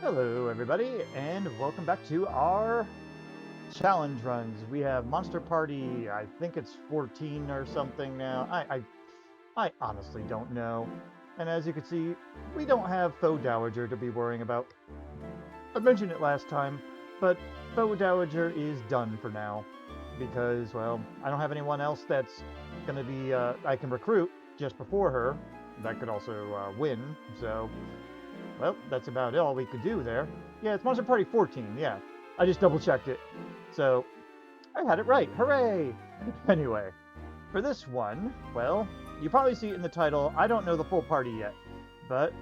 Hello, everybody, and welcome back to our challenge runs. We have Monster Party, I think it's 14 or something now. I honestly don't know. And as you can see, we don't have Faux Dowager to be worrying about. I mentioned it last time, but Faux Dowager is done for now. Because, well, I don't have anyone else that's going to be, I can recruit just before her. That could also win, so well, that's about all we could do there. Yeah, it's Monster Party 14, yeah. I just double-checked it. So, I had it right. Hooray! Anyway, for this one, well, you probably see it in the title. I don't know the full party yet. But,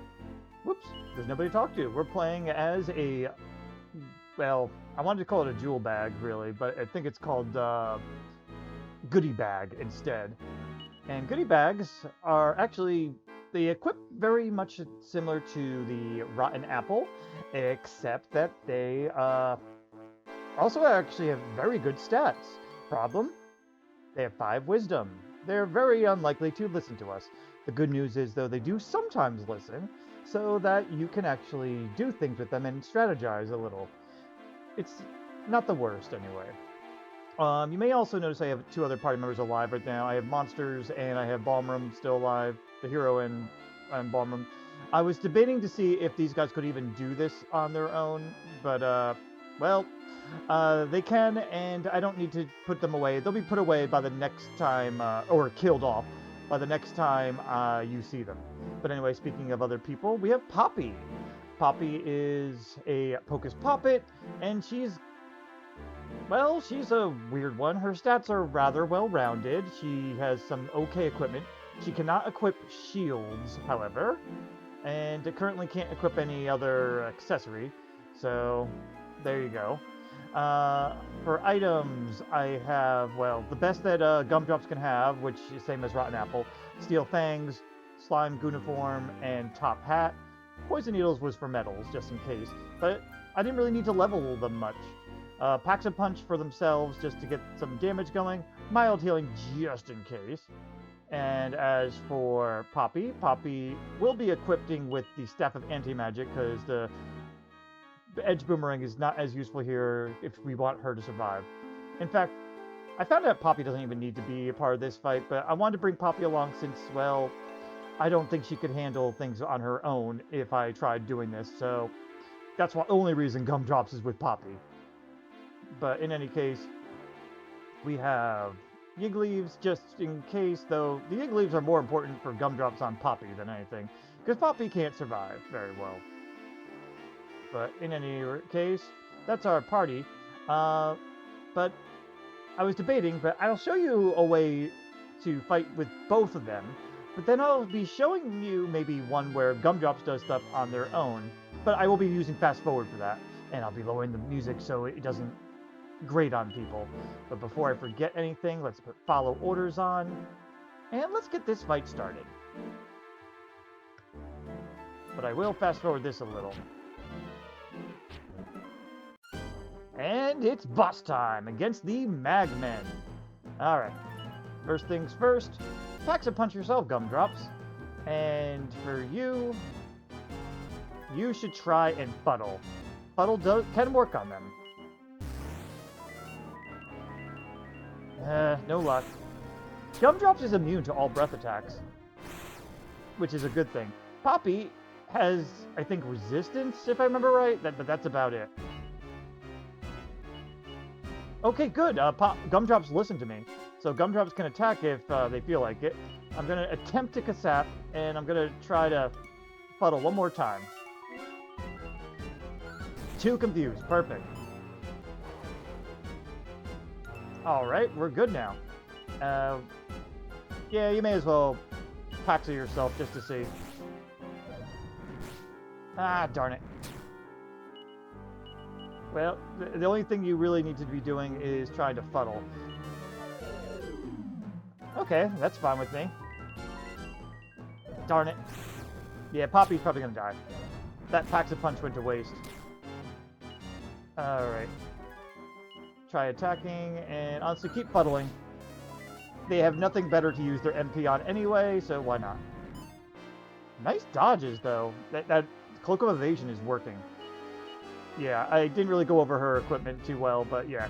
whoops, there's nobody to talk to. We're playing as a, well, I wanted to call it a jewel bag, really, but I think it's called Goodybag instead. And Goodiebags are actually, they equip very much similar to the Rotten Apple, except that they also actually have very good stats. Problem? They have 5 wisdom. They're very unlikely to listen to us. The good news is, though, they do sometimes listen, so that you can actually do things with them and strategize a little. It's not the worst, anyway. You may also notice I have 2 other party members alive right now. I have Monsters and I have Balmrum still alive, the hero and Balmrum. I was debating to see if these guys could even do this on their own, but, well, they can, and I don't need to put them away. They'll be put away by the next time, or killed off by the next time you see them. But anyway, speaking of other people, we have Poppy. Poppy is a Pocus Poppet, and she's a weird one. Her stats are rather well-rounded. She has some okay equipment. She cannot equip shields, however, and it currently can't equip any other accessory. So, there you go. For items, I have, well, the best that Gumdrops can have, which is same as Rotten Apple, Steel Fangs, Slime Gooniform, and Top Hat. Poison Needles was for medals, just in case, but I didn't really need to level them much. Packs a Punch for themselves just to get some damage going. Mild Healing just in case. And as for Poppy, Poppy will be equipping with the Staff of Anti-Magic because the Edge Boomerang is not as useful here if we want her to survive. In fact, I found out Poppy doesn't even need to be a part of this fight, but I wanted to bring Poppy along since, well, I don't think she could handle things on her own if I tried doing this, so that's the only reason Gumdrops is with Poppy. But in any case, we have Yiggleaves just in case, though the Yiggleaves are more important for Gumdrops on Poppy than anything, because Poppy can't survive very well. But in any case, that's our party. But I was debating, but I'll show you a way to fight with both of them. But then I'll be showing you maybe one where Gumdrops does stuff on their own. But I will be using fast forward for that. And I'll be lowering the music so it doesn't grate on people. But before I forget anything, let's put follow orders on. And let's get this fight started. But I will fast forward this a little. And it's boss time against the Magmen. Alright. First things first, Packs a Punch yourself, Gumdrops. And for you, you should try and Fuddle. Fuddle can work on them. No luck. Gumdrops is immune to all breath attacks, which is a good thing. Poppy has, I think, resistance, if I remember right, but that's about it. Okay, good. Gumdrops listen to me. So Gumdrops can attack if they feel like it. I'm going to attempt to Kasap, and I'm going to try to Fuddle one more time. 2 confused. Perfect. Alright, we're good now. Yeah, you may as well Paxa yourself just to see. Ah, darn it. Well, the only thing you really need to be doing is trying to Fuddle. Okay, that's fine with me. Darn it. Yeah, Poppy's probably gonna die. That Packs a Punch went to waste. Alright. Try attacking, and honestly, keep Fuddling. They have nothing better to use their MP on anyway, so why not? Nice dodges, though. That Cloak of Evasion is working. Yeah, I didn't really go over her equipment too well, but yeah.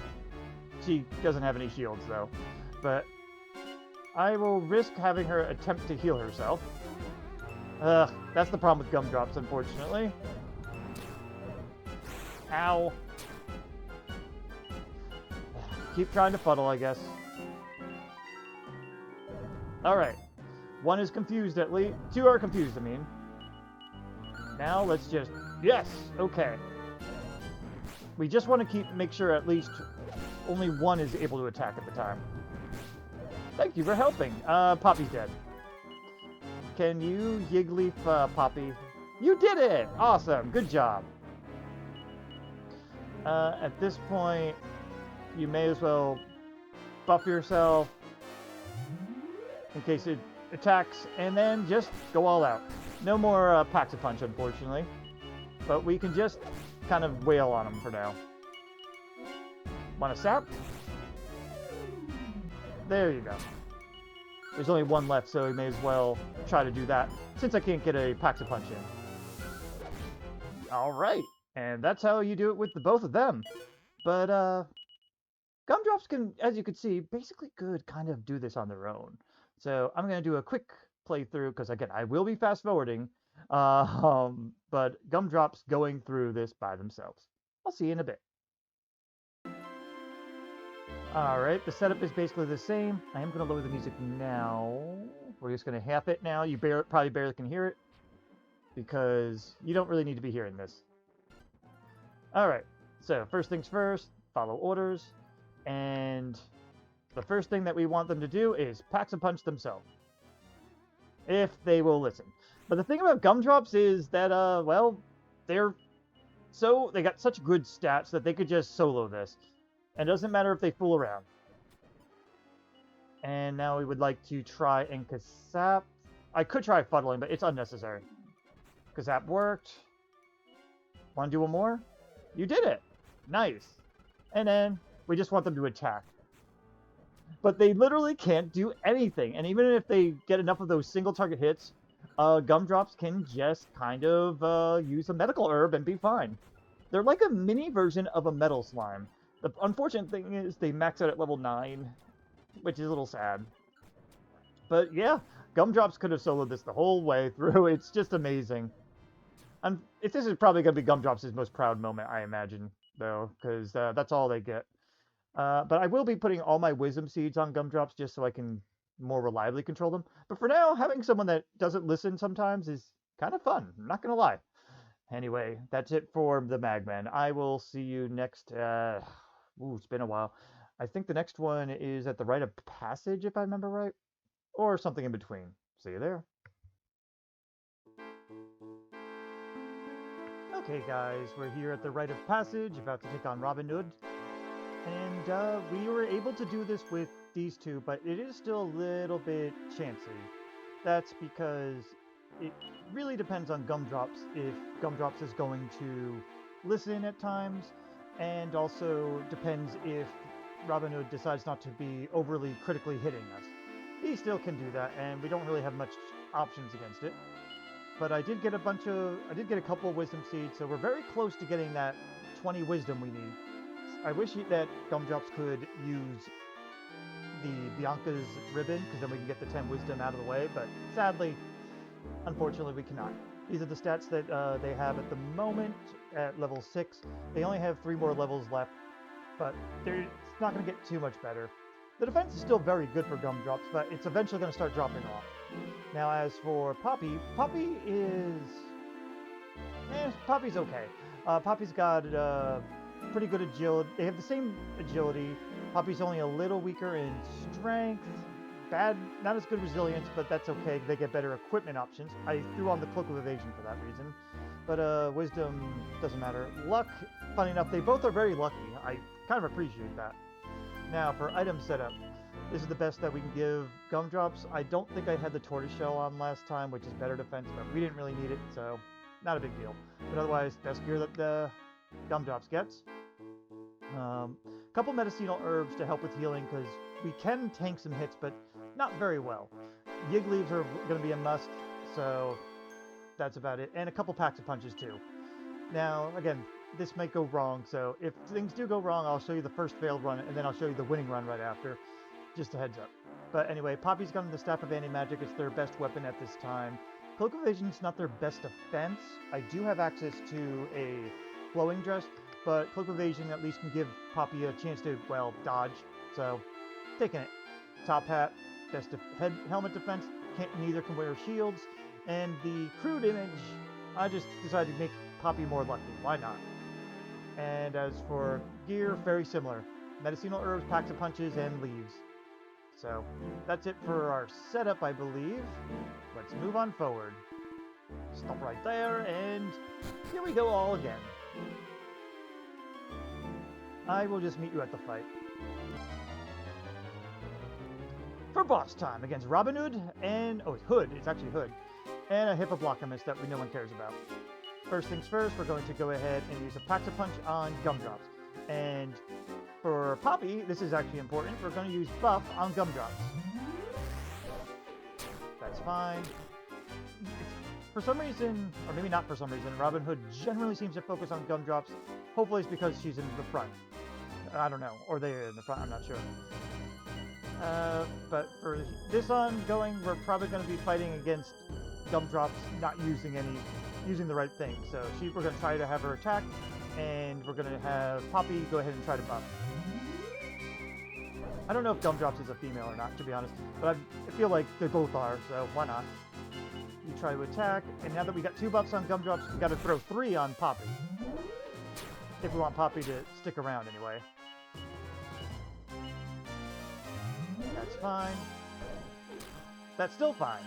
She doesn't have any shields, though. But I will risk having her attempt to heal herself. Ugh, that's the problem with gumdrops, unfortunately. Ow. Keep trying to fuddle, I guess. Alright. One is confused, at least. Two are confused, I mean. Now, let's just... Yes! Okay. We just want to make sure at least only one is able to attack at the time. Thank you for helping. Poppy's dead. Can you Yiggleaf Poppy? You did it! Awesome. Good job. At this point, you may as well buff yourself in case it attacks, and then just go all out. No more Pack-a-Punch, unfortunately. But we can just kind of wail on him for now. Want a sap? There you go. There's only one left, so we may as well try to do that, since I can't get a Pack-a-Punch in. Alright, and that's how you do it with the both of them. But, Gumdrops can, as you can see, basically could kind of do this on their own. So I'm going to do a quick playthrough, because again, I will be fast-forwarding, but Gumdrops going through this by themselves. I'll see you in a bit. Alright, the setup is basically the same. I am going to lower the music now. We're just going to half it now. You probably barely can hear it, because you don't really need to be hearing this. Alright, so first things first, follow orders, and the first thing that we want them to do is Pack-a-Punch themselves. If they will listen. But the thing about Gumdrops is that, well, they got such good stats that they could just solo this. And it doesn't matter if they fool around. And now we would like to try and Kasap. I could try fuddling, but it's unnecessary. Kasap worked. Want to do one more? You did it! Nice. And then we just want them to attack. But they literally can't do anything. And even if they get enough of those single target hits, Gumdrops can just kind of use a medical herb and be fine. They're like a mini version of a metal slime. The unfortunate thing is they max out at level 9, which is a little sad. But yeah, Gumdrops could have soloed this the whole way through. It's just amazing. This is probably going to be Gumdrops' most proud moment, I imagine, though, because that's all they get. But I will be putting all my wisdom seeds on Gumdrops just so I can more reliably control them. But for now, having someone that doesn't listen sometimes is kind of fun. I'm not going to lie. Anyway, that's it for the Magmen. I will see you next... it's been a while. I think the next one is at the Rite of Passage, if I remember right. Or something in between. See you there. Okay, guys, we're here at the Rite of Passage, about to take on Robbin Hood. And we were able to do this with these two, but it is still a little bit chancy. That's because it really depends on Gumdrops, if Gumdrops is going to listen at times, and also depends if Robbin Hood decides not to be overly critically hitting us. He still can do that, and we don't really have much options against it. But I did get a couple of wisdom seeds, so we're very close to getting that 20 wisdom we need. I wish that Gumdrops could use the Bianca's ribbon, because then we can get the 10 wisdom out of the way, but sadly, unfortunately, we cannot. These are the stats that they have at the moment at level 6. They only have 3 more levels left, but it's not going to get too much better. The defense is still very good for Gumdrops, but it's eventually going to start dropping off. Now, as for Poppy, Poppy is... Poppy's okay. Poppy's got pretty good agility. They have the same agility. Poppy's only a little weaker in strength. Not as good resilience, but that's okay. They get better equipment options. I threw on the Cloak of Evasion for that reason. But wisdom doesn't matter. Luck, funny enough, they both are very lucky. I kind of appreciate that. Now, for item setup, this is the best that we can give Gumdrops. I don't think I had the Tortoiseshell on last time, which is better defense, but we didn't really need it, so not a big deal. But otherwise, best gear that the Gumdrops gets. Couple medicinal herbs to help with healing, because we can tank some hits, but not very well. Yiggleaves are going to be a must, so that's about it. And a couple packs of punches, too. Now, again, this might go wrong, so if things do go wrong, I'll show you the first failed run, and then I'll show you the winning run right after. Just a heads up. But anyway, Poppy's got the Staff of Anti-Magic. It's their best weapon at this time. Cloak of Evasion's not their best defense. I do have access to a flowing dress, but Cloak of Evasion at least can give Poppy a chance to, well, dodge. So, taking it. Top hat, best helmet defense. Neither can wear shields. And the crude image, I just decided to make Poppy more lucky. Why not? And as for gear, very similar. Medicinal herbs, packs of punches, and leaves. So, that's it for our setup, I believe. Let's move on forward. Stop right there, and here we go all again. I will just meet you at the fight. For boss time against Robbin Hood and... oh, it's Hood. It's actually Hood. And a Hippoplocamus that no one cares about. First things first, we're going to go ahead and use a Paxa Punch on Gumdrops. And for Poppy, this is actually important, we're going to use Buff on Gumdrops. That's fine. For some reason, or maybe not for some reason, Robbin Hood generally seems to focus on Gumdrops. Hopefully it's because she's in the front. I don't know. Or they're in the front, I'm not sure. But for this ongoing, we're probably going to be fighting against Gumdrops not using the right thing. So we're going to try to have her attack, and we're going to have Poppy go ahead and try to buff. I don't know if Gumdrops is a female or not, to be honest, but I feel like they both are, so why not? You try to attack, and now that we got 2 buffs on Gumdrops, we got to throw 3 on Poppy. If we want Poppy to stick around anyway. That's fine. That's still fine.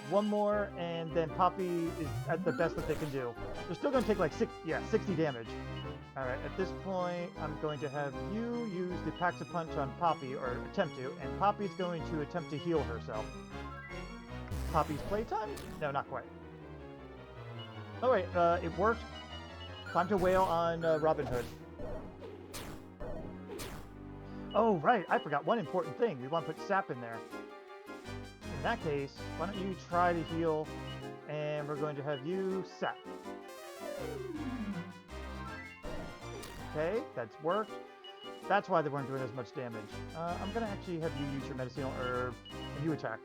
1 more, and then Poppy is at the best that they can do. They're still going to take like 60 damage. Alright, at this point, I'm going to have you use the Paxa Punch on Poppy, or attempt to, and Poppy's going to attempt to heal herself. Poppy's playtime? No, not quite. Alright, it worked. Time to wail on Robbin Hood. Oh, right, I forgot one important thing. We want to put sap in there. In that case, why don't you try to heal, and we're going to have you sap. Okay, that's worked. That's why they weren't doing as much damage. I'm going to actually have you use your medicinal herb, and you attack.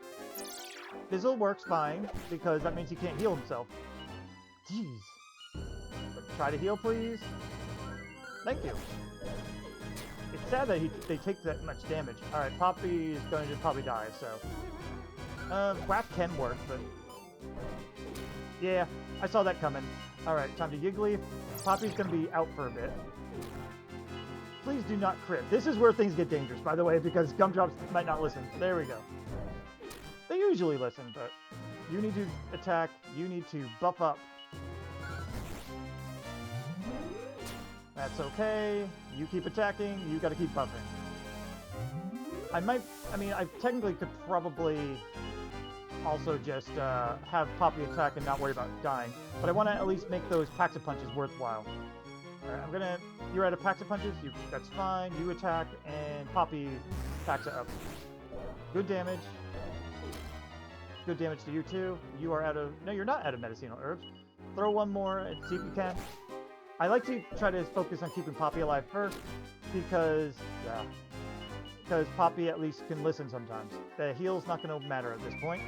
Fizzle works fine, because that means he can't heal himself. Jeez. But try to heal, please. Thank you. It's sad that they take that much damage. Alright, Poppy is going to probably die, so... Whack can work, but... yeah, I saw that coming. Alright, time to Yiggly. Poppy's going to be out for a bit. Please do not crit. This is where things get dangerous, by the way, because Gumdrops might not listen. There we go. They usually listen, but you need to attack. You need to buff up. That's okay. You keep attacking. You got to keep buffing. I technically could probably also just have Poppy attack and not worry about dying, but I want to at least make those Paxa Punches worthwhile. Alright, you're out of Paxa Punches, that's fine, you attack, and Poppy Paxa up. Good damage. Good damage to you too. You are out of, no, you're not out of medicinal herbs. Throw 1 more and see if you can. I like to try to focus on keeping Poppy alive first, because Poppy at least can listen sometimes. The heal's not going to matter at this point.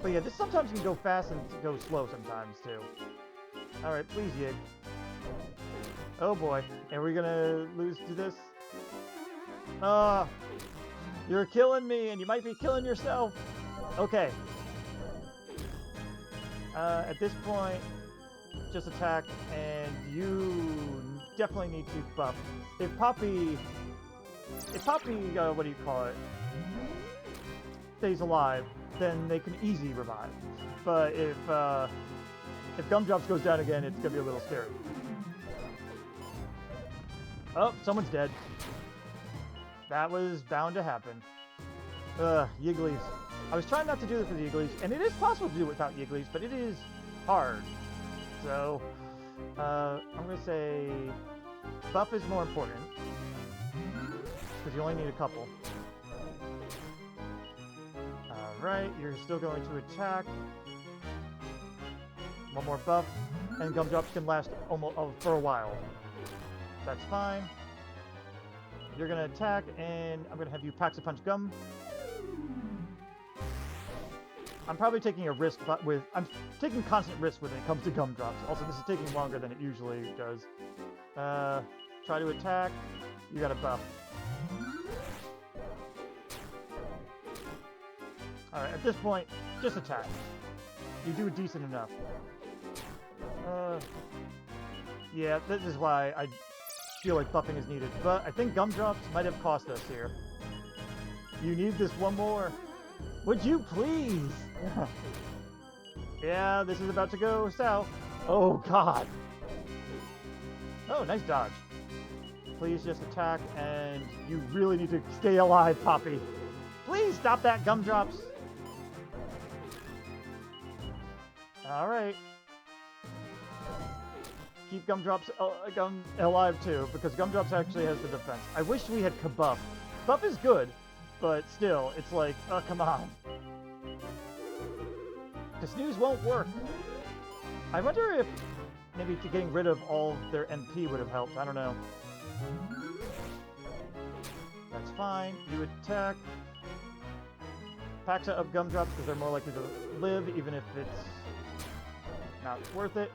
But yeah, this sometimes can go fast and go slow sometimes too. Alright, please Yig. Oh boy, are we gonna lose to this? You're killing me, and you might be killing yourself. Okay. At this point, just attack, and you definitely need to buff. If Poppy, what do you call it, stays alive, then they can easily revive. But if Gumdrops goes down again, it's gonna be a little scary. Oh, someone's dead. That was bound to happen. Yigglies. I was trying not to do this with Yigglies, and it is possible to do it without Yigglies, but it is hard. So, I'm gonna say buff is more important, because you only need a couple. Alright, you're still going to attack. One more buff, and Gumdrops can last almost for a while. That's fine. You're gonna attack, and I'm gonna have you Pax-a-Punch Gum. I'm probably taking a risk, but I'm taking constant risk when it comes to Gumdrops. Also, this is taking longer than it usually does. Try to attack. You got a buff. Alright, at this point, just attack. You do decent enough. Yeah, this is why I feel like buffing is needed. But I think Gumdrops might have cost us here. You need this one more. Would you please? Yeah, this is about to go south. Oh, God. Oh, nice dodge. Please just attack, and you really need to stay alive, Poppy. Please stop that, Gumdrops. Alright. Keep Gumdrops alive, too, because Gumdrops actually has the defense. I wish we had Kabuff. Buff is good, but still, it's like, oh, come on. The snooze won't work. I wonder if maybe getting rid of all their MP would have helped. I don't know. That's fine. You attack. Paxa up Gumdrops because they're more likely to live, even if it's not worth it.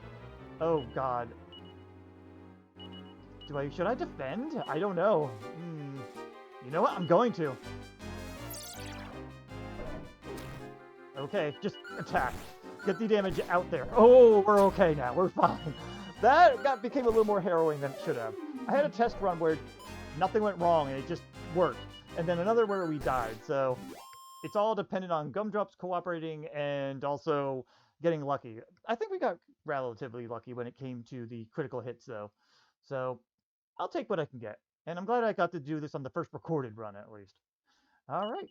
Oh, God. Should I defend? I don't know. You know what? I'm going to. Okay, just attack. Get the damage out there. Oh, we're okay now. We're fine. That became a little more harrowing than it should have. I had a test run where nothing went wrong and it just worked. And then another where we died. So it's all dependent on Gumdrops cooperating and also getting lucky. I think we got relatively lucky when it came to the critical hits, though. So I'll take what I can get. And I'm glad I got to do this on the first recorded run, at least. All right.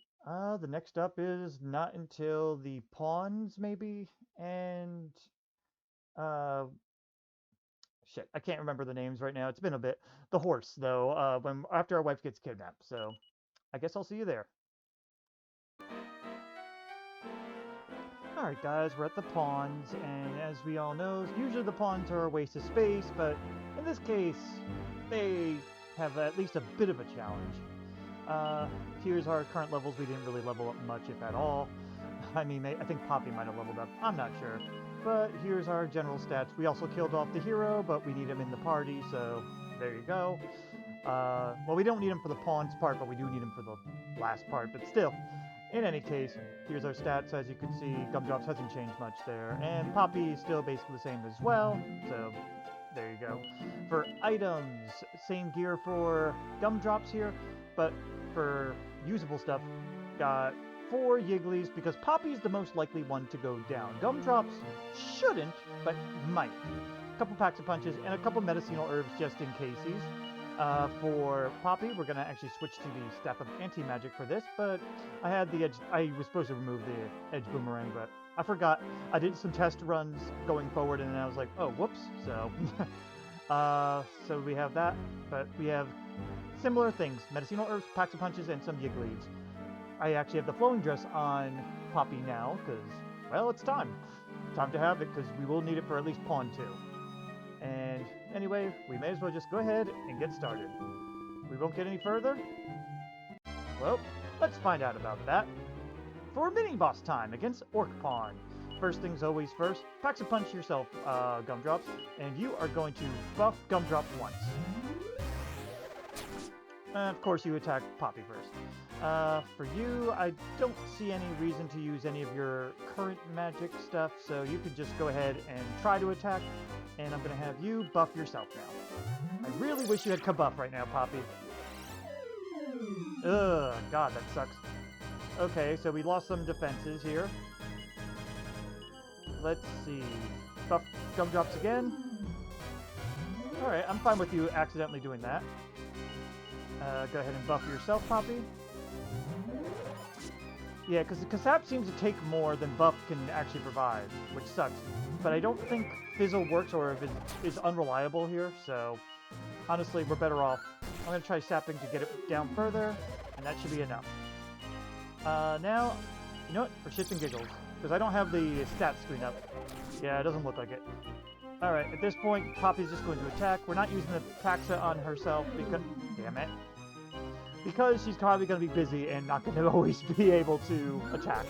The next up is not until the pawns, maybe, and shit, I can't remember the names right now. It's been a bit. The horse, though, after our wife gets kidnapped. So I guess I'll see you there. All right, guys, we're at the pawns, and as we all know, usually the pawns are a waste of space, but in this case, they have at least a bit of a challenge. Here's our current levels. We didn't really level up much, if at all. I mean, I think Poppy might have leveled up. I'm not sure. But here's our general stats. We also killed off the hero, but we need him in the party, so there you go. Well, we don't need him for the pawns part, but we do need him for the last part. But still, in any case, here's our stats. As you can see, Gumdrops hasn't changed much there. And Poppy is still basically the same as well, so there you go. For items, same gear for Gumdrops here, but for usable stuff, got 4 Yigglies, because Poppy's the most likely one to go down. Gumdrops shouldn't, but might. A couple packs of punches, and a couple medicinal herbs just in cases. For Poppy, we're going to actually switch to the Staff of Anti-Magic for this, but I had the edge. I was supposed to remove the Edge Boomerang, but I forgot. I did some test runs going forward, and then I was like, oh, whoops. So, so we have that, but we have similar things. Medicinal herbs, packs of punches, and some Yigglies. I actually have the flowing dress on Poppy now, because, well, it's time. Time to have it, because we will need it for at least Pawn 2. And anyway, we may as well just go ahead and get started. We won't get any further? Well, let's find out about that. For mini-boss time against Orc Pawn. First things always first, packs a punch yourself, Gumdrops, and you are going to buff Gumdrops once. Of course, you attack Poppy first. For you, I don't see any reason to use any of your current magic stuff, so you could just go ahead and try to attack, and I'm going to have you buff yourself now. I really wish you had Kabuff right now, Poppy. Ugh, God, that sucks. Okay, so we lost some defenses here. Let's see. Buff Gumdrops again. Alright, I'm fine with you accidentally doing that. Go ahead and buff yourself, Poppy. Yeah, because the Kasap seems to take more than buff can actually provide, which sucks. But I don't think Fizzle works or if it is unreliable here, so honestly, we're better off. I'm going to try sapping to get it down further, and that should be enough. Now, you know what? For shits and giggles, Because I don't have the stat screen up. Yeah, it doesn't look like it. Alright, at this point, Poppy's just going to attack. We're not using the taxa on herself because... Damn it. Because she's probably going to be busy and not going to always be able to attack.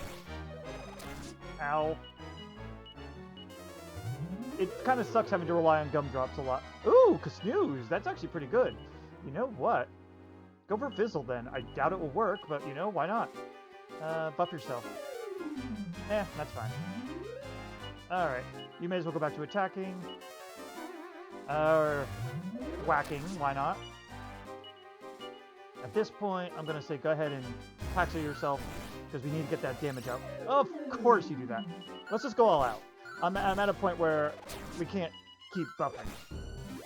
Ow. It kind of sucks having to rely on gumdrops a lot. Ooh, Snooze! That's actually pretty good. You know what? Go for Fizzle then. I doubt it will work, but you know, why not? Buff yourself. That's fine. Alright, you may as well go back to attacking. Or whacking, why not? At this point, I'm going to say go ahead and taxa yourself, because we need to get that damage out. Of course you do that. Let's just go all out. I'm at a point where we can't keep buffing.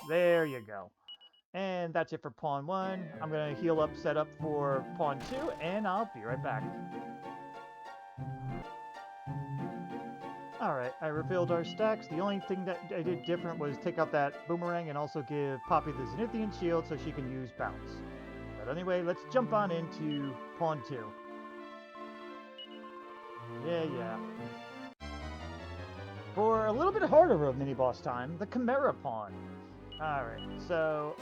There you go. And that's it for Pawn 1. I'm going to heal up, set up for Pawn 2, and I'll be right back. Alright, I refilled our stacks. The only thing that I did different was take out that boomerang and also give Poppy the Zenithian shield so she can use bounce. But anyway, let's jump on into Pawn 2. Yeah. For a little bit harder of mini-boss time, the Chimaera Pawn. Alright, so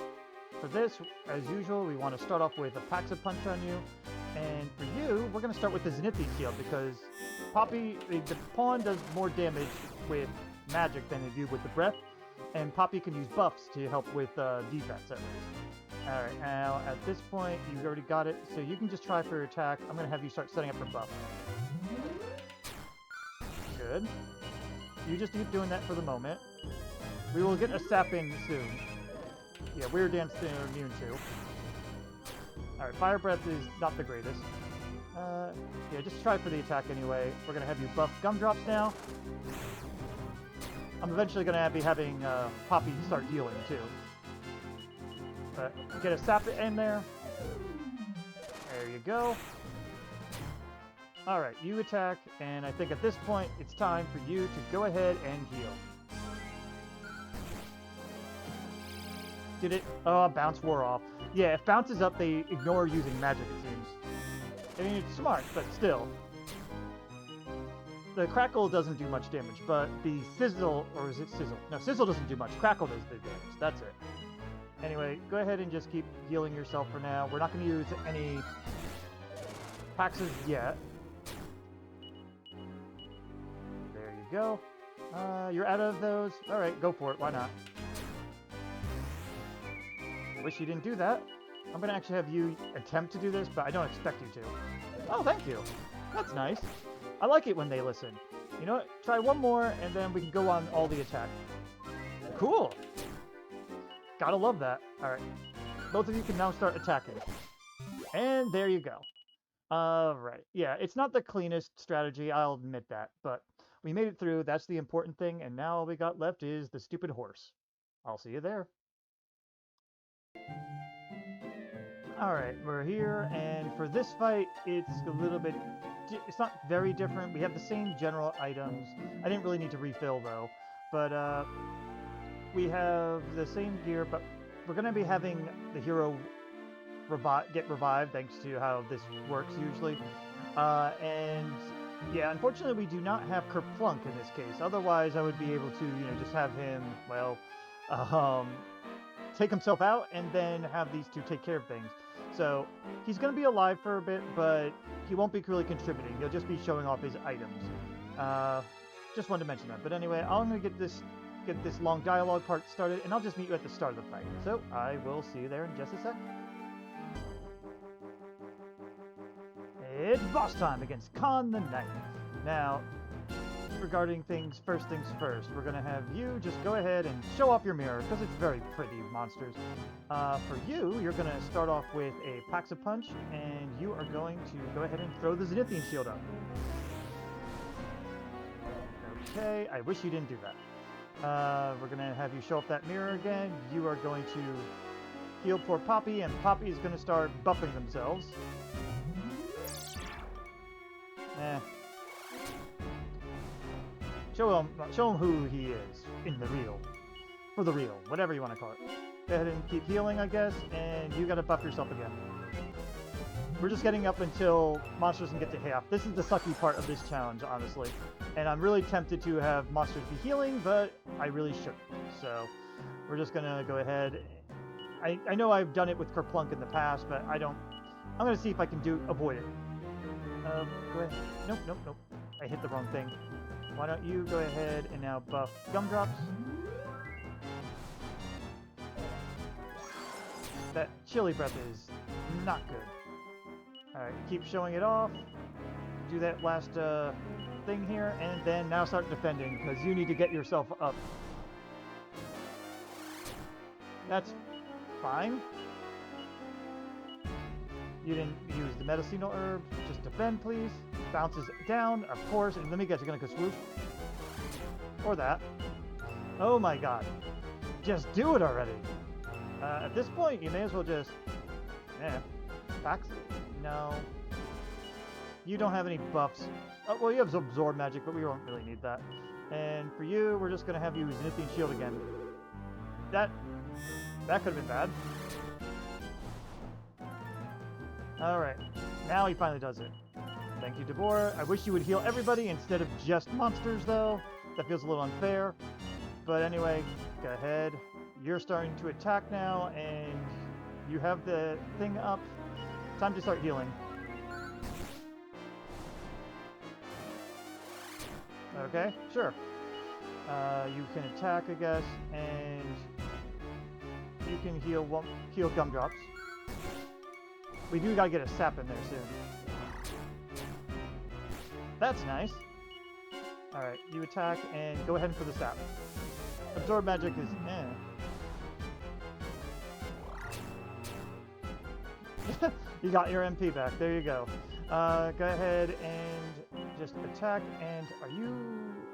for this, as usual, we want to start off with a Paxa Punch on you. And for you, we're going to start with the Zenithian shield because Poppy, the pawn does more damage with magic than it do with the breath. And Poppy can use buffs to help with defense at least. Alright, now at this point, you've already got it, so you can just try for your attack. I'm going to have you start setting up for buff. Good. You just keep doing that for the moment. We will get a sap in soon. Yeah, Weird Dance they're immune to. Alright, Fire Breath is not the greatest. Yeah, just try for the attack anyway. We're going to have you buff Gumdrops now. I'm eventually going to be having Poppy start healing too. But get a sap in there. There you go. Alright, you attack, and I think at this point, it's time for you to go ahead and heal. Did it? Oh, bounce wore off. Yeah, if bounce is up, they ignore using magic, it seems. I mean, it's smart, but still. The Crackle doesn't do much damage, but the Sizzle, or is it Sizzle? No, Sizzle doesn't do much. Crackle does the damage. That's it. Anyway, go ahead and just keep healing yourself for now. We're not going to use any Paxes yet. There you go. You're out of those. Alright, go for it. Why not? Wish you didn't do that. I'm going to actually have you attempt to do this, but I don't expect you to. Oh, thank you. That's nice. I like it when they listen. You know what? Try one more, and then we can go on all the attack. Cool. Gotta love that. Alright. Both of you can now start attacking. And there you go. Alright. Yeah, it's not the cleanest strategy, I'll admit that. But we made it through. That's the important thing. And now all we got left is the stupid horse. I'll see you there. Alright, we're here, and for this fight, it's a little bit... It's not very different. We have the same general items. I didn't really need to refill, though. But, we have the same gear, but we're going to be having the hero get revived, thanks to how this works, usually. And, yeah, unfortunately, we do not have Kerplunk in this case. Otherwise, I would be able to, you know, just have him, well, take himself out, and then have these two take care of things. So, he's going to be alive for a bit, but he won't be really contributing. He'll just be showing off his items. Just wanted to mention that. But anyway, I'm going to get this long dialogue part started, and I'll just meet you at the start of the fight. So, I will see you there in just a sec. It's boss time against Kon the Knight. Now, regarding first things first, we're going to have you just go ahead and show off your mirror, because it's very pretty, monsters. For you, you're going to start off with a Paxa Punch, and you are going to go ahead and throw the Zenithian shield up. Okay, I wish you didn't do that. We're going to have you show off that mirror again. You are going to heal poor Poppy, and Poppy is going to start buffing themselves. Show him who he is for the real, whatever you want to call it. Go ahead and keep healing, I guess, and you got to buff yourself again. We're just getting up until monsters can get to half. This is the sucky part of this challenge, honestly. And I'm really tempted to have monsters be healing, but I really shouldn't. So we're just going to go ahead. I know I've done it with Kerplunk in the past, but I don't... I'm going to see if I can avoid it. Go ahead. Nope, nope, nope. I hit the wrong thing. Why don't you go ahead and now buff Gumdrops. That chilly breath is not good. Alright, keep showing it off. Do that last thing here, and then now start defending, because you need to get yourself up. That's fine. You didn't use the medicinal herb. Just defend, please. Bounces down, of course, and let me guess, you're going to go swoop. Or that. Oh my god. Just do it already. At this point, you may as well just... Backs? No. You don't have any buffs. Oh, well, you have absorb magic, but we won't really need that. And for you, we're just going to have you use Zenithian Shield again. That could have been bad. Alright. Now he finally does it. Thank you, Devor. I wish you would heal everybody instead of just monsters, though. That feels a little unfair. But anyway, go ahead. You're starting to attack now, and you have the thing up. Time to start healing. Okay, sure. You can attack, I guess, and you can heal Gumdrops. We do gotta get a sap in there soon. That's nice. Alright, you attack and go ahead for the sap. Absorb magic is You got your MP back. There you go. Go ahead and just attack. And are you...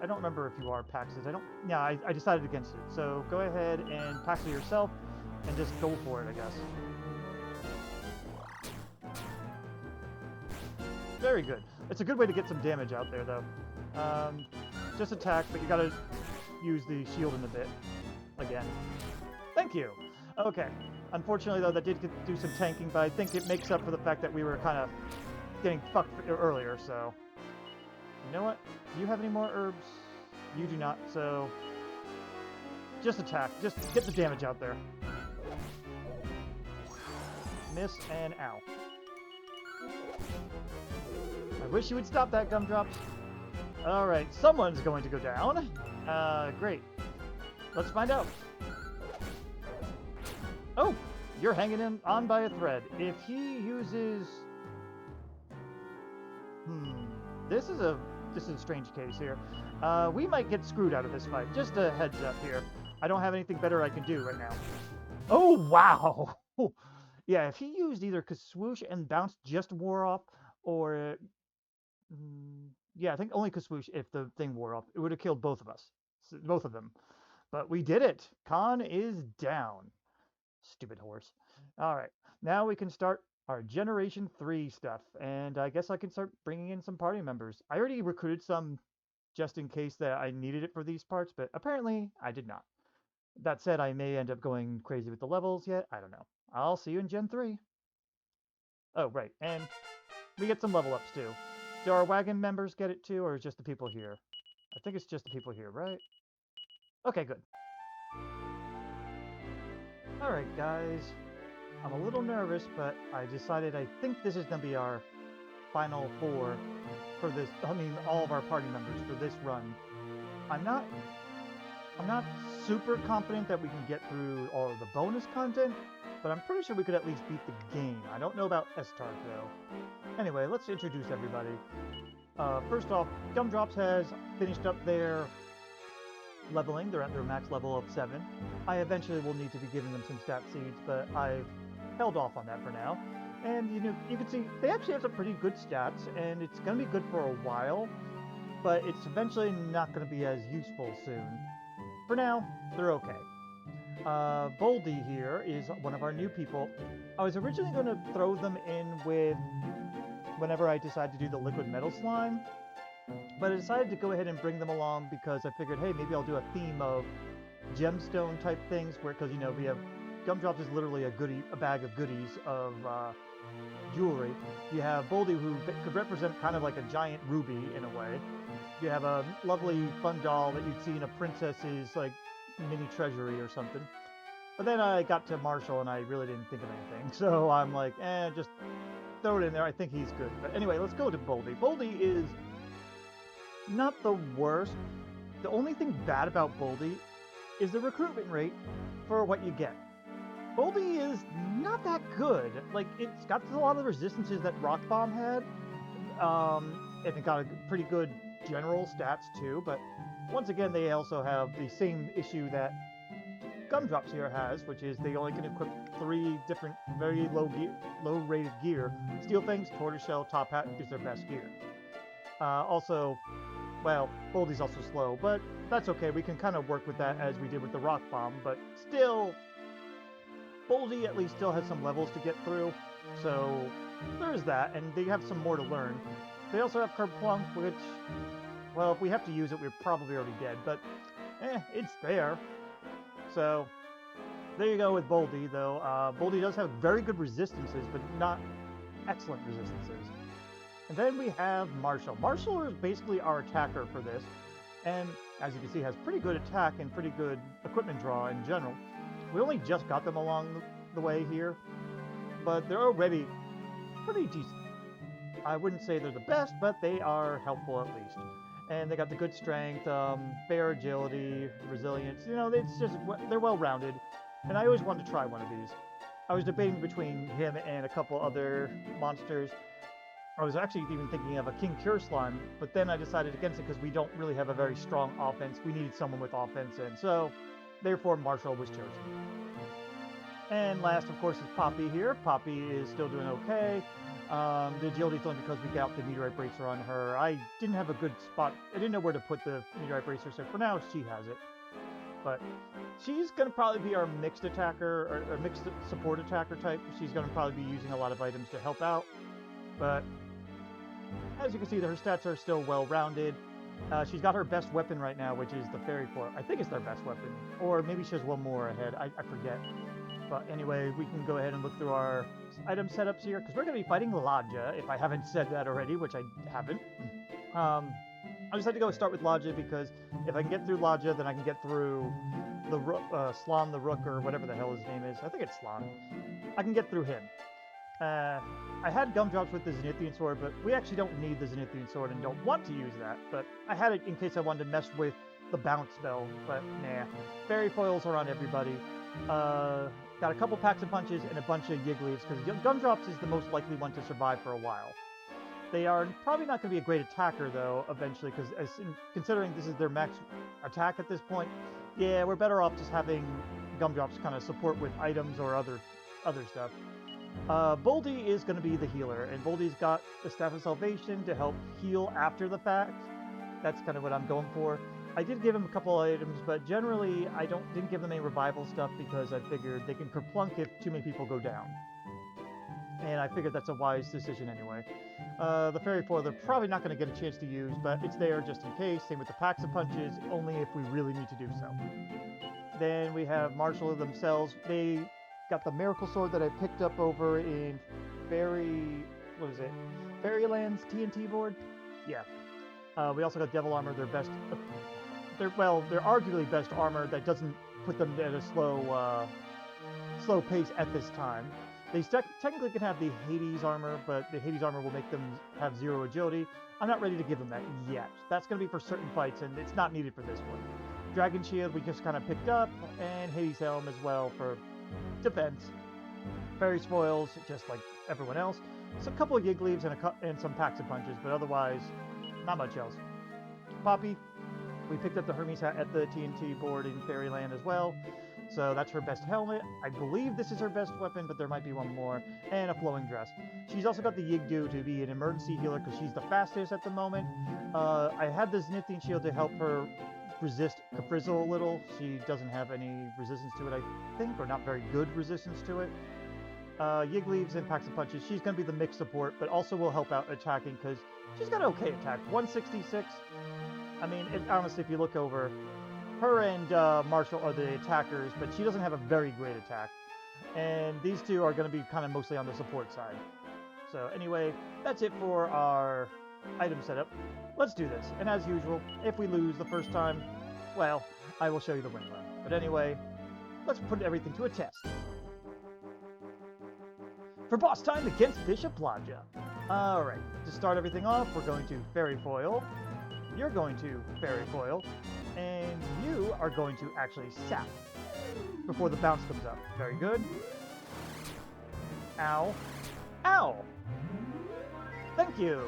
I don't remember if you are Paxes. Yeah, I decided against it. So go ahead and Paxes yourself and just go for it, I guess. Very good. It's a good way to get some damage out there, though. Just attack, but you gotta use the shield in a bit. Again. Thank you! Okay. Unfortunately, though, that did do some tanking, but I think it makes up for the fact that we were kind of getting fucked earlier, so... You know what? Do you have any more herbs? You do not, so... Just attack. Just get the damage out there. Miss and ow. I wish you would stop that, Gumdrops. Alright, someone's going to go down. Great. Let's find out. Oh! You're hanging on by a thread. If he uses... This is a strange case here. We might get screwed out of this fight. Just a heads up here. I don't have anything better I can do right now. Oh, wow! Yeah, if he used either Kaswoosh and Bounce just wore off, or... yeah, I think only Kaswoosh if the thing wore off. It would have killed both of us. Both of them. But we did it! Kon is down. Stupid horse. Alright, now we can start our Generation 3 stuff. And I guess I can start bringing in some party members. I already recruited some just in case that I needed it for these parts, but apparently I did not. That said, I may end up going crazy with the levels yet. I don't know. I'll see you in Gen 3. Oh, right. And we get some level ups too. Do our wagon members get it too, or just the people here? I think it's just the people here, right? Okay, good. Alright, guys. I'm a little nervous, but I decided I think this is going to be our final 4 for this. I mean, all of our party members for this run. I'm not super confident that we can get through all of the bonus content, but I'm pretty sure we could at least beat the game. I don't know about Estark, though. Anyway, let's introduce everybody. First off, Gumdrops has finished up their leveling. They're at their max level of 7. I eventually will need to be giving them some stat seeds, but I've held off on that for now. And you can see they actually have some pretty good stats, and it's going to be good for a while, but it's eventually not going to be as useful soon. For now, they're okay. Boldy here is one of our new people. I was originally going to throw them in with whenever I decide to do the liquid metal slime, but I decided to go ahead and bring them along because I figured, hey, maybe I'll do a theme of gemstone type things, because we have Gumdrops is literally a bag of goodies of jewelry. You have Boldy, who could represent kind of like a giant ruby in a way. You have a lovely fun doll that you'd see in a princess's like mini treasury or something. But then I got to Marshall and I really didn't think of anything. So I'm like, just throw it in there. I think he's good. But anyway, let's go to Boldy. Boldy is not the worst. The only thing bad about Boldy is the recruitment rate for what you get. Boldy is not that good. Like, it's got a lot of the resistances that Rock Bomb had. And it got a pretty good general stats too, but once again, they also have the same issue that Gumdrops here has, which is they only can equip 3 different very low rated gear. Steel Fangs, Tortoiseshell, Top Hat is their best gear. Also, well, Boldy's also slow, but that's okay. We can kind of work with that as we did with the Rock Bomb, but still, Boldy at least still has some levels to get through, so there's that, and they have some more to learn. They also have Kerplunk, which, well, if we have to use it, we're probably already dead, but it's there. So, there you go with Boldy, though. Boldy does have very good resistances, but not excellent resistances. And then we have Marshall. Marshall is basically our attacker for this, and as you can see, has pretty good attack and pretty good equipment draw in general. We only just got them along the way here, but they're already pretty decent. I wouldn't say they're the best, but they are helpful at least. And they got the good strength, fair agility, resilience. You know, it's just, they're well-rounded. And I always wanted to try one of these. I was debating between him and a couple other monsters. I was actually even thinking of a King Korol, but then I decided against it because we don't really have a very strong offense. We needed someone with offense, and so therefore Marshall was chosen. And last, of course, is Poppy here. Poppy is still doing okay. The agility is only because we got the meteorite bracer on her. I didn't have a good spot. I didn't know where to put the meteorite bracer, so for now she has it. But she's going to probably be our mixed attacker, or mixed support attacker type. She's going to probably be using a lot of items to help out. But as you can see, her stats are still well-rounded. She's got her best weapon right now, which is the Fairy Foil. I think it's their best weapon. Or maybe she has one more ahead. I forget. But anyway, we can go ahead and look through our item setups here, because we're going to be fighting Ladja, if I haven't said that already, which I haven't. I just had to go start with Ladja, because if I can get through Ladja, then I can get through the Slon the Rook, or whatever the hell his name is. I think it's Slon. I can get through him. I had Gumdrops with the Zenithian Sword, but we actually don't need the Zenithian Sword and don't want to use that, but I had it in case I wanted to mess with the bounce spell, but nah. Fairy Foils are on everybody. Got a couple packs of punches and a bunch of Yiggly's, because Gumdrops is the most likely one to survive for a while. They are probably not going to be a great attacker, though, eventually, because considering this is their max attack at this point, yeah, we're better off just having Gumdrops kind of support with items or other stuff. Boldy is going to be the healer, and Boldy's got the Staff of Salvation to help heal after the fact. That's kind of what I'm going for. I did give him a couple items, but generally I didn't give them any revival stuff because I figured they can kerplunk if too many people go down. And I figured that's a wise decision anyway. The Fairy Foil, they're probably not going to get a chance to use, but it's there just in case. Same with the packs of punches, only if we really need to do so. Then we have Marshall themselves. They got the Miracle Sword that I picked up over in Fairyland's TNT board? Yeah. We also got Devil Armor, their best... They're arguably best armor that doesn't put them at a slow pace at this time. They technically can have the Hades armor, but the Hades armor will make them have 0 agility. I'm not ready to give them that yet. That's going to be for certain fights, and it's not needed for this one. Dragon Shield we just kind of picked up, and Hades Helm as well for defense. Fairy Spoils, just like everyone else. So a couple of Yiggly's and some packs of punches, but otherwise, not much else. Poppy, we picked up the Hermes hat at the TNT board in Fairyland as well. So that's her best helmet. I believe this is her best weapon, but there might be one more. And a flowing dress. She's also got the Yigdu to be an emergency healer because she's the fastest at the moment. I had the Zenithian Shield to help her resist Caprizzle a little. She doesn't have any resistance to it, I think, or not very good resistance to it. Yiggly's and packs of punches. She's going to be the mixed support, but also will help out attacking because she's got an okay attack. 166. I mean, honestly, if you look over, her and Marshall are the attackers, but she doesn't have a very great attack. And these two are going to be kind of mostly on the support side. So anyway, that's it for our item setup. Let's do this. And as usual, if we lose the first time, well, I will show you the win run. But anyway, let's put everything to a test. For boss time against Bishop Ladja. Alright, to start everything off, we're going to Fairy Foil. You're going to Fairy Foil. And you are going to actually sap before the bounce comes up. Very good. Ow. Ow! Thank you!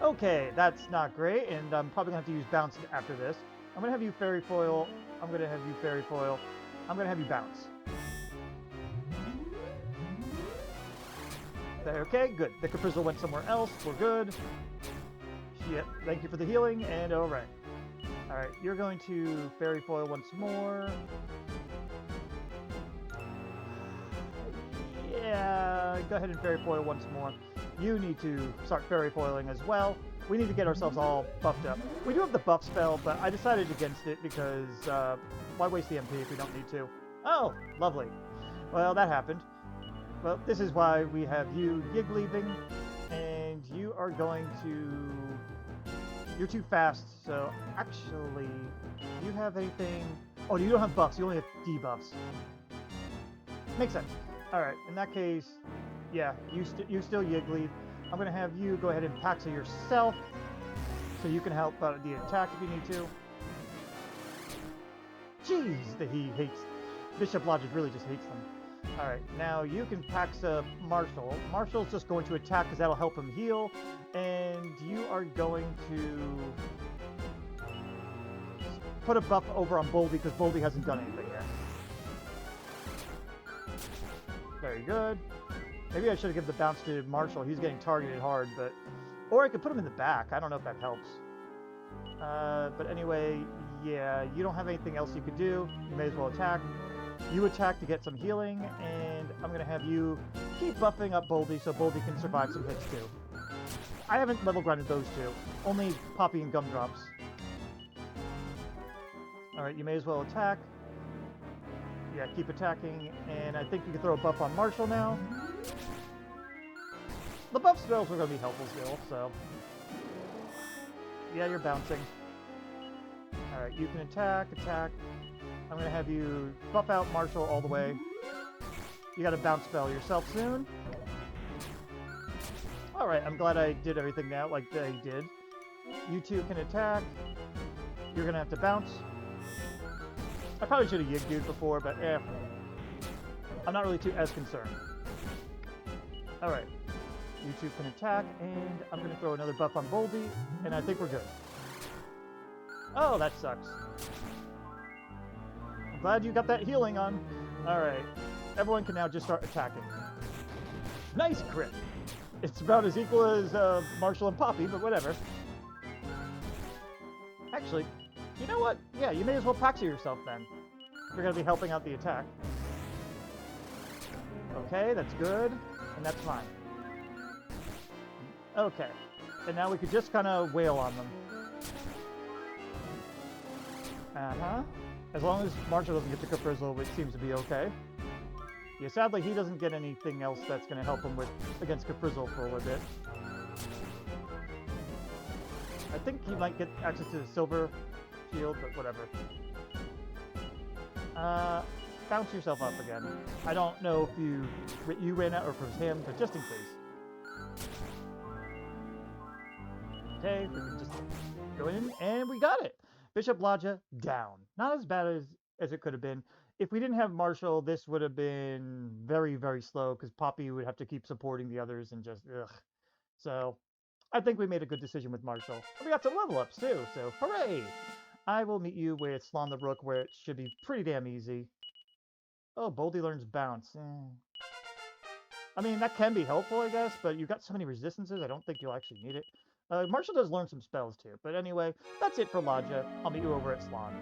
Okay, that's not great, and I'm probably going to have to use bounce after this. I'm going to have you Fairy Foil. I'm going to have you Fairy Foil. I'm going to have you bounce. Okay, good. The Caprizzle went somewhere else. We're good. Yep, thank you for the healing, and alright. Alright, you're going to Fairy Foil once more. Yeah, go ahead and Fairy Foil once more. You need to start Fairy Foiling as well. We need to get ourselves all buffed up. We do have the buff spell, but I decided against it because why waste the MP if we don't need to? Oh, lovely. Well, that happened. Well, this is why we have you Yig leaving, and you are going to... You're too fast, so actually, do you have anything... Oh, you don't have buffs, you only have debuffs. Makes sense. Alright, in that case, yeah, you still Yig leave. I'm going to have you go ahead and Paxa yourself, so you can help out the attack if you need to. Jeez, that he hates... Bishop Ladja really just hates them. Alright, now you can Paxa Marshal. Marshal's just going to attack because that'll help him heal. And you are going to put a buff over on Boldy because Boldy hasn't done anything yet. Very good. Maybe I should have given the bounce to Marshal. He's getting targeted hard, but... Or I could put him in the back. I don't know if that helps. But anyway, yeah, you don't have anything else you could do. You may as well attack. You attack to get some healing, and I'm going to have you keep buffing up Boldy so Boldy can survive some hits too. I haven't level grinded those two. Only Poppy and Gumdrops. Alright, you may as well attack. Yeah, keep attacking, and I think you can throw a buff on Marshal now. The buff spells are going to be helpful still, so... Yeah, you're bouncing. Alright, you can attack. I'm going to have you buff out Marshal all the way. You got to bounce spell yourself soon. Alright, I'm glad I did everything now like they did. You two can attack. You're going to have to bounce. I probably should have Yig dude before, but I'm not really as concerned. Alright. You two can attack, and I'm going to throw another buff on Boldy, and I think we're good. Oh, that sucks. I'm glad you got that healing on. Alright. Everyone can now just start attacking. Nice crit! It's about as equal as Marshal and Poppy, but whatever. Actually, you know what? Yeah, you may as well Paxa yourself then. You're going to be helping out the attack. Okay, that's good. And that's fine. Okay. And now we could just kind of wail on them. Uh-huh. As long as Marshal doesn't get the Caprizzle, which seems to be okay. Yeah, sadly, he doesn't get anything else that's going to help him against Caprizzle for a little bit. I think he might get access to the silver shield, but whatever. Bounce yourself up again. I don't know if you ran out or if it was him, but just in case. Okay, we can just go in, and we got it! Bishop Ladja down. Not as bad as it could have been. If we didn't have Marshal, this would have been very, very slow, because Poppy would have to keep supporting the others and just, ugh. So, I think we made a good decision with Marshal. And we got some level ups, too, so hooray! I will meet you with Slon the Rook, where it should be pretty damn easy. Oh, Boldy learns Bounce. I mean, that can be helpful, I guess, but you've got so many resistances, I don't think you'll actually need it. Marshal does learn some spells, too. But anyway, that's it for Ladja. I'll meet you over at Slon.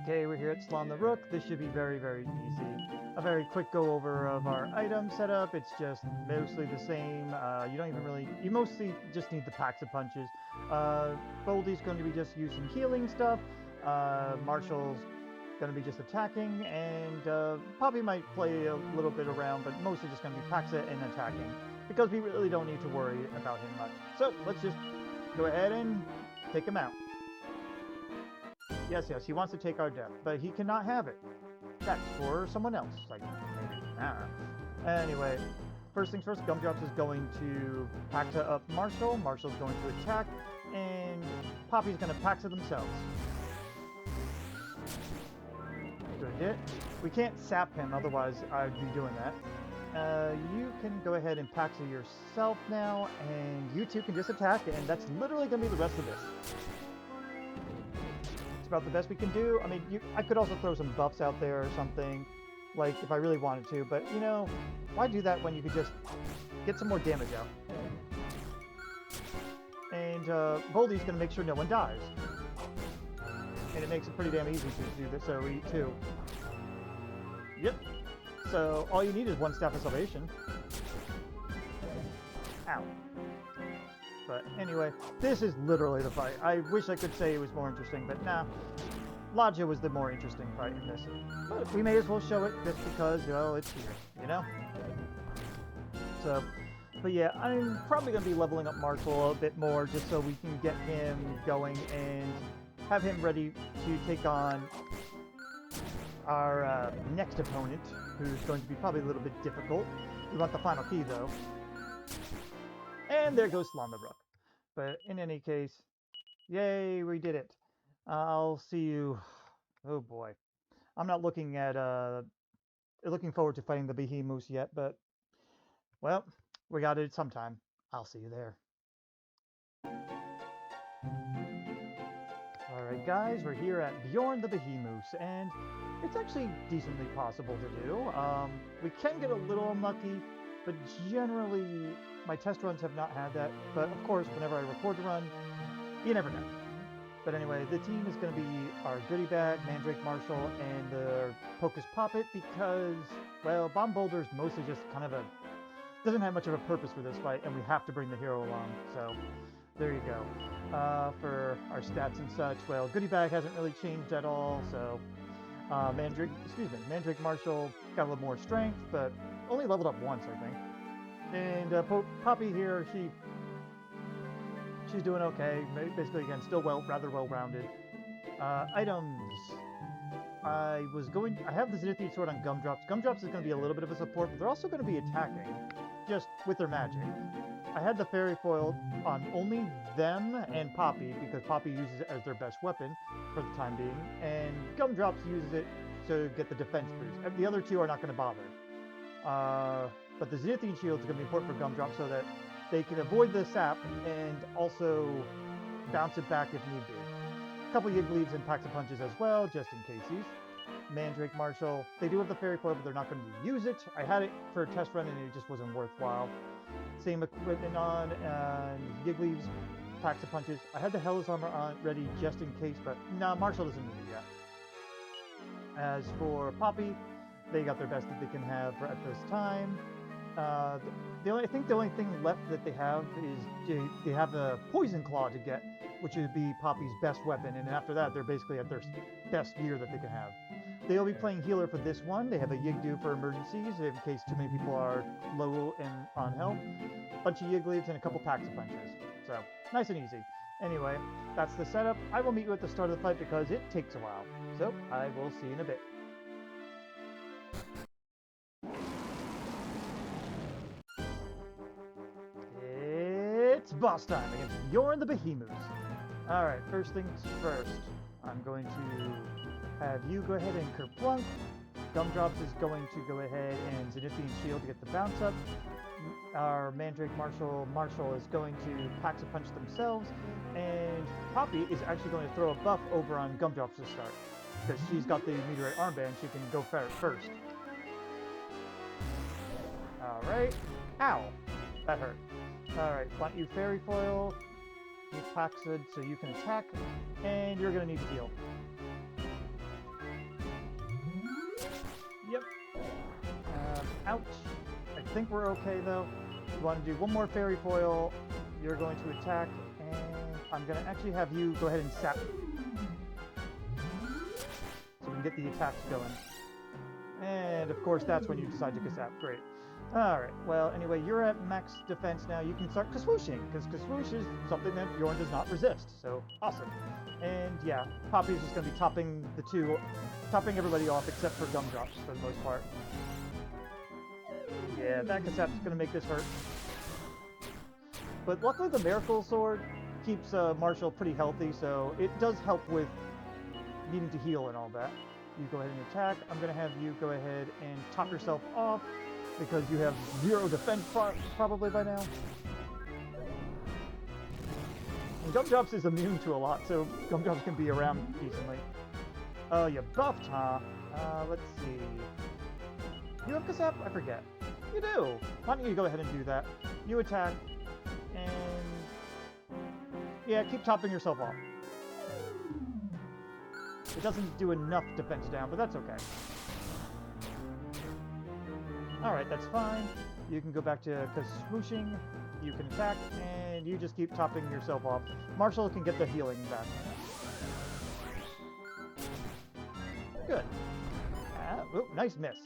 Okay, we're here at Slon the Rook. This should be very, very easy. A very quick go-over of our item setup. It's just mostly the same. You don't even really... You mostly just need the packs of punches. Boldy's going to be just using healing stuff. Marshal's going to be just attacking, and Poppy might play a little bit around, but mostly just going to be Paxa and attacking, because we really don't need to worry about him much. So let's just go ahead and take him out. Yes, he wants to take our death, but he cannot have it. That's for someone else, like maybe. Anyway, first things first, Gumdrops is going to Paxa up Marshal. Marshal's going to attack, and Poppy's going to Paxa themselves. Good. We can't sap him, otherwise I'd be doing that. You can go ahead and Paxa yourself now, and you two can just attack, and that's literally going to be the rest of this. About the best we can do. I mean, I could also throw some buffs out there or something, like if I really wanted to, but you know, why do that when you could just get some more damage out? And Boldy's gonna make sure no one dies. And it makes it pretty damn easy to do this, so we eat two. Yep. So all you need is one Staff of Salvation. Ow. But anyway, this is literally the fight. I wish I could say it was more interesting, but nah. Ladja was the more interesting fight in this. But we may as well show it just because, well, it's here, you know? So, but yeah, I'm probably going to be leveling up Marshal a bit more just so we can get him going and have him ready to take on our next opponent, who's going to be probably a little bit difficult. We want the final key, though. And there goes Slon the Rook. But in any case, yay, we did it. I'll see you. Oh boy. I'm not looking forward to fighting the Behemoose yet, but, well, we got it sometime. I'll see you there. Alright guys, we're here at Bjorn the Behemoose, and it's actually decently possible to do. We can get a little unlucky, but generally my test runs have not had that. But of course, whenever I record a run, you never know. But anyway, the team is going to be our Goodybag, Mandrake Marshal, and the Pocus Poppet because, well, Bomboulder is mostly just kind of doesn't have much of a purpose for this fight, and we have to bring the hero along. So there you go. For our stats and such, well, Goodybag hasn't really changed at all. So Mandrake Marshal got a little more strength, but only leveled up once, I think. And Poppy here, she's doing okay. Basically, again, still rather well-rounded. Items. I have the Zenithine Sword on Gumdrops. Gumdrops is going to be a little bit of a support, but they're also going to be attacking, just with their magic. I had the Fairy Foil on only them and Poppy, because Poppy uses it as their best weapon for the time being, and Gumdrops uses it to get the defense boost. The other two are not going to bother. But the Zenithine Shield is going to be important for Gumdrops so that they can avoid the sap and also bounce it back if need be. A couple Yiggleaves and Paxa Punches as well, just in cases. Mandrake Marshal, they do have the Fairy Foil, but they're not going to use it. I had it for a test run and it just wasn't worthwhile. Same equipment on, and Yiggleaves, Paxa Punches. I had the Hellas Armor on ready just in case, but no, Marshal doesn't need it yet. As for Poppy, they got their best that they can have at this time. I think the only thing left that they have is they have the Poison Claw to get, which would be Poppy's best weapon, and after that they're basically at their best gear that they can have. They'll be playing healer for this one. They have a Yigdu for emergencies in case too many people are low and on health. A bunch of Yiggleaves and a couple Paxa Punches. So, nice and easy. Anyway, that's the setup. I will meet you at the start of the fight because it takes a while. So, I will see you in a bit. It's boss time against Bjorn the Behemoose. Alright, first things first. I'm going to have you go ahead and Kerplunk. Gumdrops is going to go ahead and Zenithine Shield to get the bounce up. Our Mandrake Marshal is going to Paxa Punch themselves. And Poppy is actually going to throw a buff over on Gumdrops to start. Because she's got the Meteorite Armband, she can go first. Alright. Ow! That hurt. Alright, want you Fairy Foil, you Paxa so you can attack, and you're going to need to heal. Yep. Ouch. I think we're okay though. You want to do one more Fairy Foil, you're going to attack, and I'm going to actually have you go ahead and sap. So we can get the attacks going. And of course, that's when you decide to Kasap. Great. Alright, well, anyway, you're at max defense now. You can start Kaswooshing, because Kaswoosh is something that Bjorn does not resist. So, awesome. And yeah, Poppy's just going to be topping everybody off except for Gumdrops for the most part. Yeah, that Kasap's going to make this hurt. But luckily the Miracle Sword keeps Marshal pretty healthy, so it does help with needing to heal and all that. You go ahead and attack. I'm going to have you go ahead and top yourself off because you have 0 defense probably by now. And Gumdrops is immune to a lot, so Gumdrops can be around decently. You buffed, huh? Let's see. You have Kasap? I forget. You do! Why don't you go ahead and do that? You attack, and yeah, keep topping yourself off. It doesn't do enough defense down, but that's okay. Alright, that's fine. You can go back to Kaswooshing, you can attack, and you just keep topping yourself off. Marshal can get the healing back. Good. Oop, nice miss.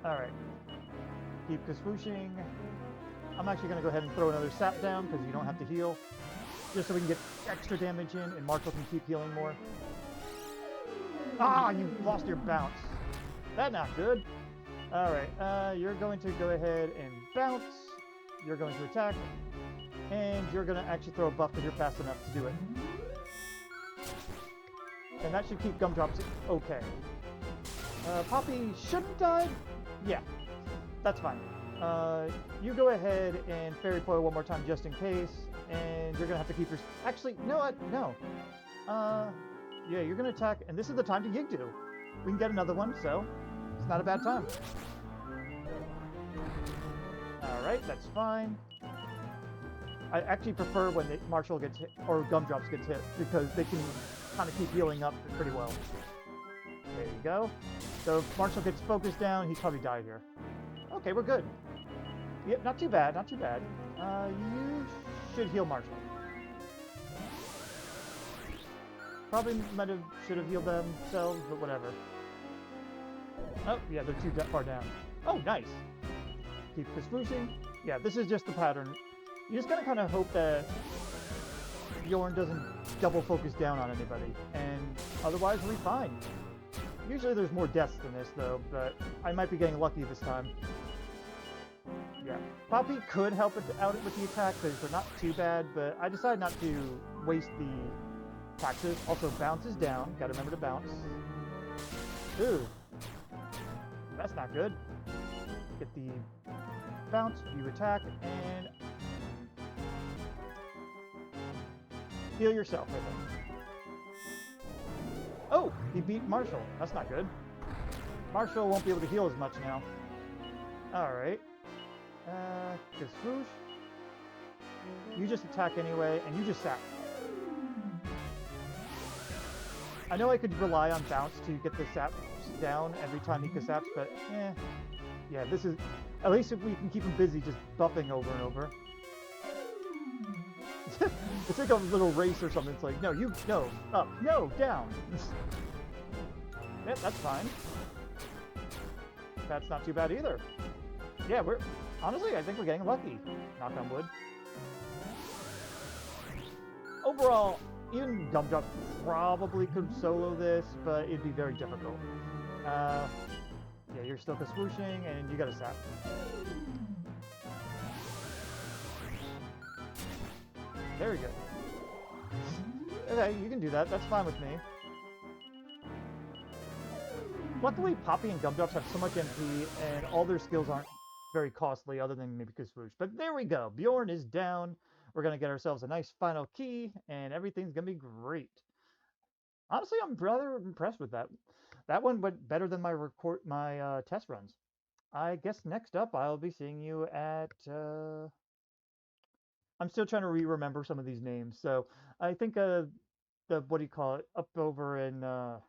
Alright. Keep Kaswooshing. I'm actually going to go ahead and throw another sap down because you don't have to heal. Just so we can get extra damage in and Marshal can keep healing more. Ah, you lost your bounce. That's not good. Alright, you're going to go ahead and bounce. You're going to attack. And you're going to actually throw a buff because you're fast enough to do it. And that should keep Gumdrops okay. Poppy shouldn't die? Yeah, that's fine. You go ahead and Fairy Foil one more time just in case. And you're going to have to keep your... Actually, no. Yeah, you're going to attack, and this is the time to Yigdu. We can get another one, so it's not a bad time. Alright, that's fine. I actually prefer when the Marshal gets hit, or Gumdrops gets hit, because they can kind of keep healing up pretty well. There you go. So if Marshal gets focused down, he's probably died here. Okay, we're good. Yep, not too bad, not too bad. You should heal Marshal. Probably should have healed themselves, but whatever. Oh, yeah, they're too far down. Oh, nice. Keep Kaswooshing. Yeah, this is just the pattern. You just gotta kind of hope that Bjorn doesn't double focus down on anybody, and otherwise we'll be fine. Usually there's more deaths than this, though, but I might be getting lucky this time. Yeah. Poppy could help it out with the attack, because they're not too bad, but I decided not to waste the taxes. Also, bounce is down. Gotta remember to bounce. Ooh. That's not good. Get the bounce, you attack, and heal yourself, I think. Oh! He beat Marshal. That's not good. Marshal won't be able to heal as much now. Alright. Kaswoosh. You just attack anyway, and you just sap. I know I could rely on bounce to get the saps down every time he Kasaps, but yeah, this is... At least if we can keep him busy just buffing over and over. It's like a little race or something. It's like, no, up, no, down. Yep, that's fine. That's not too bad either. Yeah, honestly, I think we're getting lucky. Knock on wood. Overall, even Gumdrop probably could solo this, but it'd be very difficult. Yeah, you're still Kaswooshing, and you got a sap. Very good. Okay, you can do that. That's fine with me. Luckily, Poppy and Gumdrops have so much MP, and all their skills aren't very costly, other than maybe Kaswoosh. But there we go. Bjorn is down. We're going to get ourselves a nice final key, and everything's going to be great. Honestly, I'm rather impressed with that. That one went better than my test runs. I guess next up, I'll be seeing you at... I'm still trying to remember some of these names. So I think what do you call it? Up over in... I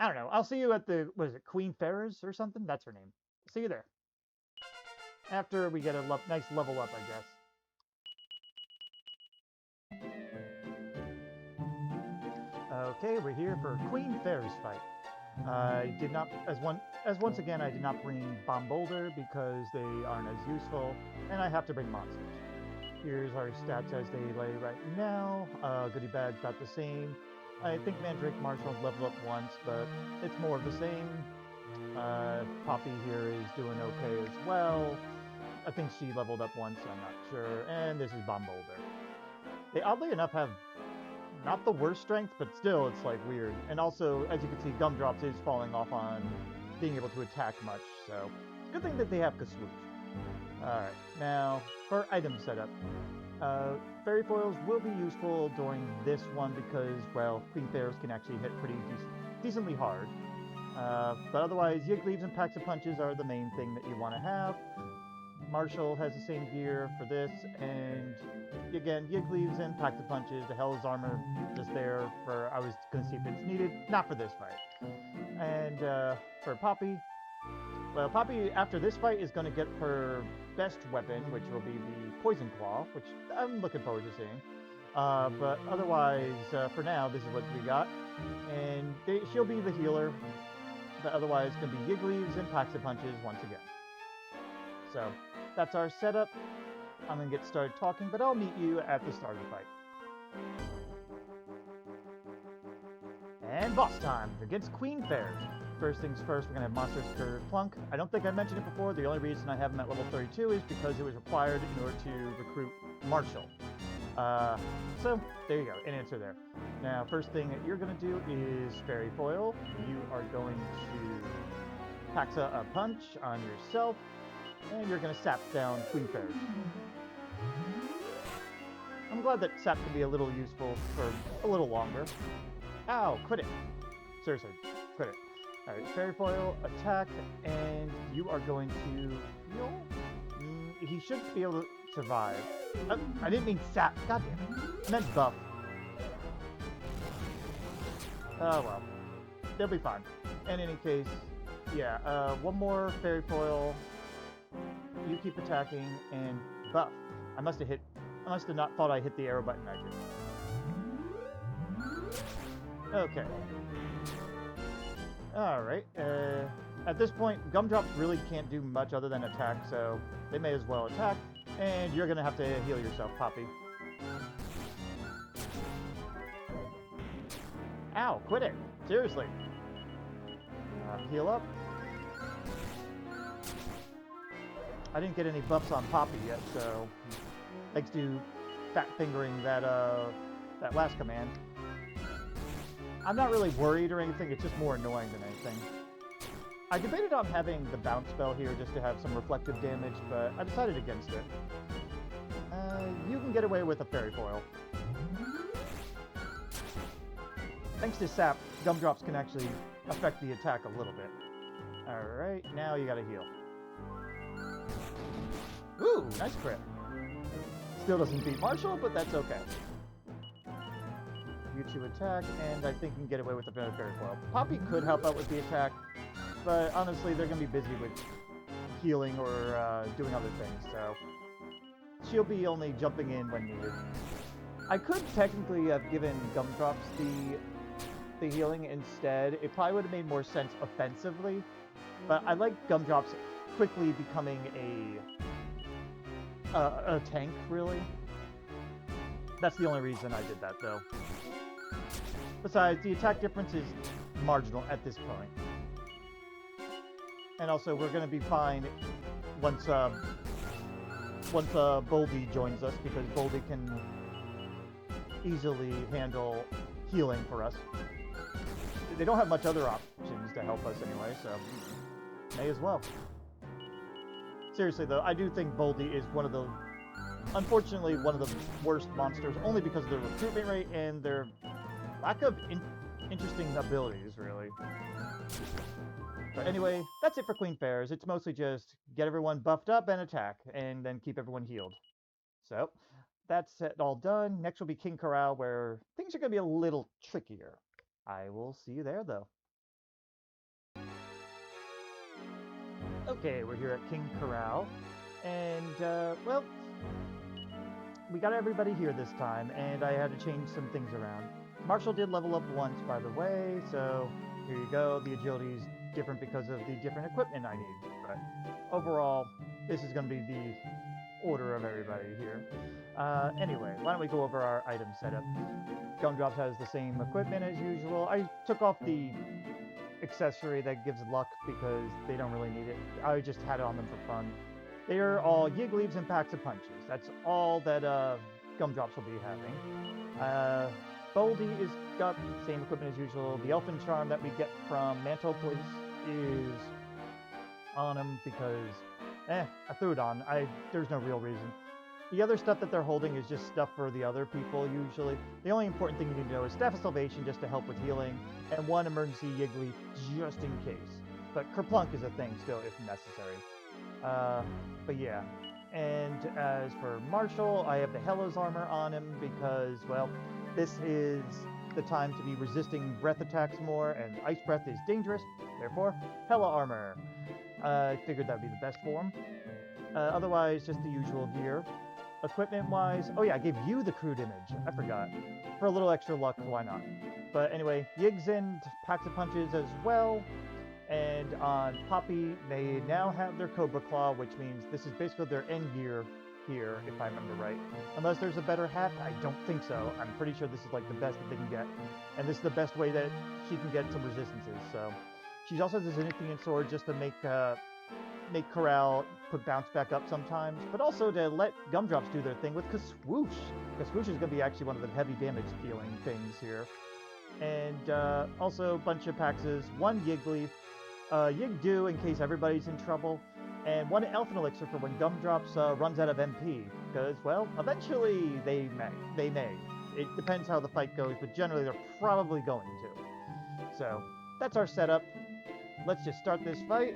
don't know. I'll see you at the... What is it? Queen Ferz or something? That's her name. See you there. After we get a nice level up, I guess. Okay, we're here for Queen Ferz fight. I did not, as once again, I did not bring Bomboulder because they aren't as useful, and I have to bring monsters. Here's our stats as they lay right now. Goodybag's about the same. I think Mandrake Marshal leveled up once, but it's more of the same. Poppy here is doing okay as well. I think she leveled up once, I'm not sure. And this is Bomboulder. They oddly enough have not the worst strength, but still it's like weird. And also, as you can see, Gumdrops is falling off on being able to attack much, so good thing that they have Kaswoosh. Alright, now for item setup. Fairy foils will be useful during this one because, well, Queen Fairs can actually hit pretty decently hard. But otherwise, Yiggleaves and Packs of Punches are the main thing that you want to have. Marshall has the same gear for this, and again, Yiggleaves and Packs of Punches. The Hell's Armor just there for, I was going to see if it's needed, not for this fight. And for Poppy, well, Poppy, after this fight, is going to get her best weapon, which will be the Poison Claw, which I'm looking forward to seeing. But otherwise, for now, this is what we got. And she'll be the healer, but otherwise, it's going to be Yiggleaves and Packs of Punches once again. So, that's our setup. I'm going to get started talking, but I'll meet you at the start of the fight. And boss time against Queen Fairs. First things first, we're going to have Monsters for Plunk. I don't think I mentioned it before. The only reason I have him at level 32 is because it was required in order to recruit Marshall. So, there you go, an answer there. Now, first thing that you're going to do is Fairy Foil. You are going to Pax a Punch on yourself, and you're going to Sap down Queen Fairs. I'm glad that Sap can be a little useful for a little longer. Ow, quit it. Seriously, quit it. Alright, Fairy Foil, attack, and you are going to heal? He should be able to survive. I didn't mean Sap, god damn it. I meant buff. Oh well, they'll be fine. In any case, yeah, one more Fairy Foil. You keep attacking, and buff. I must have not thought I hit the arrow button, I did. Okay. Alright, at this point, Gumdrops really can't do much other than attack, so they may as well attack, and you're gonna have to heal yourself, Poppy. Ow, quit it! Seriously. Heal up. I didn't get any buffs on Poppy yet, so thanks to fat fingering that last command. I'm not really worried or anything, it's just more annoying than anything. I debated on having the bounce spell here just to have some reflective damage, but I decided against it. You can get away with a Fairy Foil. Thanks to Sap, Gumdrops can actually affect the attack a little bit. Alright, now you gotta heal. Ooh, nice crit. Still doesn't beat Marshall, but that's okay. You two attack, and I think you can get away with the Fairy Foil. Poppy could help out with the attack, but honestly, they're going to be busy with healing or doing other things, so she'll be only jumping in when needed. I could technically have given Gumdrops the healing instead. It probably would have made more sense offensively, but I like Gumdrops quickly becoming a tank, really. That's the only reason I did that, though. Besides, the attack difference is marginal at this point. And also, we're going to be fine once Boldy joins us, because Boldy can easily handle healing for us. They don't have much other options to help us anyway, so may as well. Seriously, though, I do think Boldy is unfortunately, one of the worst monsters, only because of their recruitment rate and their lack of interesting abilities, really. But anyway, that's it for Queen Fairs. It's mostly just get everyone buffed up and attack, and then keep everyone healed. So, that's it all done. Next will be King Korol, where things are going to be a little trickier. I will see you there, though. Okay, we're here at King Korol, and, well, we got everybody here this time, and I had to change some things around. Marshal did level up once, by the way, so here you go. The agility is different because of the different equipment I need. But overall, this is going to be the order of everybody here. Anyway, why don't we go over our item setup? Gumdrops has the same equipment as usual. I took off the accessory that gives luck because they don't really need it. I just had it on them for fun. They are all Yig Leaves and Packs of Punches. That's all that Gumdrops will be having. Boldy is got the same equipment as usual. The Elfin Charm that we get from Mantle Police is on him because, I threw it on. There's no real reason. The other stuff that they're holding is just stuff for the other people, usually. The only important thing you need to know is Staff of Salvation, just to help with healing, and one emergency Yig Leaf, just in case. But Kerplunk is a thing still, if necessary. But yeah. And as for Marshal, I have the Hello's armor on him because, well, this is the time to be resisting breath attacks more, and Ice Breath is dangerous, therefore, Hella armor. I figured that would be the best for him. Otherwise, just the usual gear. Equipment-wise, oh yeah, I gave you the crude image. I forgot. For a little extra luck, why not? But anyway, Yigs and Packs of Punches as well. And on Poppy, they now have their Cobra Claw, which means this is basically their end gear here, if I remember right. Unless there's a better hat, I don't think so. I'm pretty sure this is like the best that they can get. And this is the best way that she can get some resistances, so. She also has a Zenithian sword just to make Korol put bounce back up sometimes, but also to let Gumdrops do their thing with Kaswoosh. Kaswoosh is going to be actually one of the heavy damage dealing things here. And also a bunch of Paxes, one Yig Leaf, Yig Dew in case everybody's in trouble, and one Elfin Elixir for when Gumdrops runs out of MP, because, well, eventually they may. It depends how the fight goes, but generally they're probably going to. So, that's our setup. Let's just start this fight.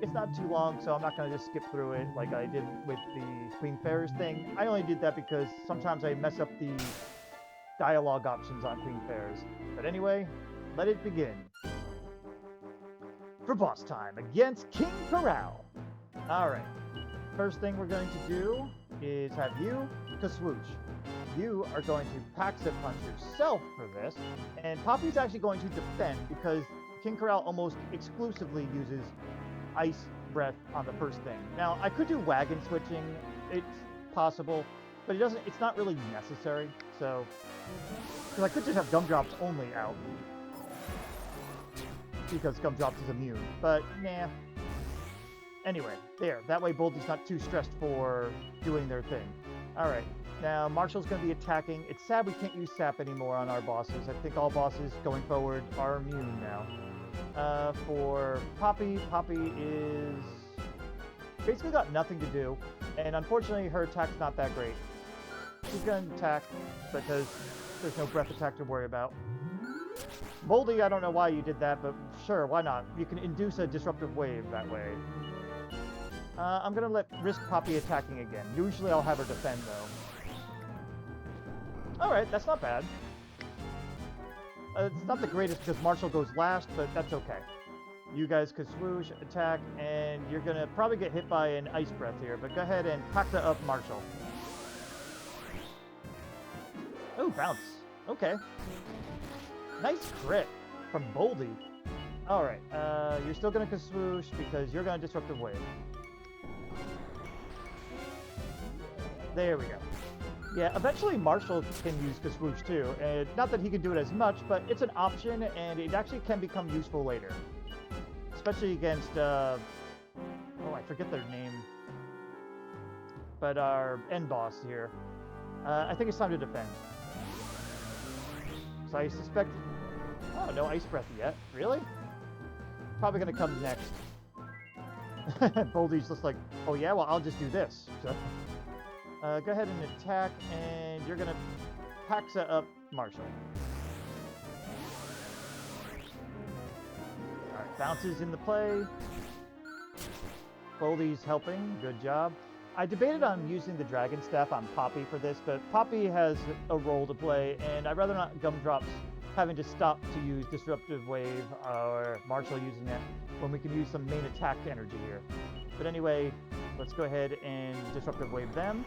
It's not too long, so I'm not going to just skip through it like I did with the Queen Ferz thing. I only did that because sometimes I mess up the dialogue options on Queen Ferz. But anyway, let it begin. For boss time against King Korol. Alright, first thing we're going to do is have you, Kaswoosh. You are going to Packs of Punch yourself for this, and Poppy's actually going to defend because King Korol almost exclusively uses Ice Breath on the first thing. Now, I could do wagon switching, it's possible, but it's not really necessary, so, because I could just have Gumdrops only out, because Gumdrops is immune, but nah. Anyway, there, that way Boldy's not too stressed for doing their thing. Alright, now Marshal's going to be attacking. It's sad we can't use Sap anymore on our bosses. I think all bosses going forward are immune now. For Poppy, Poppy is basically got nothing to do, and unfortunately her attack's not that great. She's going to attack because there's no breath attack to worry about. Boldy, I don't know why you did that, but sure, why not? You can induce a disruptive wave that way. I'm going to risk Poppy attacking again. Usually I'll have her defend, though. Alright, that's not bad. It's not the greatest because Marshal goes last, but that's okay. You guys could swoosh, attack, and you're going to probably get hit by an Ice Breath here, but go ahead and pack that up, Marshal. Oh, bounce. Okay. Nice crit from Boldy. Alright, you're still going to swoosh because you're going to Disruptive Wave. There we go. Yeah, eventually Marshal can use Kaswoosh too, and not that he can do it as much, but it's an option, and it actually can become useful later. Especially against, oh, I forget their name, but our end boss here. I think it's time to defend. So I suspect, oh, no Ice Breath yet. Really? Probably gonna come next. Boldy's just like, oh yeah, well I'll just do this. So. Go ahead and attack, and you're going to Paxa up Marshal. Alright, bounces into play. Boldy's helping, good job. I debated on using the Dragon Staff on Poppy for this, but Poppy has a role to play, and I'd rather not Gumdrops having to stop to use Disruptive Wave or Marshal using it when we can use some main attack energy here. But anyway, let's go ahead and Disruptive Wave them.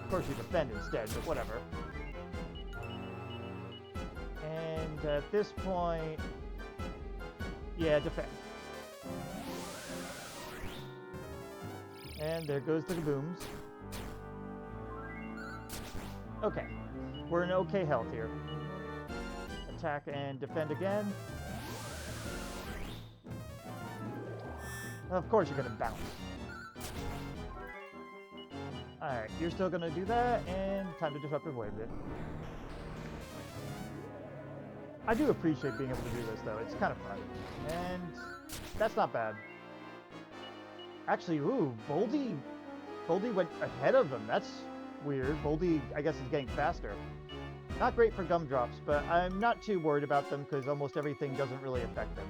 Of course you defend instead, but whatever. And at this point... Yeah, defend. And there goes the kabooms. Okay. We're in okay health here. Attack and defend again. Of course you're going to bounce. Alright, you're still going to do that, and time to Disruptive Wave it. I do appreciate being able to do this, though. It's kind of fun. And that's not bad. Actually, ooh, Boldy went ahead of him. That's weird. Boldy, I guess, is getting faster. Not great for gumdrops, but I'm not too worried about them because almost everything doesn't really affect them.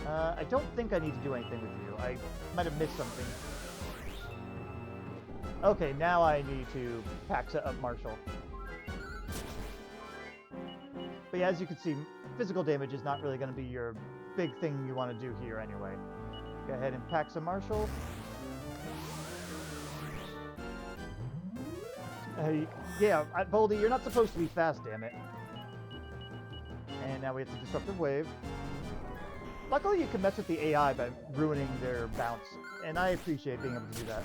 I don't think I need to do anything with you. I might have missed something. Okay, now I need to Paxa up Marshal. But yeah, as you can see, physical damage is not really going to be your big thing you want to do here anyway. Go ahead and Paxa Marshal. Yeah, Boldy, you're not supposed to be fast, damn it. And now we have the Disruptive Wave. Luckily, you can mess with the AI by ruining their bounce, and I appreciate being able to do that.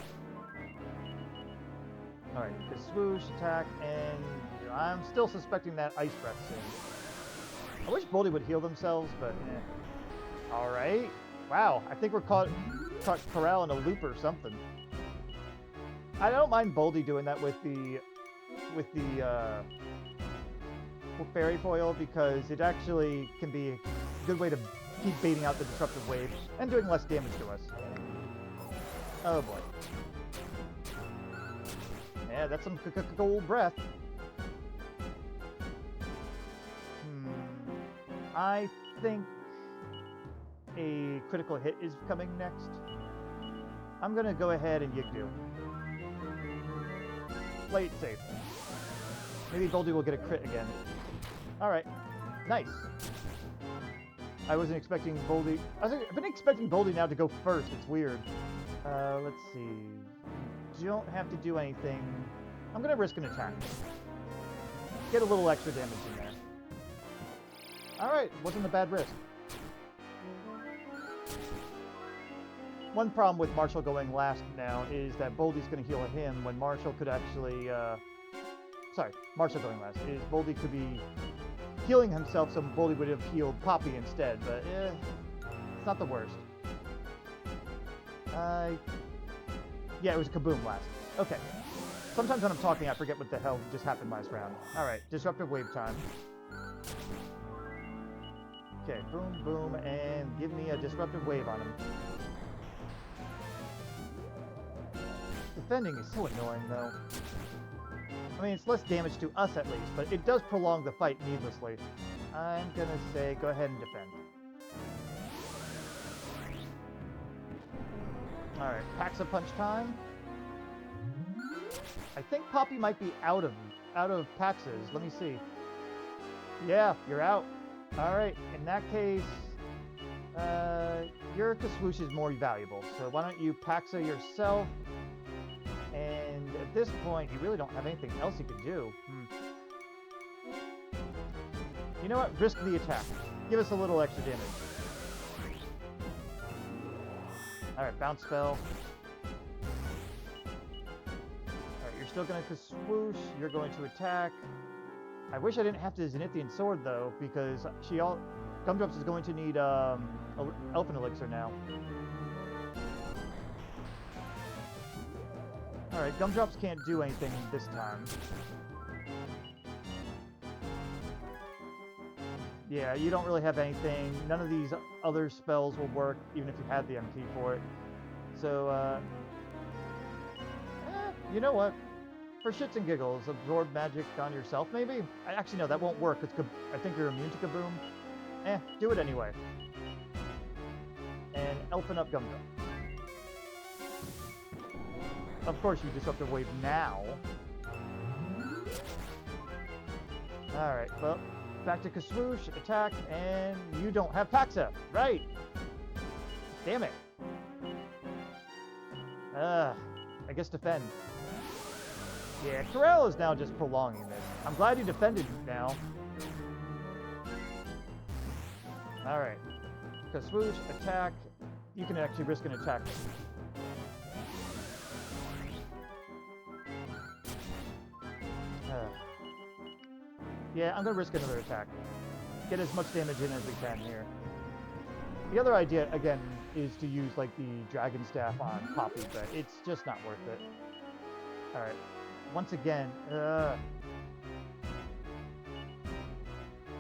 Alright, the swoosh, attack, and I'm still suspecting that Ice Breath soon. I wish Boldy would heal themselves, but eh. Alright. Wow, I think we're caught Korol in a loop or something. I don't mind Boldy doing that with the fairy foil because it actually can be a good way to keep baiting out the Disruptive Wave and doing less damage to us. Oh boy. Yeah, that's some gold breath. I think a critical hit is coming next. I'm gonna go ahead and Yigdu. Play it safe. Maybe Boldy will get a crit again. Alright. Nice. I wasn't expecting Boldy... I've been expecting Boldy now to go first. It's weird. Let's see. Don't have to do anything. I'm gonna risk an attack. Get a little extra damage in there. Alright, wasn't a bad risk. One problem with Marshal going last now is that Boldy's going to heal him when Marshal could actually... Sorry, Marshal going last. Is Boldy could be healing himself, so Boldy would have healed Poppy instead, but it's not the worst. Yeah, it was Kaboom last. Okay. Sometimes when I'm talking, I forget what the hell just happened last round. Alright, Disruptive Wave time. Okay, boom, boom, and give me a Disruptive Wave on him. Defending is so annoying, though. I mean, it's less damage to us at least, but it does prolong the fight needlessly. I'm gonna say go ahead and defend. Alright, Paxa Punch time. I think Poppy might be out of Paxas. Let me see. Yeah, you're out. Alright, in that case, your Kaswoosh is more valuable, so why don't you Paxa yourself? And at this point, you really don't have anything else you can do. You know what? Risk the attack. Give us a little extra damage. Alright, Bounce Spell. Alright, you're still going to Kaswoosh. You're going to attack. I wish I didn't have to Zenithian Sword, though, because Gumdrops is going to need Elfin Elixir now. Alright, Gumdrops can't do anything this time. Yeah, you don't really have anything. None of these other spells will work, even if you had the MP for it. So, you know what? For shits and giggles, absorb magic on yourself, maybe? Actually, no, that won't work. I think you're immune to Kaboom. Do it anyway. And Elfin up Gumdrop. Of course, you Disruptive Wave now. Alright, well, back to Kaswoosh, attack, and you don't have Paxa. Right! Damn it. I guess defend. Yeah, Korol is now just prolonging this. I'm glad he defended now. Alright. Because swoosh, attack. You can actually risk an attack. Yeah, I'm going to risk another attack. Get as much damage in as we can here. The other idea, again, is to use, like, the Dragon Staff on Poppy, but it's just not worth it. Alright. Once again, yeah,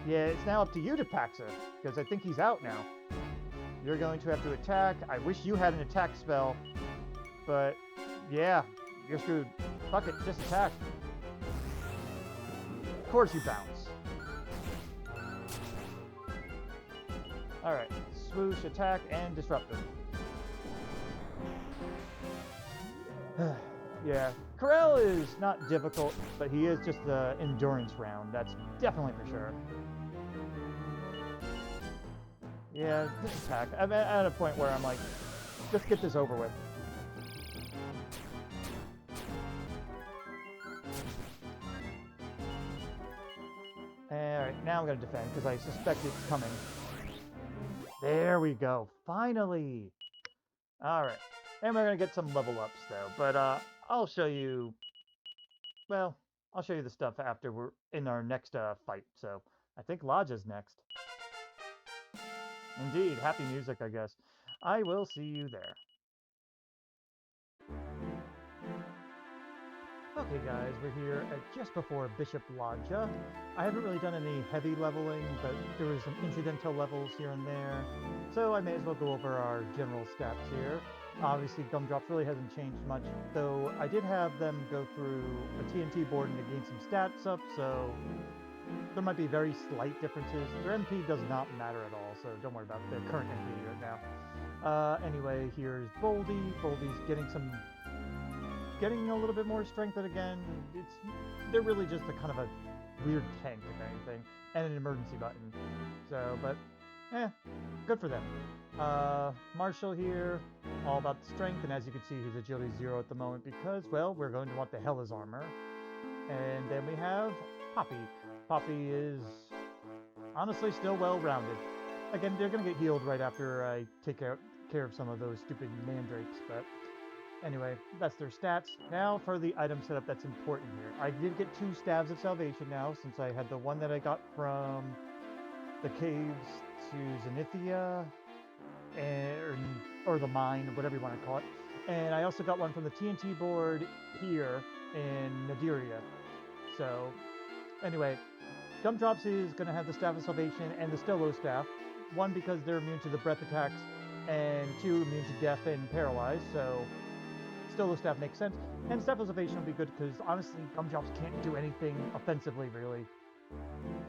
it's now up to you to Paxa, because I think he's out now. You're going to have to attack. I wish you had an attack spell, but yeah, you're screwed. Fuck it, just attack. Of course you bounce. Alright, swoosh, attack, and disrupt him. Yeah, Korol is not difficult, but he is just the endurance round. That's definitely for sure. Yeah, just attack. I'm at a point where I'm like, just get this over with. Alright, now I'm going to defend, because I suspect it's coming. There we go. Finally! Alright. And we're going to get some level ups, though. But, I'll show you... Well, I'll show you the stuff after we're in our next, fight. So, I think Ladja's next. Indeed. Happy music, I guess. I will see you there. Okay guys, we're here at just before Bishop Ladja. I haven't really done any heavy leveling, but there was some incidental levels here and there. So I may as well go over our general stats here. Obviously Gumdrops really hasn't changed much, though I did have them go through a TNT board and to gain some stats up, so there might be very slight differences. Their MP does not matter at all, so don't worry about the current MP right now. Anyway, here's Boldy. Boldy's getting a little bit more strength, but again, they're really just a kind of a weird tank, if anything, and an emergency button. So, but, good for them. Marshal here, all about the strength, and as you can see, his agility is 0 at the moment because, well, we're going to want the Hellas armor. And then we have Poppy. Poppy is honestly still well-rounded. Again, they're going to get healed right after I take care of some of those stupid mandrakes, but anyway, that's their stats. Now for the item setup that's important here. I did get 2 Staves of Salvation now, since I had the one that I got from the caves to Zenithia, or the mine, whatever you want to call it. And I also got one from the TNT board here in Nadiria. So, anyway, Gumdrops is going to have the Staff of Salvation and the Stolo Staff. 1, because they're immune to the breath attacks, and 2, immune to death and paralyzed, so Stolo Staff makes sense. And Staff of Salvation will be good because, honestly, Gumdrops can't do anything offensively, really.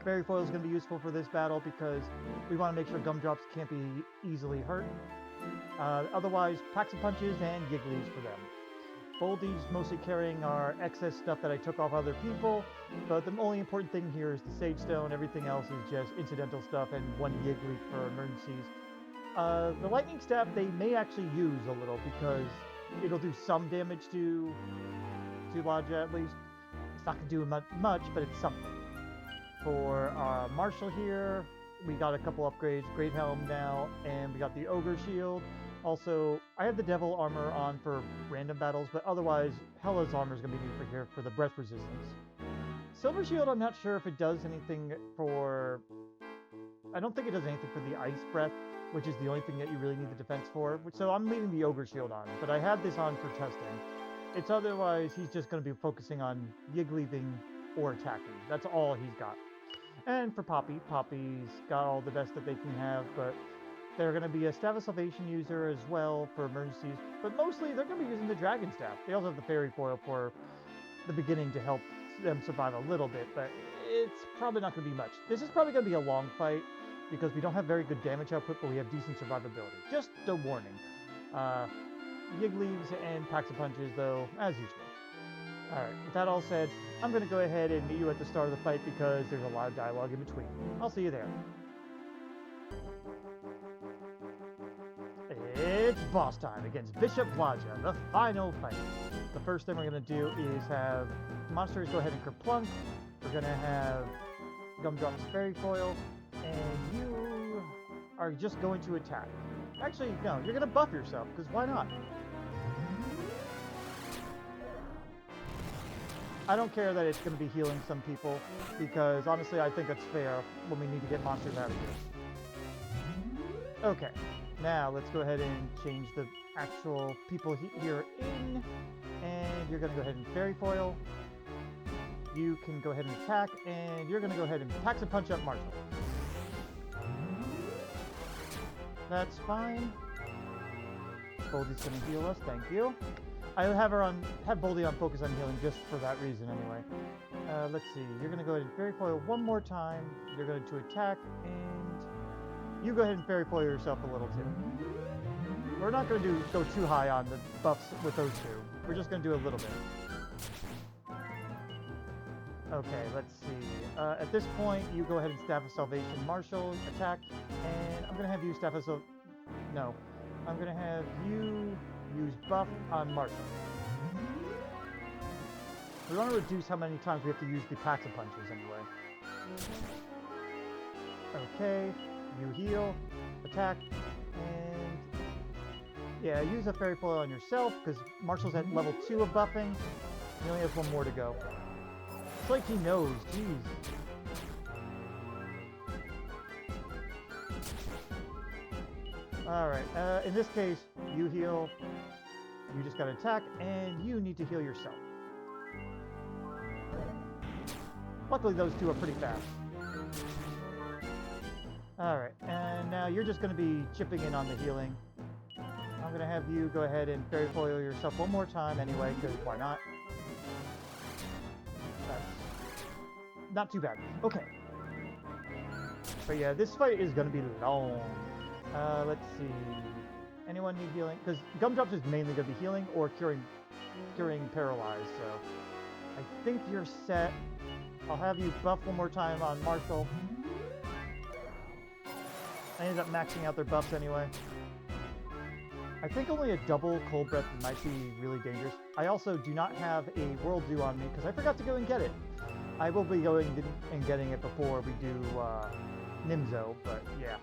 Fairy Foil is going to be useful for this battle because we want to make sure Gumdrops can't be easily hurt. Otherwise, Packs and Punches and Yigglies for them. Boldy's mostly carrying our excess stuff that I took off other people, but the only important thing here is the Sage Stone. Everything else is just incidental stuff and 1 Yiggly for emergencies. The Lightning Staff they may actually use a little because it'll do some damage to Ladja at least. It's not going to do much, but it's something. For Marshal here, we got a couple upgrades. Great Helm now, and we got the Ogre Shield. Also, I have the Devil Armor on for random battles, but otherwise, Hela's Armor is going to be needed for the breath resistance. Silver Shield, I'm not sure if it does anything for... I don't think it does anything for the Ice Breath, which is the only thing that you really need the defense for. So I'm leaving the Ogre Shield on, but I have this on for testing. It's otherwise, he's just going to be focusing on Yigglying or attacking. That's all he's got. And for Poppy, Poppy's got all the best that they can have, but they're going to be a Staff of Salvation user as well for emergencies, but mostly they're going to be using the Dragon Staff. They also have the Fairy Foil for the beginning to help them survive a little bit, but it's probably not going to be much. This is probably going to be a long fight because we don't have very good damage output, but we have decent survivability. Just a warning. Yigglies and Packs of Punches, though, as usual. Alright, with that all said, I'm going to go ahead and meet you at the start of the fight because there's a lot of dialogue in between. I'll see you there. It's boss time against Bishop Ladja, the final fight. The first thing we're going to do is have monsters go ahead and kerplunk. We're going to have Gumdrop's Fairy Foil, and you are just going to attack. Actually, no, you're going to buff yourself, because why not? I don't care that it's going to be healing some people, because honestly I think that's fair when we need to get monsters out of here. Okay, now let's go ahead and change the actual people here in, and you're going to go ahead and Fairy Foil. You can go ahead and attack, and you're going to go ahead and Pax and Punch up Marshal. That's fine. Boldy's going to heal us, thank you. I have Boldy on focus on healing just for that reason anyway. Let's see, you're going to go ahead and Fairy Foil one more time. You're going to attack, and you go ahead and Fairy Foil yourself a little too. We're not going to go too high on the buffs with those two. We're just going to do a little bit. Okay, let's see. At this point, you go ahead and Staff of Salvation Marshal, attack, and I'm going to have you Staff of No. I'm going to have you use buff on Marshal. We want to reduce how many times we have to use the Pax and Punches anyway. Okay, you heal, attack, and yeah, use a Fairy Foil on yourself, because Marshal's at level 2 of buffing. He only has one more to go. It's like he knows, jeez. Alright, in this case, you heal, you just gotta attack, and you need to heal yourself. Luckily, those two are pretty fast. Alright, and now you're just gonna be chipping in on the healing. I'm gonna have you go ahead and Fairy Foil yourself one more time anyway, because why not? Not too bad. Okay. But yeah, this fight is going to be long. Let's see. Anyone need healing? Because Gumdrops is mainly going to be healing or curing paralyzed, so I think you're set. I'll have you buff one more time on Marshal. I ended up maxing out their buffs anyway. I think only a double Cold Breath might be really dangerous. I also do not have a World Dew on me because I forgot to go and get it. I will be going and getting it before we do Nimzo, but yeah.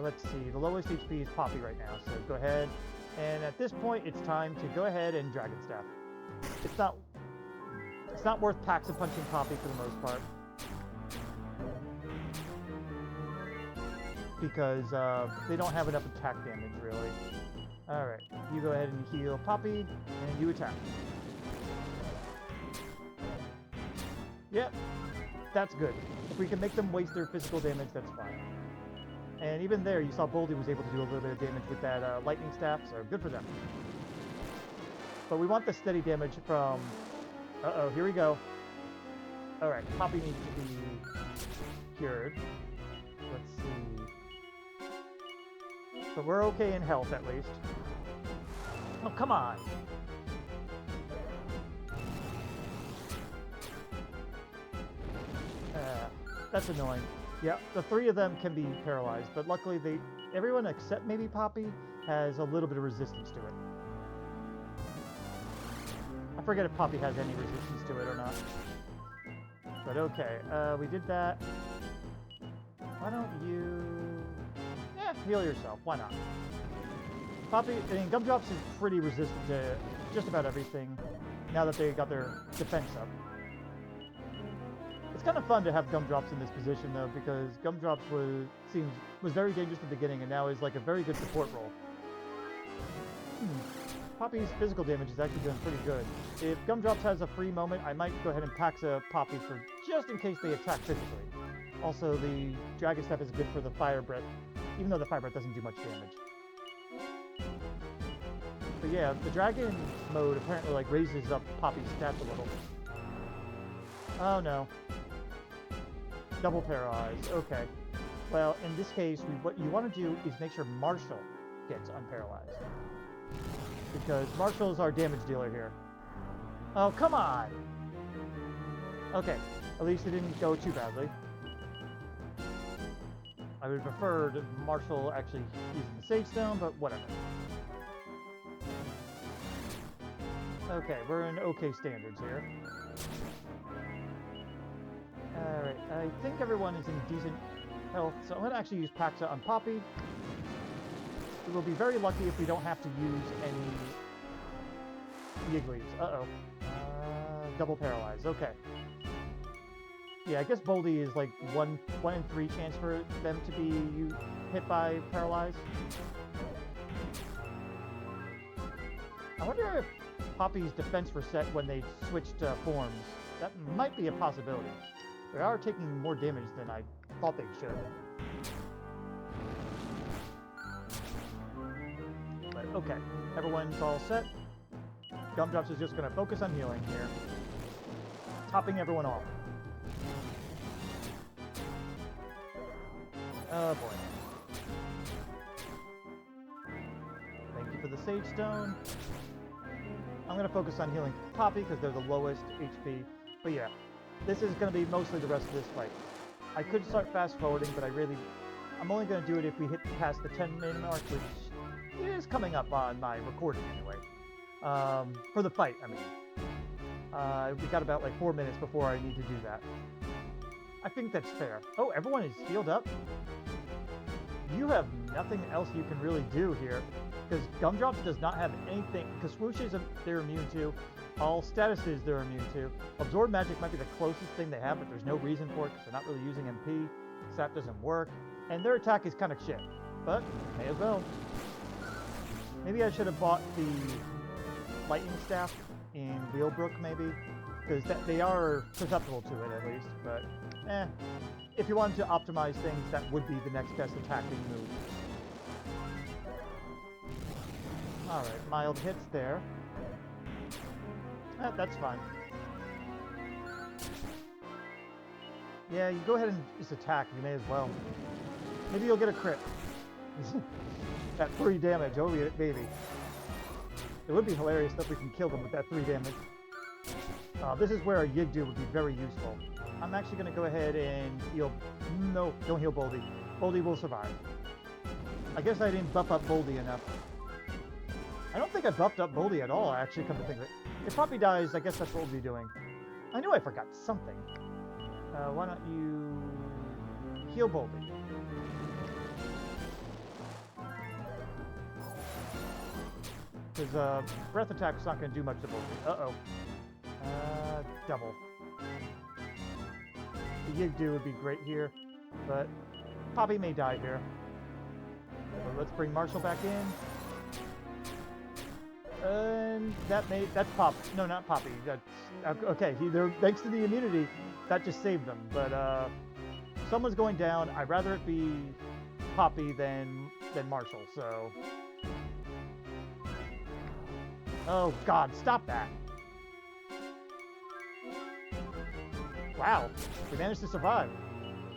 Let's see, the lowest HP is Poppy right now, so go ahead. And at this point, it's time to go ahead and Dragon Staff. It's not worth Pax and Punching Poppy for the most part. Because they don't have enough attack damage, really. Alright, you go ahead and heal Poppy, and you attack. Yep, that's good. If we can make them waste their physical damage, that's fine. And even there, you saw Boldy was able to do a little bit of damage with that lightning staff, so good for them. But we want the steady damage from... Uh-oh, here we go. Alright, Poppy needs to be cured. Let's see. So we're okay in health, at least. Oh, come on! That's annoying. Yeah, the three of them can be paralyzed, but luckily everyone except maybe Poppy has a little bit of resistance to it. I forget if Poppy has any resistance to it or not. But okay, we did that. Why don't you... heal yourself. Why not? Poppy, I mean, Gumdrops is pretty resistant to just about everything now that they got their defense up. It's kind of fun to have Gumdrops in this position, though, because Gumdrops was very dangerous at the beginning, and now is like a very good support role. Poppy's physical damage is actually doing pretty good. If Gumdrops has a free moment, I might go ahead and Pax a Poppy for just in case they attack physically. Also, the Dragon Staff is good for the Fire Breath, even though the Fire Breath doesn't do much damage. But yeah, the Dragon mode apparently like raises up Poppy's stats a little. Oh no. Double paralyzed. Okay. Well, in this case, what you want to do is make sure Marshal gets unparalyzed. Because Marshal's our damage dealer here. Oh, come on! Okay. At least it didn't go too badly. I would prefer Marshal actually using the Sage Stone, but whatever. Okay, we're in okay standards here. Alright, I think everyone is in decent health, so I'm going to actually use Paxa on Poppy. We will be very lucky if we don't have to use any Yigglies. Uh-oh. Double paralyzed. Okay. Yeah, I guess Boldy is like 1 in 3 chance for them to be hit by paralyzed. I wonder if Poppy's defense reset when they switched forms. That might be a possibility. They are taking more damage than I thought they should. But okay, everyone's all set. Gumdrops is just going to focus on healing here. Topping everyone off. Oh boy. Thank you for the Sage Stone. I'm going to focus on healing Poppy because they're the lowest HP. But yeah, this is going to be mostly the rest of this fight. I could start fast forwarding, but I'm only going to do it if we hit past the 10-minute mark, which is coming up on my recording anyway. For the fight, I mean. We got about like 4 minutes before I need to do that. I think that's fair. Oh, everyone is healed up? You have nothing else you can really do here, because Gumdrops does not have anything, because swooshes they're immune to, all statuses they're immune to. Absorb Magic might be the closest thing they have, but there's no reason for it, because they're not really using MP. Sap doesn't work, and their attack is kind of shit, but may as well. Maybe I should have bought the Lightning Staff in Wheelbrook, maybe, because they are susceptible to it at least, but if you wanted to optimize things, that would be the next best attacking move. Alright, mild hits there. That's fine. Yeah, you go ahead and just attack, you may as well. Maybe you'll get a crit. That 3 damage, oh baby. It would be hilarious if we can kill them with that 3 damage. This is where a Yigdu would be very useful. I'm actually going to go ahead and heal... No, don't heal Boldy. Boldy will survive. I guess I didn't buff up Boldy enough. I don't think I buffed up Boldy at all, actually, come to think of it. If Poppy dies, I guess that's what we'll be doing. I knew I forgot something. Why don't you... heal Boldy. Because Breath Attack's not going to do much to Boldy. Uh-oh. Double. The Yigdu would be great here, but Poppy may die here. So let's bring Marshal back in. And that's Pop. No, not Poppy. That's okay. Thanks to the immunity, that just saved them. But someone's going down. I'd rather it be Poppy than Marshal. So, oh God, stop that! Wow, we managed to survive.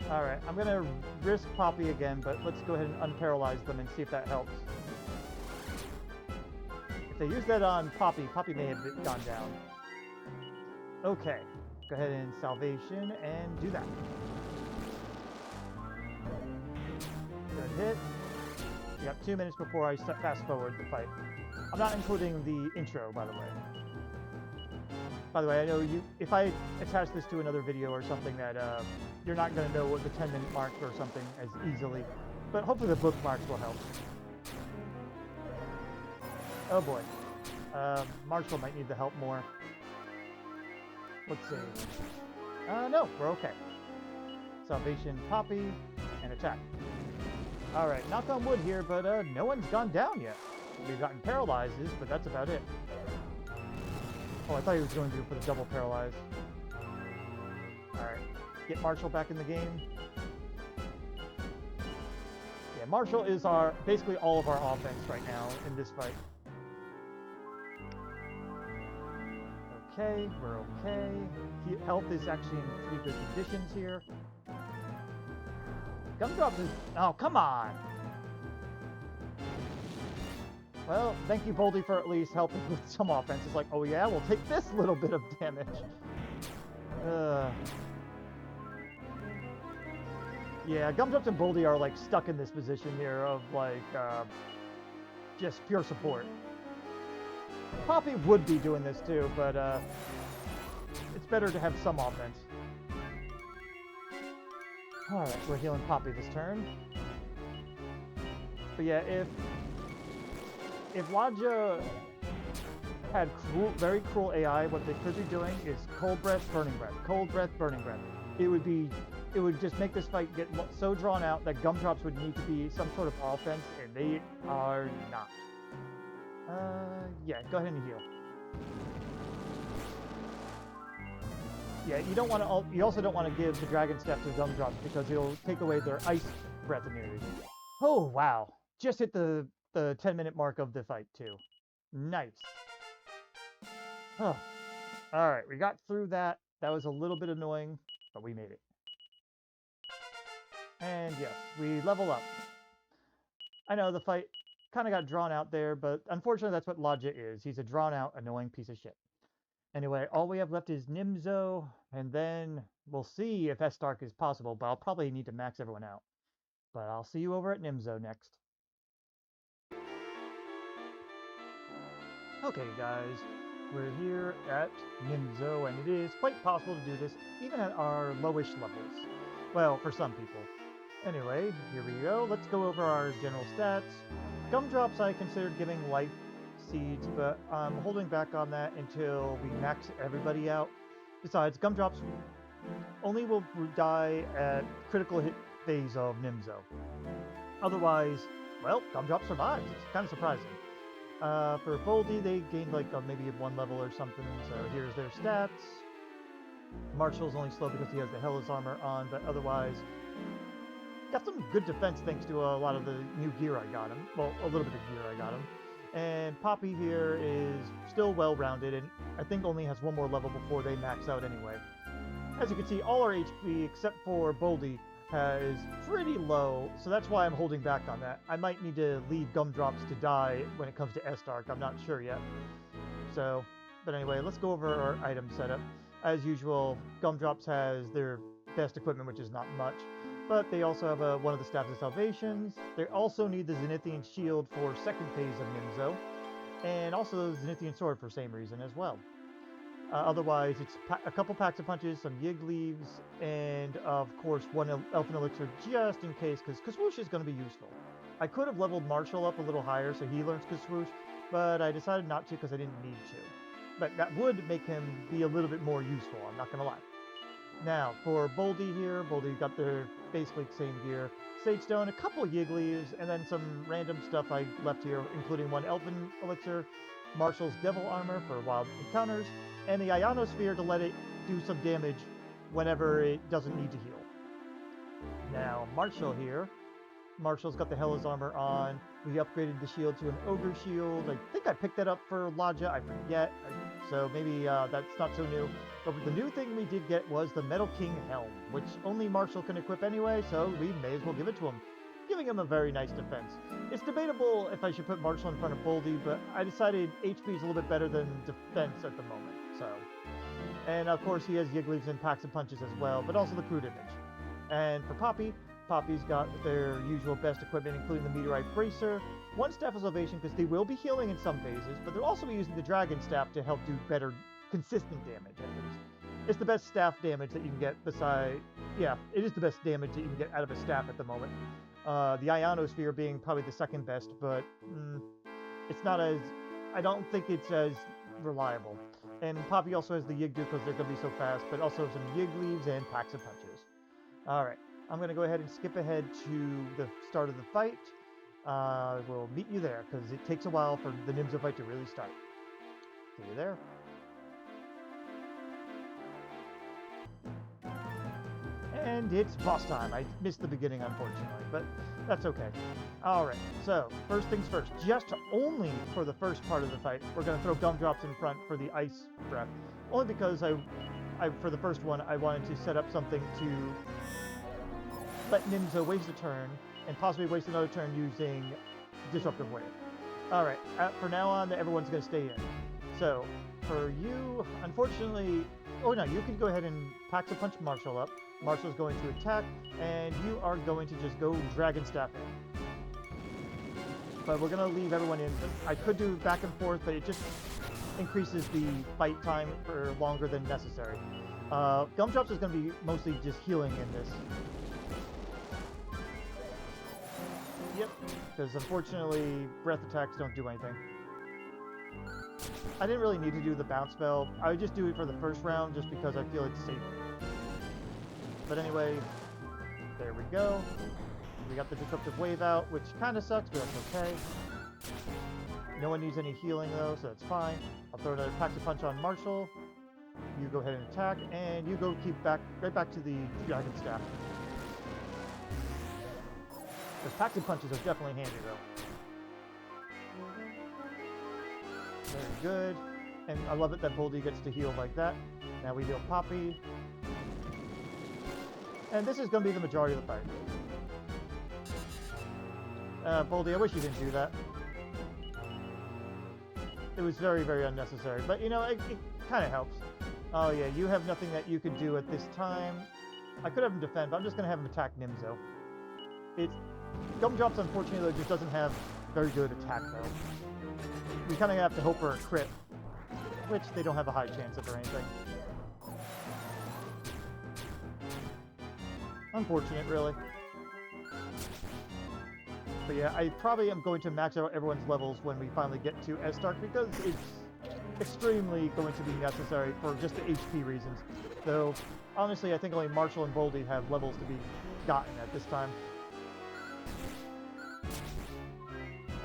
Alright, I'm going to risk Poppy again, but let's go ahead and unparalyze them and see if that helps. If they use that on Poppy, Poppy may have gone down. Okay, go ahead and Salvation and do that. Good hit. We got 2 minutes before I fast forward the fight. I'm not including the intro, by the way. By the way, I know if I attach this to another video or something that you're not going to know what the 10-minute mark or something as easily, but hopefully the bookmarks will help. Oh boy. Marshall might need the help more. Let's see. No, we're okay. Salvation, Poppy, and attack. Alright, knock on wood here, but no one's gone down yet. We've gotten paralyzes, but that's about it. Oh, I thought he was going to do it for the double paralyze. Alright. Get Marshall back in the game. Yeah, Marshall is basically all of our offense right now in this fight. Okay, we're okay. Health is actually in pretty good conditions here. Gumdrops is... Oh, come on! Well, thank you, Boldy, for at least helping with some offense. It's like, oh yeah, we'll take this little bit of damage. Yeah, Gumdrops and Boldy are, like, stuck in this position here of, like, just pure support. Poppy would be doing this too, but, it's better to have some offense. Alright, we're healing Poppy this turn. But yeah, if Ladja had very cruel AI, what they could be doing is cold breath, burning breath, cold breath, burning breath. It would just make this fight get so drawn out that gumdrops would need to be some sort of offense, and they are not. Yeah, go ahead and heal. Yeah, you also don't want to give the Dragon Staff to gumdrops because it'll take away their ice breath immunity. Oh wow, just hit the 10-minute mark of the fight too. Nice. Oh. Alright, we got through that. That was a little bit annoying, but we made it. And yes, we level up. I know the fight kind of got drawn out there, but unfortunately that's what Ladja is. He's a drawn out, annoying piece of shit. Anyway, all we have left is Nimzo, and then we'll see if Estark is possible, but I'll probably need to max everyone out. But I'll see you over at Nimzo next. Okay guys, we're here at Nimzo, and it is quite possible to do this even at our lowish levels. Well, for some people. Anyway, here we go. Let's go over our general stats. Gumdrops I considered giving life seeds, but I'm holding back on that until we max everybody out. Besides, Gumdrops only will die at critical hit phase of Nimzo. Otherwise, well, Gumdrop survives. It's kind of surprising. For Boldy, they gained like maybe 1 level or something, so here's their stats. Marshal's only slow because he has the Hellas armor on, but otherwise, got some good defense thanks to a lot of the new gear I got him. Well, a little bit of gear I got him. And Poppy here is still well-rounded, and I think only has 1 more level before they max out anyway. As you can see, all our HP, except for Boldy, is pretty low, so that's why I'm holding back on that. I might need to leave Gumdrops to die when it comes to Estark, I'm not sure yet. So, but anyway, let's go over our item setup. As usual, Gumdrops has their best equipment, which is not much, but they also have one of the Staffs of Salvations. They also need the Zenithian Shield for 2nd phase of Nimzo, and also the Zenithian Sword for same reason as well. Otherwise, it's a couple packs of punches, some Yig leaves, and of course 1 Elfin Elixir just in case, because Kaswoosh is going to be useful. I could have leveled Marshal up a little higher so he learns Kaswoosh, but I decided not to because I didn't need to. But that would make him be a little bit more useful, I'm not going to lie. Now, for Boldy here, Boldy got their basically same gear. Sage Stone, a couple Yig leaves, and then some random stuff I left here, including 1 Elfin Elixir, Marshal's Devil Armor for wild encounters, and the Ionosphere to let it do some damage whenever it doesn't need to heal. Now, Marshal here. Marshal's got the Hellas Armor on. We upgraded the shield to an Ogre Shield. I think I picked that up for Ladja, I forget. So maybe that's not so new. But the new thing we did get was the Metal King Helm, which only Marshal can equip anyway, so we may as well give it to him, giving him a very nice defense. It's debatable if I should put Marshal in front of Boldy, but I decided HP is a little bit better than defense at the moment, so. And of course he has Yig leaves and packs and punches as well, but also the crude image. And for Poppy, Poppy's got their usual best equipment, including the Meteorite Bracer, 1 Staff of Salvation, because they will be healing in some phases, but they'll also be using the Dragon Staff to help do better, consistent damage, at least. It's the best staff damage that you can get beside... Yeah, it is the best damage that you can get out of a staff at the moment. The Ionosphere being probably the 2nd best, but it's not as... I don't think it's as reliable. And Poppy also has the Yig because they're going to be so fast, but also some Yig leaves and packs of punches. Alright, I'm going to go ahead and skip ahead to the start of the fight. We'll meet you there, because it takes a while for the Nimzo fight to really start. See you there. And it's boss time. I missed the beginning, unfortunately, but that's okay. Alright, so, first things first. Just only for the first part of the fight, we're going to throw Gumdrops in front for the Ice Breath. Only because for the first one, I wanted to set up something to let Nimzo waste a turn, and possibly waste another turn using Disruptive Wave. Alright, for now on, everyone's going to stay in. So, for you, unfortunately... Oh no, you can go ahead and Pack to Punch Marshal up. Marshal's going to attack, and you are going to just go Dragon Staff in. But we're going to leave everyone in. I could do back and forth, but it just increases the fight time for longer than necessary. Gumdrops is going to be mostly just healing in this. because unfortunately, breath attacks don't do anything. I didn't really need to do the bounce spell. I would just do it for the first round just because I feel it's safe. But anyway, there we go. We got the Disruptive Wave out, which kind of sucks, but that's okay. No one needs any healing though, so that's fine. I'll throw another Pack to Punch on Marshal. You go ahead and attack, and you go right back to the Dragon Staff. Those Pack to Punches are definitely handy though. Very good. And I love it that Boldy gets to heal like that. Now we heal Poppy. And this is going to be the majority of the fight. Boldy, I wish you didn't do that. It was very, very unnecessary. But, you know, it kind of helps. Oh, yeah, you have nothing that you could do at this time. I could have him defend, but I'm just going to have him attack Nimzo. Gumdrops, unfortunately, just doesn't have very good attack, though. We kind of have to hope for a crit, which they don't have a high chance of or anything. Unfortunate, really. But yeah, I probably am going to max out everyone's levels when we finally get to Estark, because it's extremely going to be necessary for just the HP reasons. Though, honestly, I think only Marshal and Boldy have levels to be gotten at this time.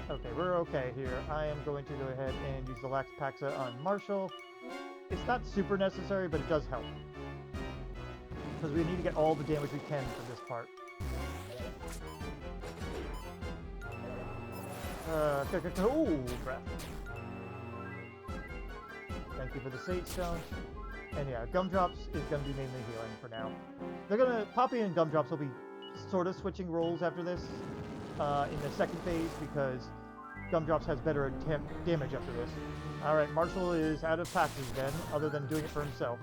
Okay, we're okay here. I am going to go ahead and use the Lax Paxa on Marshal. It's not super necessary, but it does help. Because we need to get all the damage we can for this part. Ooh, breath. Thank you for the Sage Stone. And yeah, Gumdrops is going to be mainly healing for now. Poppy and Gumdrops will be sort of switching roles after this in the second phase, because Gumdrops has better damage after this. Alright, Marshal is out of Paxes then, other than doing it for himself.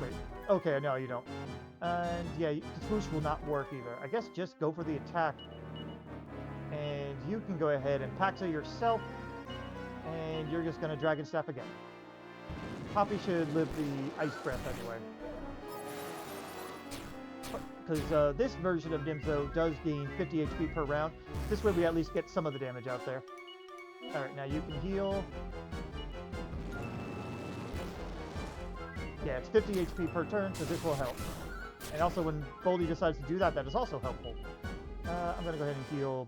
Wait. Okay, no, you don't. And yeah, Swoosh will not work either. I guess just go for the attack. And you can go ahead and Paxa yourself. And you're just going to Dragon Staff again. Poppy should live the Ice Breath anyway. Because this version of Nimzo does gain 50 HP per round. This way we at least get some of the damage out there. Alright, now you can heal. Yeah, it's 50 HP per turn, so this will help. And also when Boldy decides to do that, that is also helpful. I'm going to go ahead and heal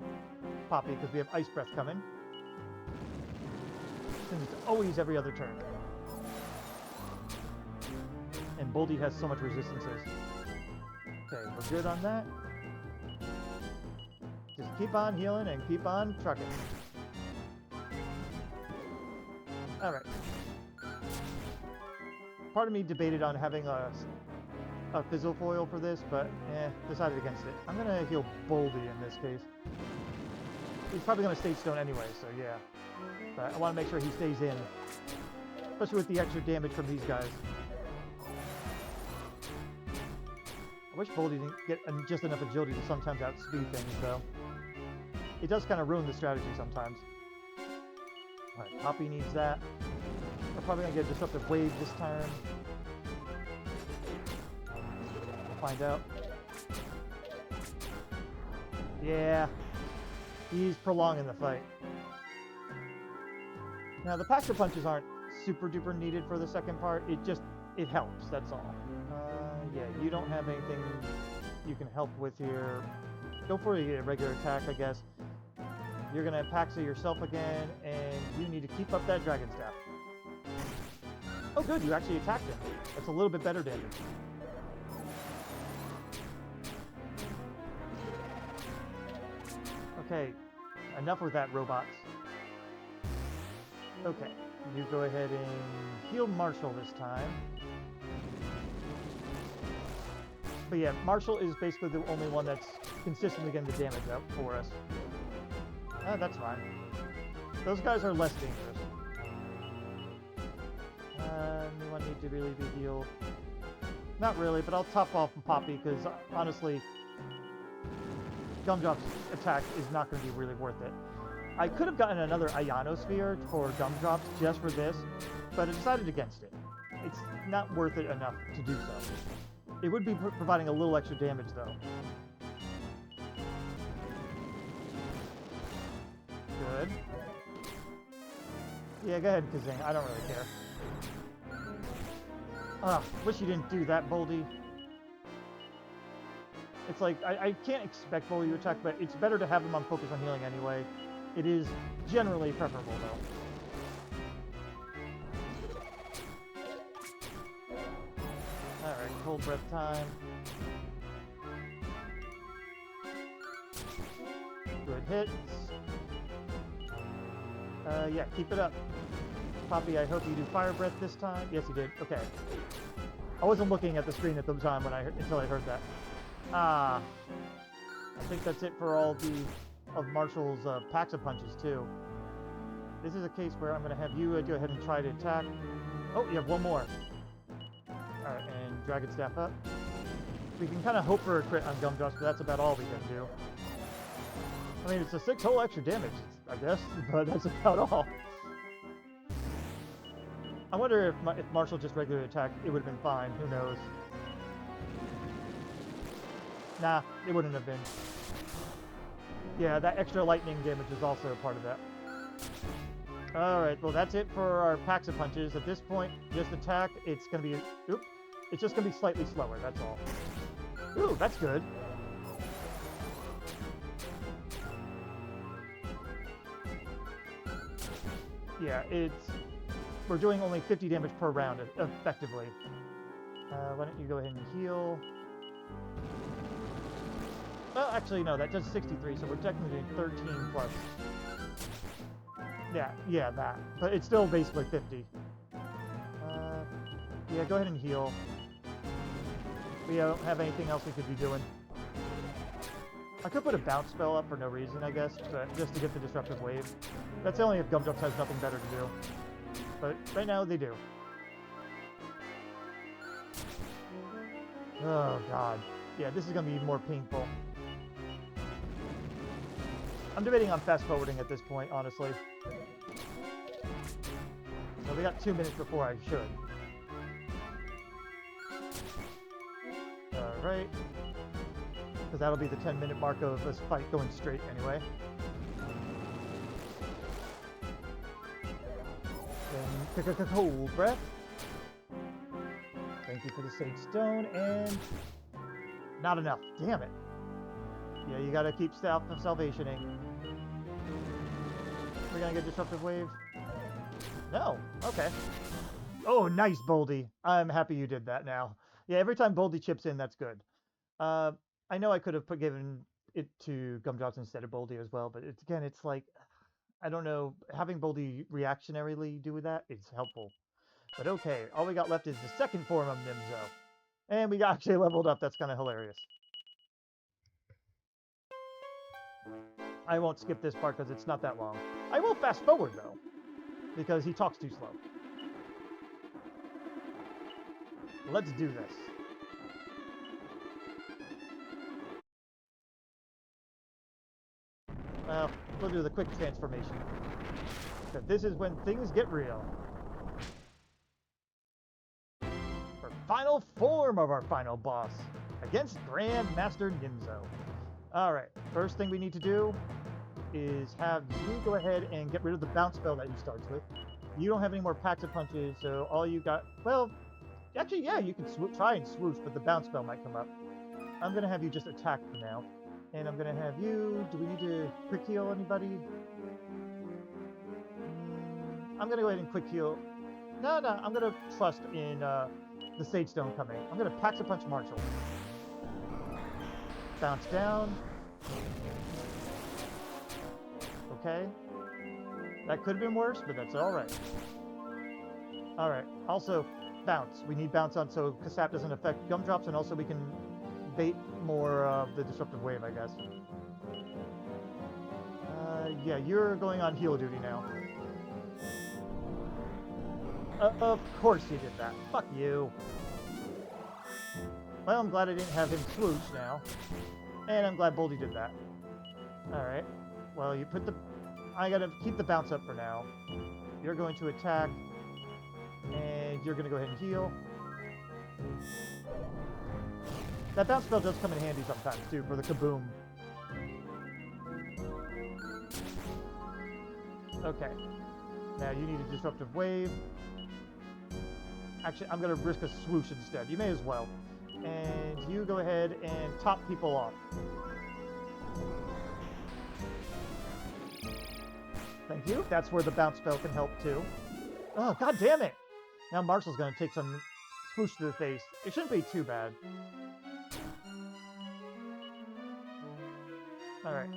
Poppy because we have Ice Breath coming. Since it's always every other turn. And Boldy has so much resistances. Okay, we're good on that. Just keep on healing and keep on trucking. Alright. Part of me debated on having a Fizzle Foil for this, but decided against it. I'm going to heal Boldy in this case. He's probably going to Stage Stone anyway, so yeah. But I want to make sure he stays in. Especially with the extra damage from these guys. I wish Boldy didn't get just enough agility to sometimes outspeed things, though. It does kind of ruin the strategy sometimes. Alright, Poppy needs that. We're probably going to get a Disruptive Wave this turn. We'll find out. Yeah. He's prolonging the fight. Now, the Paxer Punches aren't super duper needed for the second part. It helps, that's all. Yeah, you don't have anything you can help with here. Go for a regular attack, I guess. You're going to Paxa yourself again, and you need to keep up that Dragon Staff. Oh good, you actually attacked him. That's a little bit better damage. Okay, enough with that, robots. Okay, you go ahead and heal Marshal this time. But yeah, Marshal is basically the only one that's consistently getting the damage up for us. That's fine. Those guys are less dangerous. Anyone need to really be healed? Not really, but I'll top off Poppy because honestly, Gumdrop's attack is not going to be really worth it. I could have gotten another Ionosphere for Gumdrops just for this, but I decided against it. It's not worth it enough to do so. It would be providing a little extra damage, though. Good. Yeah, go ahead, Kazing. I don't really care. Wish you didn't do that, Boldy. It's like, I can't expect Boldy to attack, but it's better to have him on focus on healing anyway. It is generally preferable, though. Alright, cold breath time. Good hits. Yeah, keep it up. Poppy, I hope you do fire breath this time. Yes, you did. Okay. I wasn't looking at the screen at the time until I heard that. I think that's it for all of Marshall's packs of punches, too. This is a case where I'm going to have you go ahead and try to attack. Oh, you have one more. Alright, and Dragon Staff up. We can kind of hope for a crit on Gumdrops, but that's about all we can do. I mean, it's a 6 whole extra damage, I guess, but that's about all. I wonder if Marshall just regularly attacked, it would have been fine. Who knows? Nah, it wouldn't have been. Yeah, that extra lightning damage is also a part of that. Alright, well that's it for our packs of punches. At this point, just attack. It's going to be... Oop. It's just going to be slightly slower, that's all. Ooh, that's good. Yeah, we're doing only 50 damage per round, effectively. Why don't you go ahead and heal? Well, actually, no, that does 63, so we're technically doing 13 plus. Yeah, that. But it's still basically 50. Yeah, go ahead and heal. We don't have anything else we could be doing. I could put a bounce spell up for no reason, I guess, but just to get the disruptive wave. That's only if Gumdrops has nothing better to do. But right now, they do. Oh, God. Yeah, this is going to be more painful. I'm debating on fast-forwarding at this point, honestly. So we got 2 minutes before I should. Alright. Because that'll be the 10-minute mark of this fight going straight anyway. Then take a cold breath. Thank you for the Sage Stone, and... not enough. Damn it. Yeah, you gotta keep salvationing. We're gonna get Disruptive Wave? No. Okay. Oh, nice, Boldy. I'm happy you did that now. Yeah, every time Boldy chips in, that's good. I know I could have given it to Gumdrops instead of Boldy as well, but it's like, I don't know, having Boldy reactionarily do that is helpful. But okay, all we got left is the second form of Nimzo. And we actually leveled up, that's kind of hilarious. I won't skip this part because it's not that long. I will fast forward though, because he talks too slow. Let's do this. Well, we'll do the quick transformation. Because this is when things get real. For final form of our final boss, against Grandmaster Nimzo. Alright, first thing we need to do is have you go ahead and get rid of the bounce spell that he starts with. You don't have any more packs of punches, so all you got... well, actually, yeah, you can try and swoosh, but the bounce spell might come up. I'm going to have you just attack for now. And I'm going to have you... do we need to quick heal anybody? I'm going to go ahead and quick heal. No, I'm going to trust in the Sage Stone coming. I'm going to Packs a Punch Marshal. Bounce down. Okay. That could have been worse, but that's alright. Alright. Also, bounce. We need bounce on so Kasap doesn't affect Gumdrops, and also we can bait more of the Disruptive Wave, I guess. Yeah, you're going on heal duty now. Of course you did that. Fuck you. Well, I'm glad I didn't have him swoosh now. And I'm glad Boldy did that. Alright. Well, you put the... I gotta keep the bounce up for now. You're going to attack. And you're gonna go ahead and heal. That bounce spell does come in handy sometimes, too, for the kaboom. Okay. Now you need a disruptive wave. Actually, I'm going to risk a swoosh instead. You may as well. And you go ahead and top people off. Thank you. That's where the bounce spell can help, too. Oh, god damn it! Now Marshal's going to take some swoosh to the face. It shouldn't be too bad. Alright.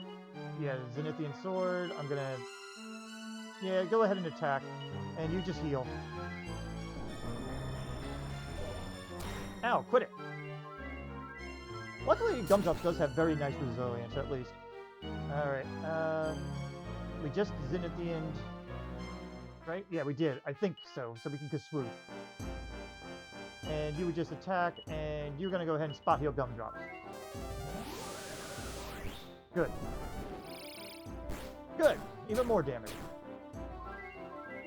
Yeah, Zenithian Sword. I'm going to... Yeah, go ahead and attack. And you just heal. Ow, quit it! Luckily, Gumdrops does have very nice resilience, at least. Alright, we just Zenithian'd... Right? Yeah, we did. I think so. So we can swoosh. And you would just attack, and you're going to go ahead and spot heal Gumdrops. Good. Good! Even more damage.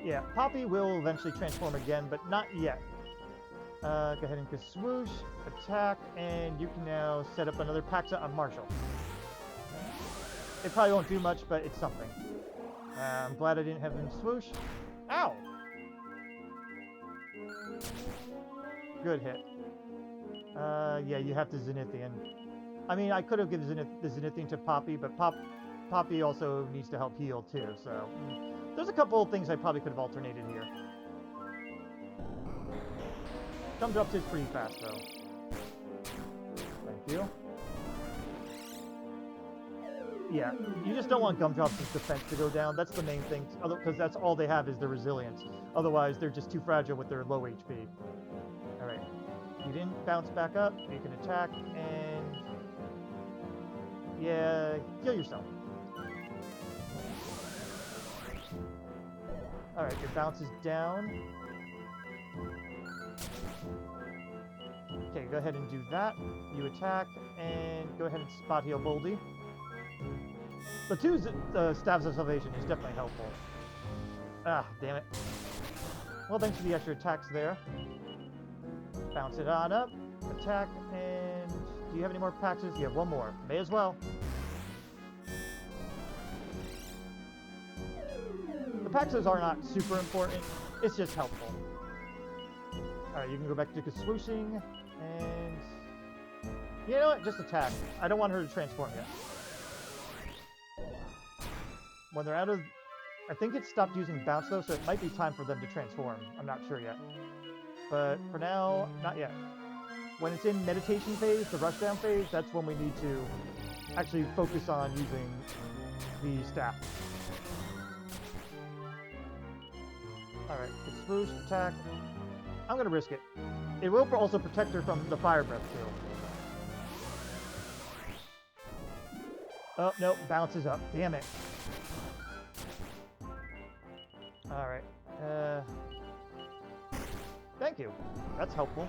Yeah, Poppy will eventually transform again, but not yet. Go ahead and swoosh, attack, and you can now set up another Paxa on Marshal. It probably won't do much, but it's something. I'm glad I didn't have him swoosh. Ow! Good hit. Yeah, you have to Zenithian. I mean, I could have given the Zenithian to Poppy, but Poppy also needs to help heal, too, so... There's a couple of things I probably could have alternated here. Gumdrops is pretty fast, though. Thank you. Yeah, you just don't want Gumdrops' defense to go down. That's the main thing, because that's all they have is their resilience. Otherwise, they're just too fragile with their low HP. Alright. You didn't bounce back up. You can attack, and... Yeah, heal yourself. Alright, your bounce is down. Okay, go ahead and do that. You attack, and go ahead and spot heal Boldy. The two Staves of Salvation is definitely helpful. Ah, damn it. Well, thanks for the extra attacks there. Bounce it on up. Attack, and... Do you have any more Paxes? You have one more. May as well. The Paxes are not super important. It's just helpful. Alright, you can go back to swooshing, and... You know what? Just attack. I don't want her to transform yet. When they're out of... I think it stopped using bounce, though, so it might be time for them to transform. I'm not sure yet. But for now, not yet. When it's in meditation phase, the rushdown phase, that's when we need to actually focus on using the staff. Alright, swoosh, attack. I'm gonna risk it. It will also protect her from the fire breath, too. Oh, no, bounces up. Damn it. Alright. Thank you. That's helpful.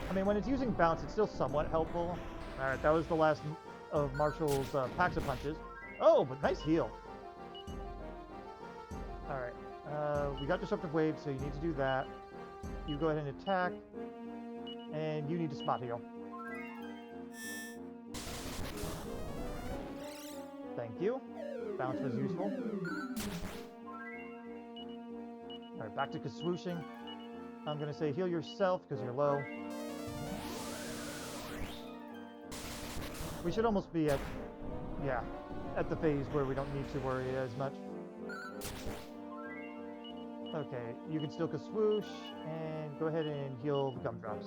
I mean, when it's using bounce, it's still somewhat helpful. Alright, that was the last of Marshal's Paxa punches. Oh, but nice heal. Alright. We got Disruptive Wave, so you need to do that. You go ahead and attack. And you need to spot heal. Thank you. Bounce was useful. Alright, back to swooshing. I'm going to say heal yourself because you're low. We should almost be at, yeah, at the phase where we don't need to worry as much. Okay, you can still swoosh and go ahead and heal the Gumdrops.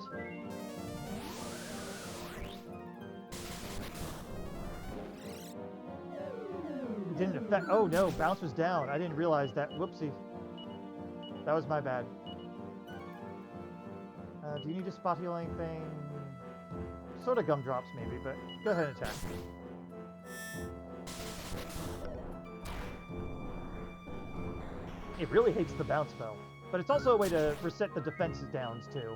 It didn't affect... Oh no, bounce was down. I didn't realize that. Whoopsie. That was my bad. Do you need to spot heal anything? Sort of Gumdrops maybe, but go ahead and attack. It really hates the bounce spell, but it's also a way to reset the defenses downs too.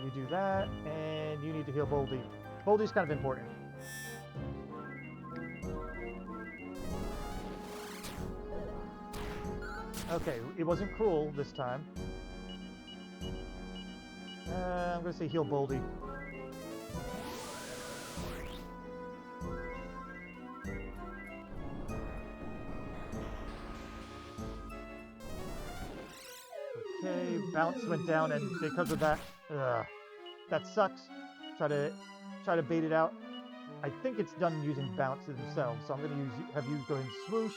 You do that, and you need to heal Boldy. Boldy's kind of important. Okay, it wasn't cruel this time. I'm going to say heal Boldy. Okay, bounce went down, and because of that, that sucks. Try to bait it out. I think it's done using bounce themselves, so I'm going to have you go ahead and swoosh.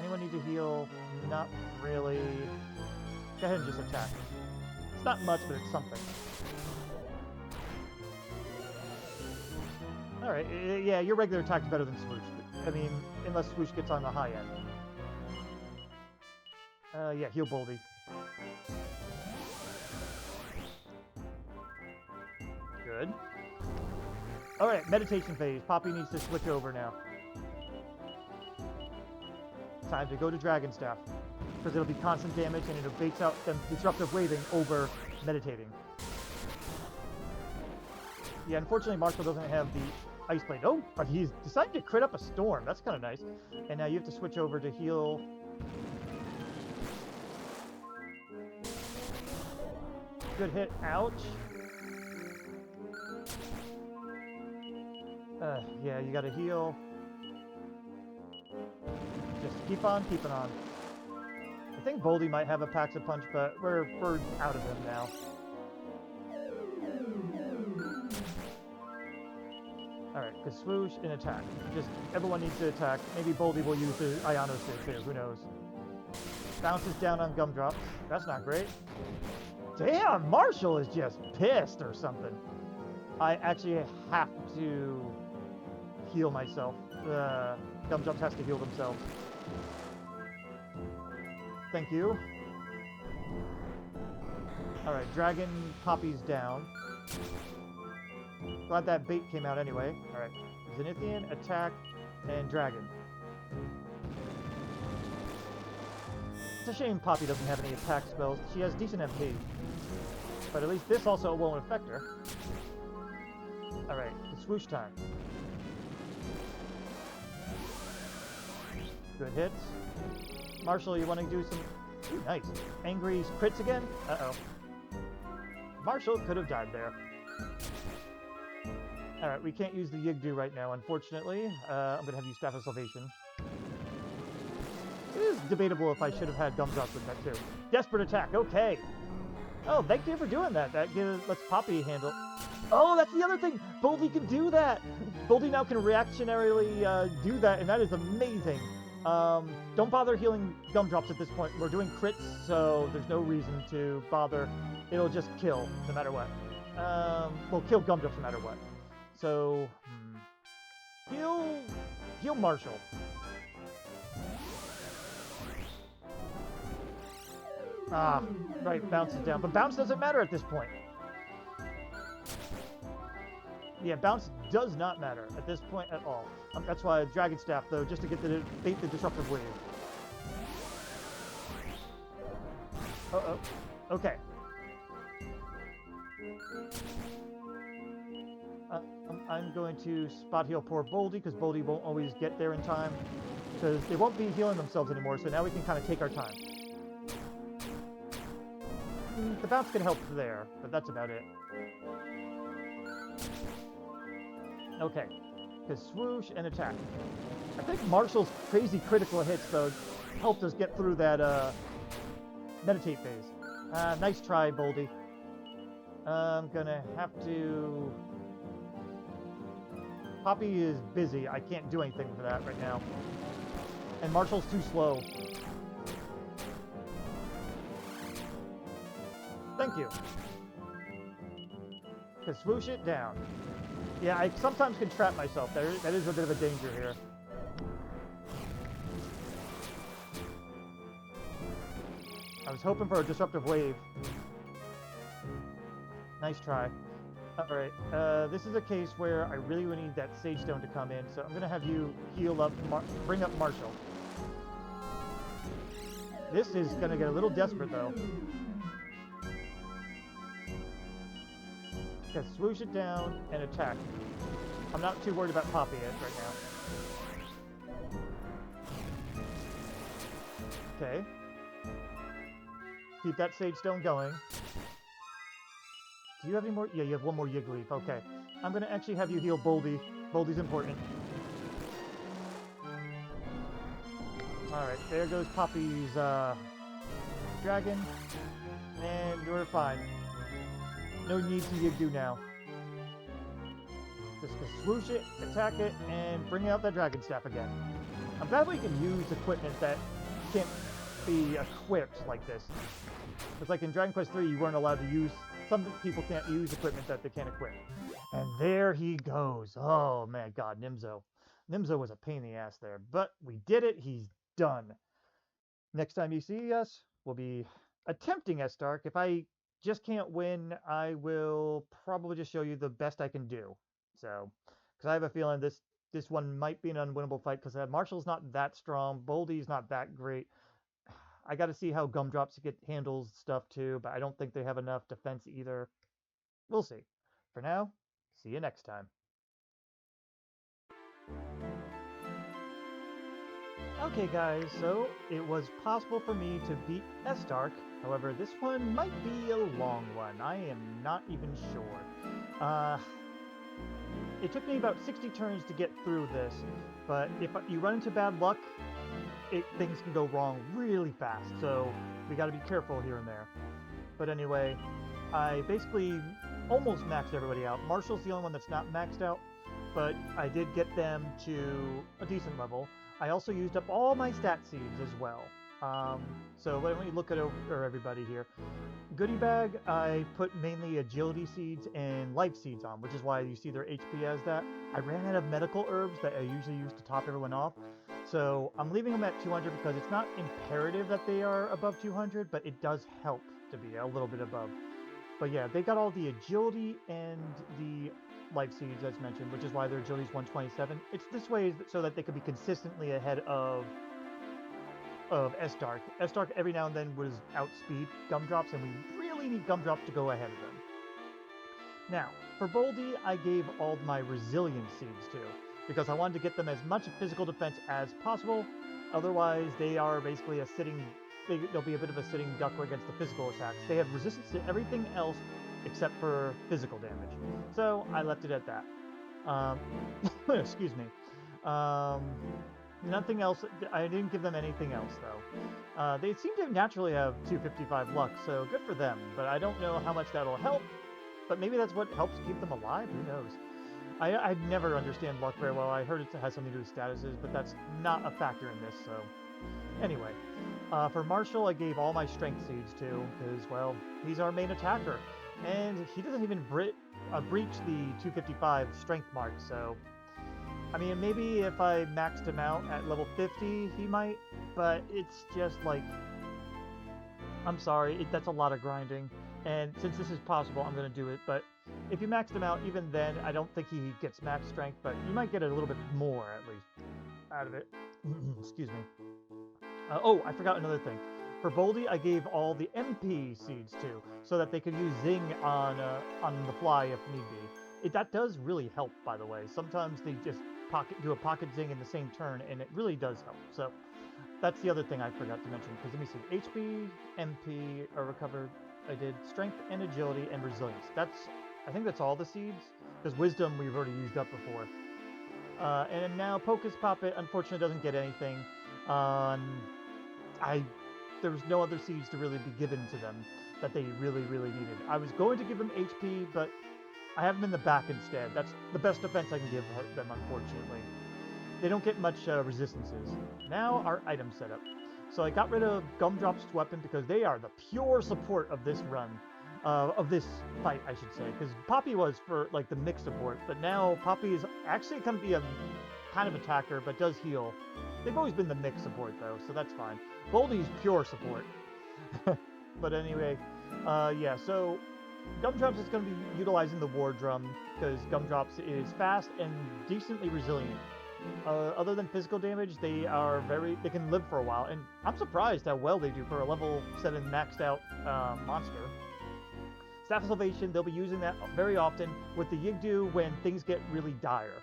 Anyone need to heal? Not really. Go ahead and just attack. It's not much, but it's something. Alright, yeah, your regular attack's better than swoosh. I mean, unless swoosh gets on the high end. Yeah, heal Boldy. Good. Alright, meditation phase. Poppy needs to switch over now. Time to go to Dragon Staff. Because it'll be constant damage and it baits out them disruptive waving over meditating. Yeah, unfortunately Marshall doesn't have the Ice Blade. Oh, but he's decided to crit up a storm. That's kind of nice. And now you have to switch over to heal. Good hit. Ouch. Yeah, you gotta heal. Just keep on keeping on. I think Boldy might have a Pax a Punch, but we're out of him now. Alright, because swoosh and attack. Just everyone needs to attack. Maybe Boldy will use the Ionosphere too, who knows. Bounces down on Gumdrops. That's not great. Damn, Marshall is just pissed or something. I actually have to heal myself. Gumdrops has to heal themselves. Thank you. Alright, Dragon Poppy's down. Glad that bait came out anyway. Alright, Zenithian, attack, and Dragon. It's a shame Poppy doesn't have any attack spells. She has decent MP. But at least this also won't affect her. Alright, it's swoosh time. Good hits. Marshall, you want to do some... Ooh, nice. Angry crits again? Uh-oh. Marshall could have died there. Alright, we can't use the Yigdu right now, unfortunately. I'm going to have you Staff of Salvation. It is debatable if I should have had Gumdrops with that, too. Desperate attack, okay. Oh, thank you for doing that. That lets Poppy handle... Oh, that's the other thing! Boldy can do that! Boldy now can reactionarily do that, and that is amazing. Don't bother healing Gumdrops at this point. We're doing crits, so there's no reason to bother. It'll just kill, no matter what. Well, kill Gumdrops no matter what. So, heal Marshall. Ah, right, bounce is down. But bounce doesn't matter at this point. Yeah, bounce does not matter at this point at all. That's why Dragon Staff, though, just to get the bait the disruptive wave. Uh-oh. Okay. I'm going to spot heal poor Boldy, because Boldy won't always get there in time. Because they won't be healing themselves anymore, so now we can kind of take our time. The bounce can help there, but that's about it. Okay, because swoosh and attack. I think Marshall's crazy critical hits, though, helped us get through that meditate phase. Nice try, Boldy. I'm gonna have to... Poppy is busy. I can't do anything for that right now. And Marshall's too slow. Thank you. Because swoosh it down. Yeah, I sometimes can trap myself. That is a bit of a danger here. I was hoping for a disruptive wave. Nice try. Alright, this is a case where I really would need that Sage Stone to come in, so I'm going to have you heal up, bring up Marshall. This is going to get a little desperate, though. Just swoosh it down and attack. I'm not too worried about Poppy right now. Okay. Keep that Sage Stone going. Do you have any more? Yeah, you have one more Yig leaf. Okay. I'm going to actually have you heal Boldy. Boldy's important. Alright, there goes Poppy's dragon. And we're fine. No need to Yigdu now. Just swoosh it, attack it, and bring out that dragon staff again. I'm glad we can use equipment that can't be equipped like this. It's like in Dragon Quest III, you weren't allowed to use... Some people can't use equipment that they can't equip. And there he goes. Oh, man, God, Nimzo. Nimzo was a pain in the ass there. But we did it. He's done. Next time you see us, we'll be attempting Estark. If I just can't win, I will probably just show you the best I can do. So, because I have a feeling this one might be an unwinnable fight, because Marshal's not that strong, Boldy's not that great. I got to see how Gumdrops handles stuff too, but I don't think they have enough defense either. We'll see. For now, see you next time. Okay guys, so it was possible for me to beat Estark. However, this one might be a long one. I am not even sure. It took me about 60 turns to get through this, but if you run into bad luck, things can go wrong really fast, so we gotta be careful here and there. But anyway, I basically almost maxed everybody out. Marshal's the only one that's not maxed out, but I did get them to a decent level. I also used up all my stat seeds as well. So let me look at everybody here. Goodybag, I put mainly agility seeds and life seeds on, which is why you see their HP as that. I ran out of medical herbs that I usually use to top everyone off. So I'm leaving them at 200 because it's not imperative that they are above 200, but it does help to be a little bit above. But yeah, they got all the agility and the life seeds as mentioned, which is why their agility is 127. It's this way so that they could be consistently ahead of Estark. Estark every now and then was outspeed Gumdrops, and we really need Gumdrops to go ahead of them. Now, for Boldy, I gave all my resilience seeds to, because I wanted to get them as much physical defense as possible. Otherwise, they are basically they'll be a bit of a sitting duck against the physical attacks. They have resistance to everything else except for physical damage. So I left it at that. Excuse me. Nothing else. I didn't give them anything else, though. They seem to naturally have 255 luck, so good for them. But I don't know how much that'll help. But maybe that's what helps keep them alive. Who knows? I never understand luck very well. I heard it has something to do with statuses, but that's not a factor in this, so... Anyway, for Marshal, I gave all my strength seeds to, because, well, he's our main attacker. And he doesn't even breach the 255 strength mark, so... I mean, maybe if I maxed him out at level 50, he might, but it's just like... I'm sorry, that's a lot of grinding. And since this is possible, I'm going to do it, but if you maxed him out, even then, I don't think he gets max strength, but you might get a little bit more, at least, out of it. Excuse me. Oh, I forgot another thing. For Boldy, I gave all the MP seeds to, so that they could use Zing on the fly if need be. That does really help, by the way. Sometimes they just do a pocket Zing in the same turn, and it really does help. So that's the other thing I forgot to mention, because let me see. HP, MP are recovered. I did strength and agility and resilience. I think that's all the seeds, because wisdom we've already used up before. And now Pocus Poppet unfortunately doesn't get anything. There was no other seeds to really be given to them that they really, really needed. I was going to give them HP, but I have them in the back instead. That's the best defense I can give them, unfortunately. They don't get much resistances. Now our item setup. So I got rid of Gumdrop's weapon because they are the pure support of this run. Of this fight, I should say. Because Poppy was for, like, the mix support. But now Poppy is actually going to be a kind of attacker, but does heal. They've always been the mix support, though, so that's fine. Boldy's pure support. But anyway, yeah, so Gumdrops is going to be utilizing the War Drum, because Gumdrops is fast and decently resilient. Other than physical damage, they can live for a while, and I'm surprised how well they do for a level 7 maxed out monster. Staff of Salvation, they'll be using that very often with the Yigdu when things get really dire.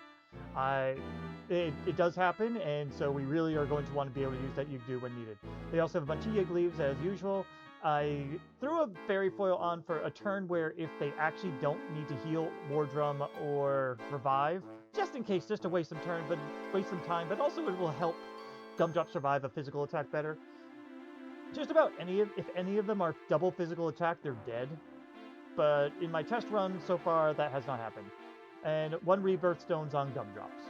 It does happen, and so we really are going to want to be able to use that Yigdu when needed. They also have a bunch of Yig leaves as usual. I threw a fairy foil on for a turn where if they actually don't need to heal, war drum, or revive, just in case, just to waste some time, but also it will help Gumdrop survive a physical attack better. Just about if any of them are double physical attack, they're dead. But in my test run so far, that has not happened. And 1 Rebirth Stone's on Gumdrops.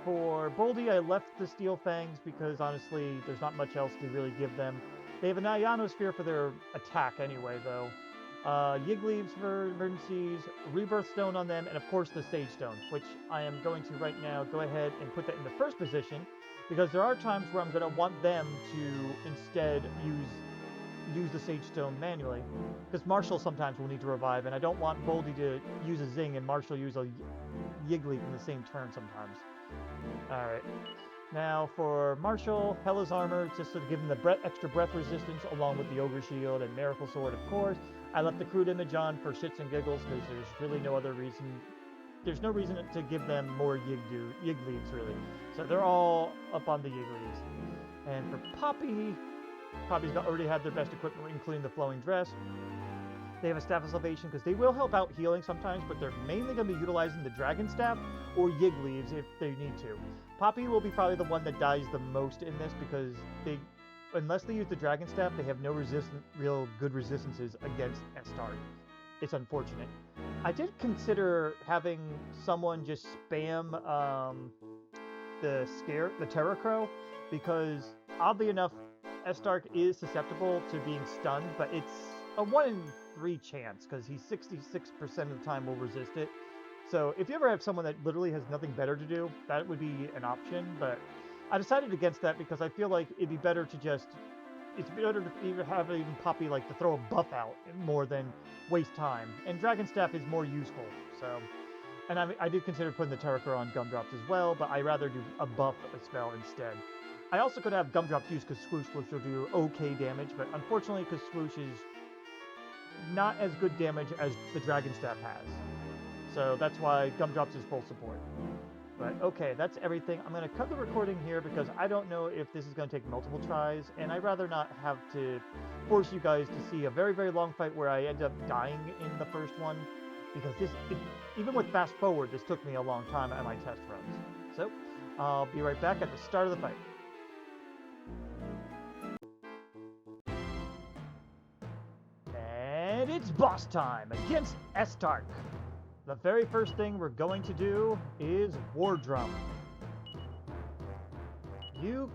For Boldy, I left the Steel Fangs because honestly, there's not much else to really give them. They have an Ionosphere for their attack anyway, though. Yig Leaves for emergencies, Rebirth Stone on them, and of course the Sage Stone, which I am going to right now go ahead and put that in the first position, because there are times where I'm going to want them to instead use the Sage Stone manually, because Marshal sometimes will need to revive, and I don't want Boldy to use a Zing and Marshal use a Yig Leaf in the same turn sometimes. Alright. Now for Marshal, Hela's Armor, just to give him the extra breath resistance, along with the Ogre Shield and Miracle Sword, of course. I left the crude image on for shits and giggles, because there's really no other reason. There's no reason to give them more Yig Leaves, really. So they're all up on the Yig Leaves. And for Poppy's already had their best equipment, including the Flowing Dress. They have a Staff of Salvation, because they will help out healing sometimes, but they're mainly going to be utilizing the Dragon Staff or Yig Leaves if they need to. Poppy will be probably the one that dies the most in this, because unless they use the Dragon Staff, they have no real good resistances against Estark. It's unfortunate. I did consider having someone just spam the Terror Crow, because oddly enough, Estark is susceptible to being stunned, but it's a 1 in 3 chance, because he's 66% of the time will resist it. So if you ever have someone that literally has nothing better to do, that would be an option, but I decided against that because I feel like it'd be better to it's better to even have Poppy like to throw a buff out more than waste time. And Dragon Staff is more useful, so. And I did consider putting the Terror Crow on Gumdrops as well, but I rather do a buff spell instead. I also could have Gumdrops use Swoosh, which will do okay damage, but unfortunately Swoosh is not as good damage as the Dragon Staff has. So that's why Gumdrops is full support. But okay, that's everything. I'm going to cut the recording here because I don't know if this is going to take multiple tries, and I'd rather not have to force you guys to see a very, very long fight where I end up dying in the first one, because even with fast forward, this took me a long time at my test runs. So, I'll be right back at the start of the fight. And it's boss time against Estark. The very first thing we're going to do is War Drum. You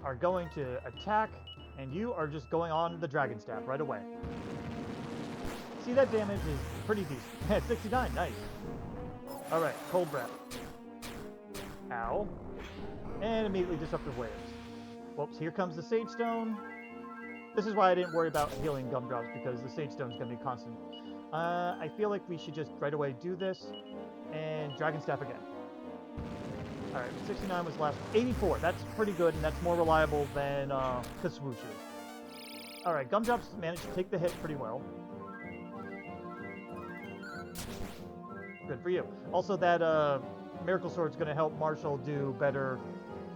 are going to attack, and you are just going on the Dragon Staff right away. See, that damage is pretty decent. 69, nice. Alright, Cold Breath. Ow. And immediately Disruptive Waves. Whoops, here comes the Sage Stone. This is why I didn't worry about healing Gumdrops, because the Sage Stone is going to be constant. I feel like we should just right away do this, and Dragon Staff again. Alright, 69 was last. 84, that's pretty good, and that's more reliable than Swoosh is. Alright, Gumdrops managed to take the hit pretty well. Good for you. Also, that Miracle Sword is going to help Marshal do better,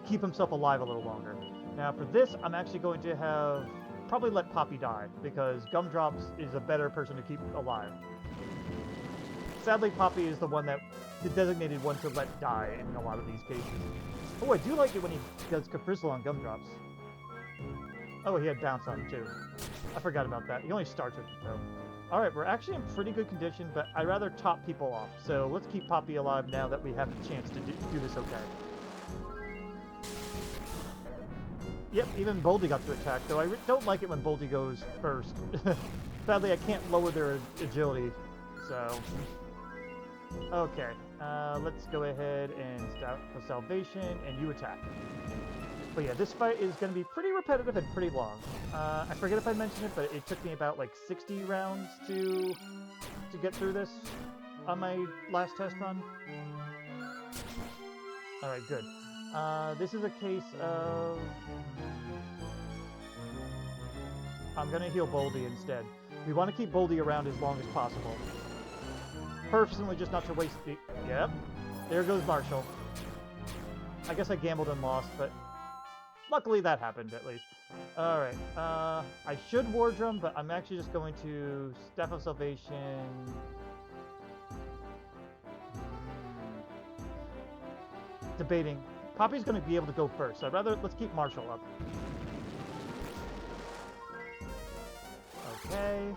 keep himself alive a little longer. Now for this, I'm actually going to probably let Poppy die, because Gumdrops is a better person to keep alive. Sadly, Poppy is the designated one to let die in a lot of these cases. Oh, I do like it when he does Caprizzle on Gumdrops. Oh, he had Bounce on him too. I forgot about that. He only starts with it though. Alright, we're actually in pretty good condition, but I'd rather top people off. So let's keep Poppy alive now that we have the chance to do this okay. Yep, even Boldy got to attack, though I don't like it when Boldy goes first. Sadly, I can't lower their agility, so. Okay, let's go ahead and start the Salvation, and you attack. But yeah, this fight is going to be pretty repetitive and pretty long. I forget if I mentioned it, but it took me about like 60 rounds to get through this on my last test run. Alright, good. This is a case of... I'm going to heal Boldy instead. We want to keep Boldy around as long as possible. Personally, just not to waste the... Yep. There goes Marshal. I guess I gambled and lost, but... Luckily that happened, at least. Alright, I should War Drum, but I'm actually just going to Staff of Salvation. Debating. Poppy's going to be able to go first, so I'd rather, let's keep Marshal up. Okay.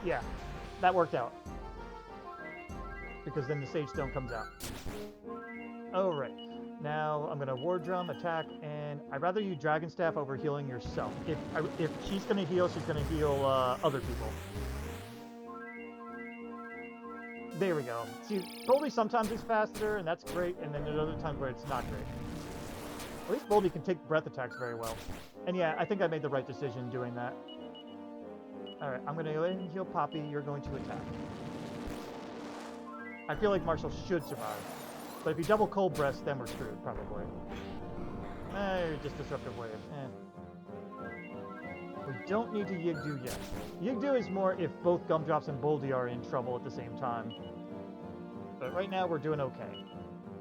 Yeah, that worked out. Because then the Sage Stone comes out. Alright. Now I'm gonna War Drum, attack, and I'd rather you Dragon Staff over healing yourself. If she's gonna heal, she's gonna heal other people. There we go. See, Boldy sometimes is faster, and that's great, and then there's other times where it's not great. At least Boldy can take breath attacks very well. And yeah, I think I made the right decision doing that. Alright, I'm gonna go ahead and heal Poppy, you're going to attack. I feel like Marshall should survive. But if you double Cold Breast, then we're screwed, probably. Just Disruptive Wave. We don't need to Yigdu yet. Yigdu is more if both Gumdrops and Boldy are in trouble at the same time. But right now, we're doing okay.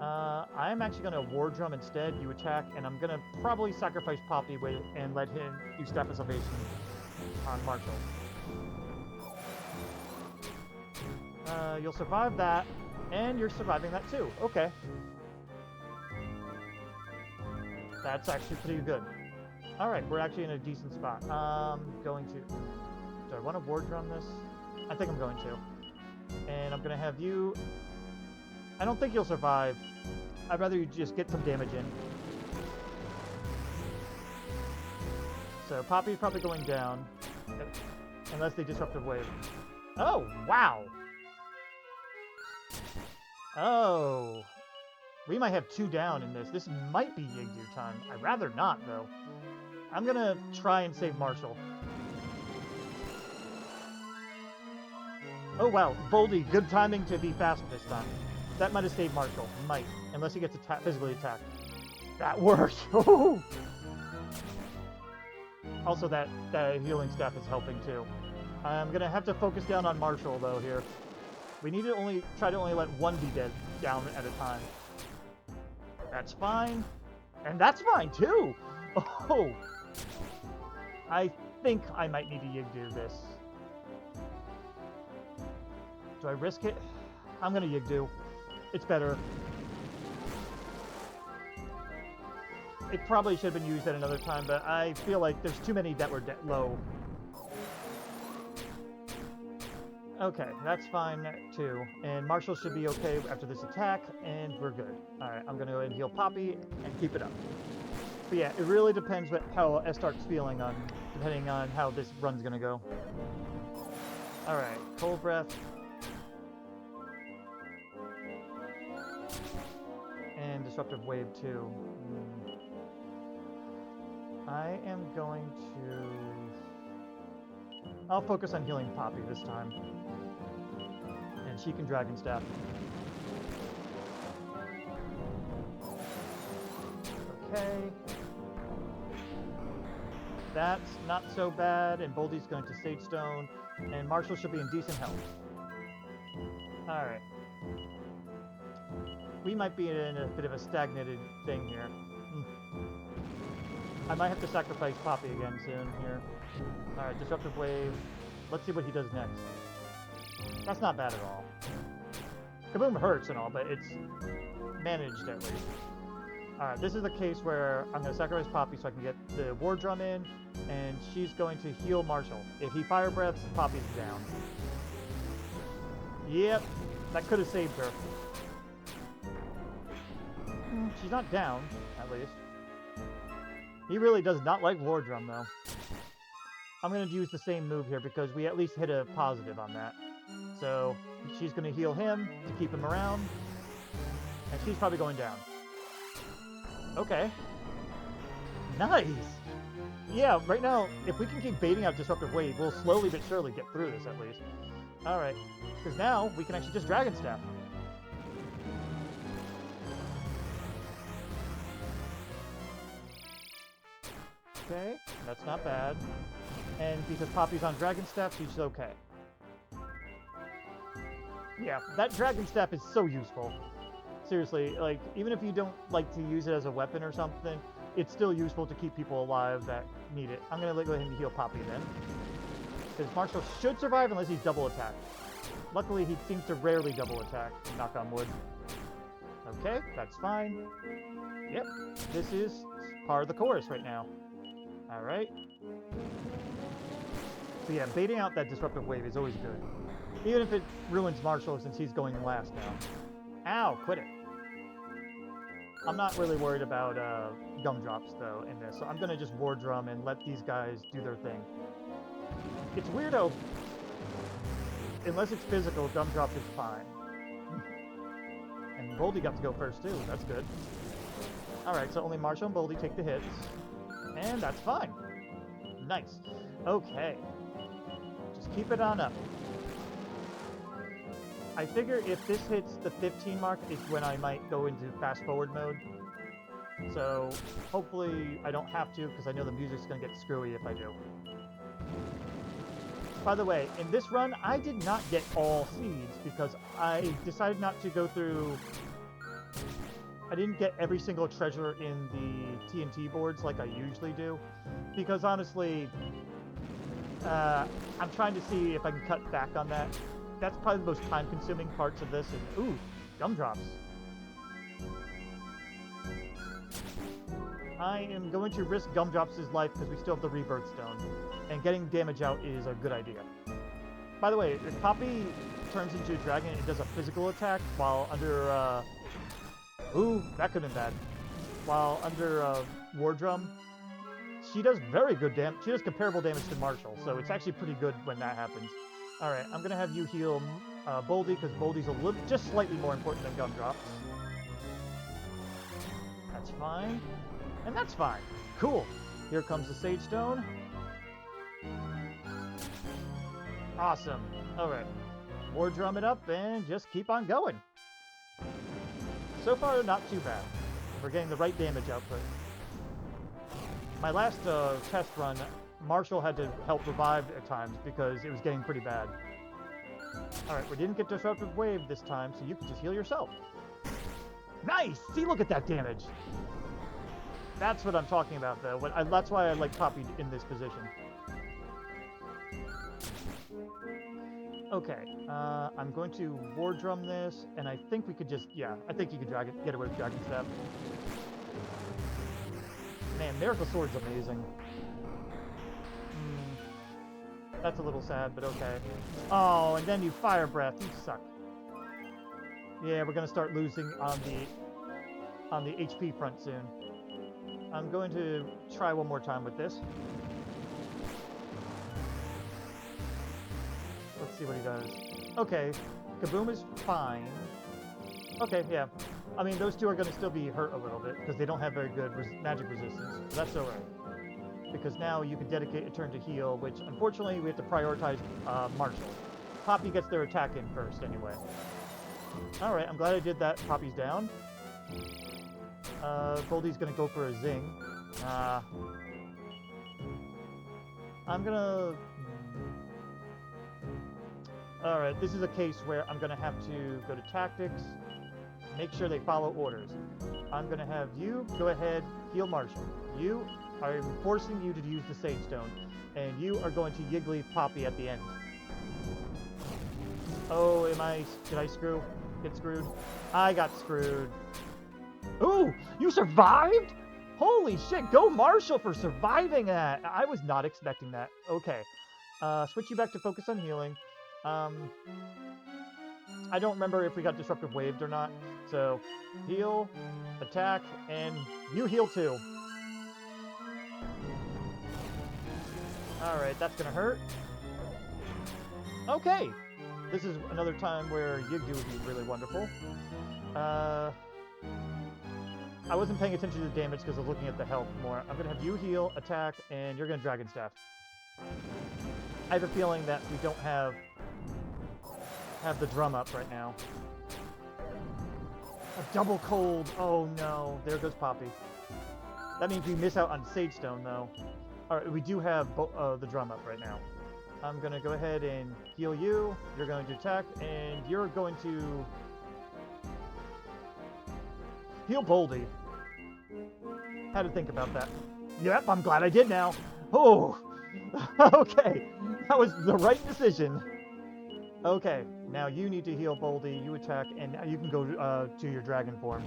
I'm actually going to War Drum instead. You attack, and I'm going to probably sacrifice Poppy and let him do Staff of Salvation on Marshall. You'll survive that. And you're surviving that too. Okay. That's actually pretty good. Alright, we're actually in a decent spot. Going to... Do I want to War Drum this? I think I'm going to. And I'm going to have you... I don't think you'll survive. I'd rather you just get some damage in. So Poppy's probably going down. Unless they Disruptive Wave. Oh, wow! Oh, we might have 2 down in this. This might be Yigdu time. I'd rather not, though. I'm gonna try and save Marshall. Oh, wow. Boldy, good timing to be fast this time. That might have saved Marshall. Might. Unless he gets physically attacked. That worked. Also, that healing staff is helping, too. I'm gonna have to focus down on Marshall, though, here. We need to try to only let one be dead down at a time. That's fine. And that's fine, too! Oh! I think I might need to Yigdu this. Do I risk it? I'm gonna Yigdu. It's better. It probably should have been used at another time, but I feel like there's too many that were low. Okay, that's fine too. And Marshall should be okay after this attack, and we're good. Alright, I'm gonna go ahead and heal Poppy and keep it up. But yeah, it really depends how Estark's feeling depending on how this run's gonna go. Alright, Cold Breath. And Disruptive Wave too. I am going to... I'll focus on healing Poppy this time. And she can Dragon Staff. Okay. That's not so bad, and Boldy's going to Sage Stone, and Marshall should be in decent health. Alright. We might be in a bit of a stagnated thing here. I might have to sacrifice Poppy again soon here. Alright, Disruptive Wave. Let's see what he does next. That's not bad at all. Kaboom hurts and all, but it's managed at least. Alright, this is the case where I'm going to sacrifice Poppy so I can get the War Drum in, and she's going to heal Marshall. If he Fire Breaths, Poppy's down. Yep, that could have saved her. She's not down, at least. He really does not like War Drum, though. I'm going to use the same move here because we at least hit a positive on that. So, she's going to heal him to keep him around. And she's probably going down. Okay. Nice! Yeah, right now, if we can keep baiting out Disruptive Wave, we'll slowly but surely get through this, at least. Alright. Because now, we can actually just Dragon Staff. Okay, that's not bad. And because Poppy's on Dragon Staff, she's okay. Yeah, that Dragon Staff is so useful. Seriously, like, even if you don't like to use it as a weapon or something, it's still useful to keep people alive that need it. I'm going to go ahead and heal Poppy then. Because Marshal should survive unless he's double attacked. Luckily, he seems to rarely double attack, knock on wood. Okay, that's fine. Yep, this is part of the chorus right now. Alright. So yeah, baiting out that disruptive wave is always good. Even if it ruins Marshal since he's going last now. Ow, quit it. I'm not really worried about gumdrops though in this, so I'm gonna just war drum and let these guys do their thing. It's weirdo. Unless it's physical, gumdrop is fine. And Boldy got to go first too, that's good. Alright, so only Marshal and Boldy take the hits. And that's fine. Nice. Okay. Just keep it on up. I figure if this hits the 15 mark is when I might go into fast forward mode. So hopefully I don't have to because I know the music's going to get screwy if I do. By the way, in this run I did not get all seeds because I decided not to go through... I didn't get every single treasure in the TNT boards like I usually do. Because honestly, I'm trying to see if I can cut back on that. That's probably the most time-consuming parts of this. And, ooh, gumdrops. I am going to risk gumdrops' life because we still have the rebirth stone. And getting damage out is a good idea. By the way, if Poppy turns into a dragon, it does a physical attack while under... Ooh, that could have been bad. While under War Drum, she does very good damage. She does comparable damage to Marshal, so it's actually pretty good when that happens. Alright, I'm going to have you heal Boldy, because Boldy's a little, just slightly more important than Gumdrops. That's fine. And that's fine. Cool. Here comes the Sage Stone. Awesome. Alright. War Drum it up and just keep on going. So far, not too bad. We're getting the right damage output. My last test run, Marshal had to help revive at times because it was getting pretty bad. Alright, we didn't get Disruptive Wave this time, so you can just heal yourself. Nice! See, look at that damage! That's what I'm talking about, though. That's why I like Poppy in this position. Okay, I'm going to War Drum this, and I think we could just, yeah, I think you could get away with Dragon Step. Man, Miracle Sword's amazing. That's a little sad, but okay. Oh, and then you Fire Breath, you suck. Yeah, we're gonna start losing on the HP front soon. I'm going to try one more time with this. Let's see what he does. Okay, Kaboom is fine. Okay, yeah. I mean, those two are going to still be hurt a little bit because they don't have very good magic resistance. But that's alright. Because now you can dedicate a turn to heal, which unfortunately we have to prioritize Marshal. Poppy gets their attack in first anyway. Alright, I'm glad I did that. Poppy's down. Goldie's going to go for a zing. I'm going to... Alright, this is a case where I'm going to have to go to Tactics, make sure they follow orders. I'm going to have you go ahead, heal Marshal. I'm forcing you to use the Sage Stone, and you are going to Yiggly Poppy at the end. Oh, did I get screwed? I got screwed. Ooh, you survived? Holy shit, go Marshal for surviving that. I was not expecting that. Okay, switch you back to focus on healing. I don't remember if we got Disruptive Waved or not. So, heal, attack, and you heal too. Alright, that's gonna hurt. Okay! This is another time where Yigdu would be really wonderful. I wasn't paying attention to the damage because I was looking at the health more. I'm gonna have you heal, attack, and you're gonna Dragon Staff. I have a feeling that we don't have the drum up right now. A double cold. Oh no. There goes Poppy. That means we miss out on Sage Stone though. Alright, we do have the drum up right now. I'm going to go ahead and heal you. You're going to attack, and you're going to heal Boldy. Had to think about that. Yep, I'm glad I did now. Oh, okay. That was the right decision. Okay, now you need to heal Boldy, you attack, and now you can go to your dragon form.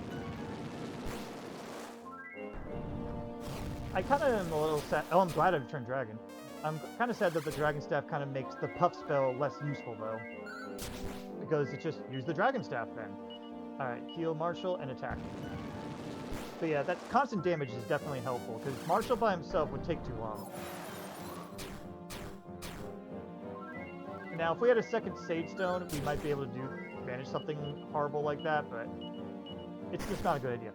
I kind of am a little sad. Oh, I'm glad I've turned dragon. I'm kind of sad that the dragon staff kind of makes the puff spell less useful, though. Because it's just, use the dragon staff then. Alright, heal Marshal and attack. But yeah, that constant damage is definitely helpful, because Marshal by himself would take too long. Now, if we had a second Sage Stone, we might be able to manage something horrible like that, but it's just not a good idea.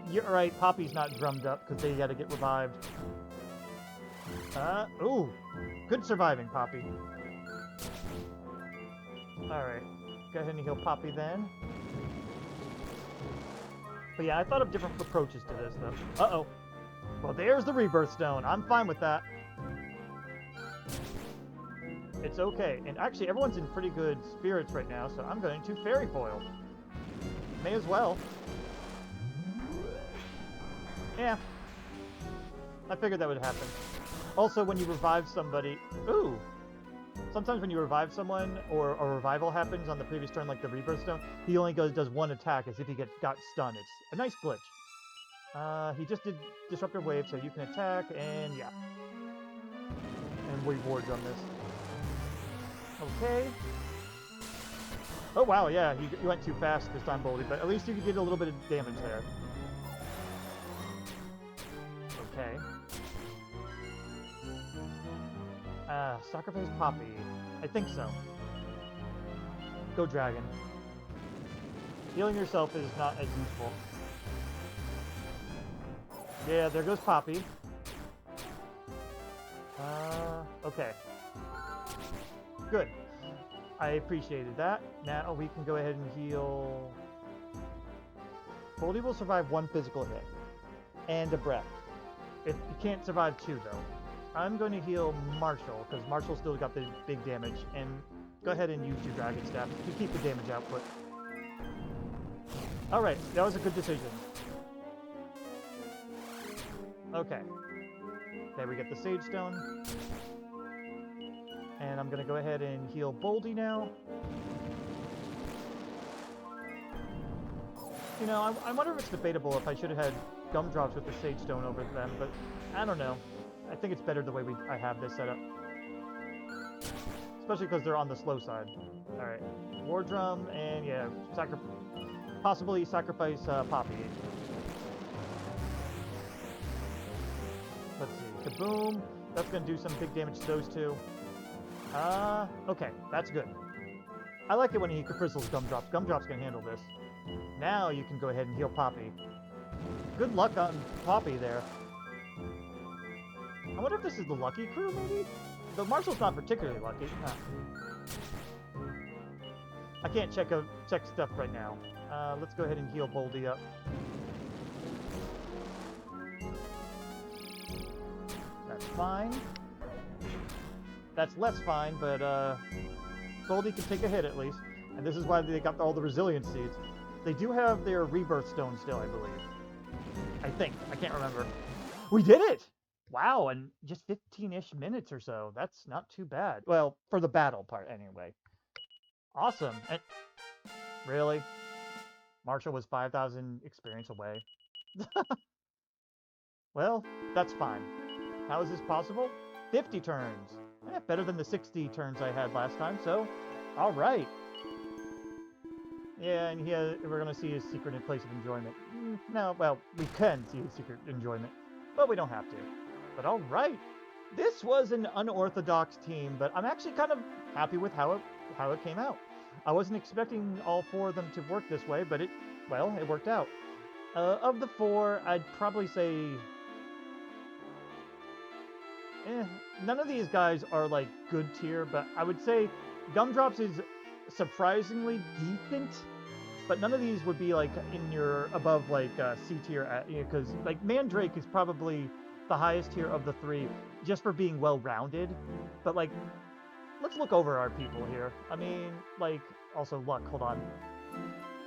You're right, Poppy's not drummed up, because they gotta get revived. Ooh, good surviving, Poppy. Alright, go ahead and heal Poppy then. But yeah, I thought of different approaches to this, though. Uh-oh. Well, there's the Rebirth Stone. I'm fine with that. It's okay. And actually, everyone's in pretty good spirits right now, so I'm going to Fairy Foil. May as well. Yeah. I figured that would happen. Also, when you revive somebody... Ooh! Sometimes when you revive someone, or a revival happens on the previous turn, like the Rebirth Stone, he only does one attack as if he got stunned. It's a nice glitch. He just did Disruptor Wave, so you can attack, and yeah. And we wards on this. Okay. Oh wow, yeah, you went too fast this time, Boldy, but at least you did a little bit of damage there. Okay. Sacrifice Poppy. I think so. Go Dragon. Healing yourself is not as useful. Yeah, there goes Poppy. Okay. Good. I appreciated that. Now we can go ahead and heal... Boldy will survive one physical hit. And a breath. You can't survive two, though. I'm going to heal Marshal, because Marshal still got the big damage, and go ahead and use your Dragon Staff to keep the damage output. Alright, that was a good decision. Okay. There we get the Sage Stone. And I'm going to go ahead and heal Boldy now. You know, I wonder if it's debatable if I should have had Gumdrops with the Sage Stone over them, but I don't know. I think it's better the way I have this set up. Especially because they're on the slow side. Alright. War Drum, and yeah, possibly sacrifice Poppy. Let's see. Kaboom! That's going to do some big damage to those two. Okay. That's good. I like it when he crystals Gumdrops. Gumdrops can handle this. Now you can go ahead and heal Poppy. Good luck on Poppy there. I wonder if this is the lucky crew, maybe? The Marshal's not particularly lucky. I can't check stuff right now. Let's go ahead and heal Boldy up. That's fine. That's less fine, but Boldy can take a hit at least. And this is why they got all the resilience seeds. They do have their Rebirth Stone still, I believe. I think. I can't remember. We did it! Wow, and just 15-ish minutes or so. That's not too bad. Well, for the battle part, anyway. Awesome. And really? Marshal was 5,000 experience away. Well, that's fine. How is this possible? 50 turns. Better than the 60 turns I had last time, so alright. Yeah, and we're going to see his secret place of enjoyment. No, well, we can see his secret enjoyment, but we don't have to. But alright, this was an unorthodox team, but I'm actually kind of happy with how it came out. I wasn't expecting all four of them to work this way, but it worked out. Of the four, I'd probably say... none of these guys are, like, good tier, but I would say Gumdrops is surprisingly decent, but none of these would be, like, in your above, like, C tier, because, like, Mandrake is probably the highest tier of the three, just for being well-rounded, but, like, let's look over our people here. I mean, like, also luck, hold on.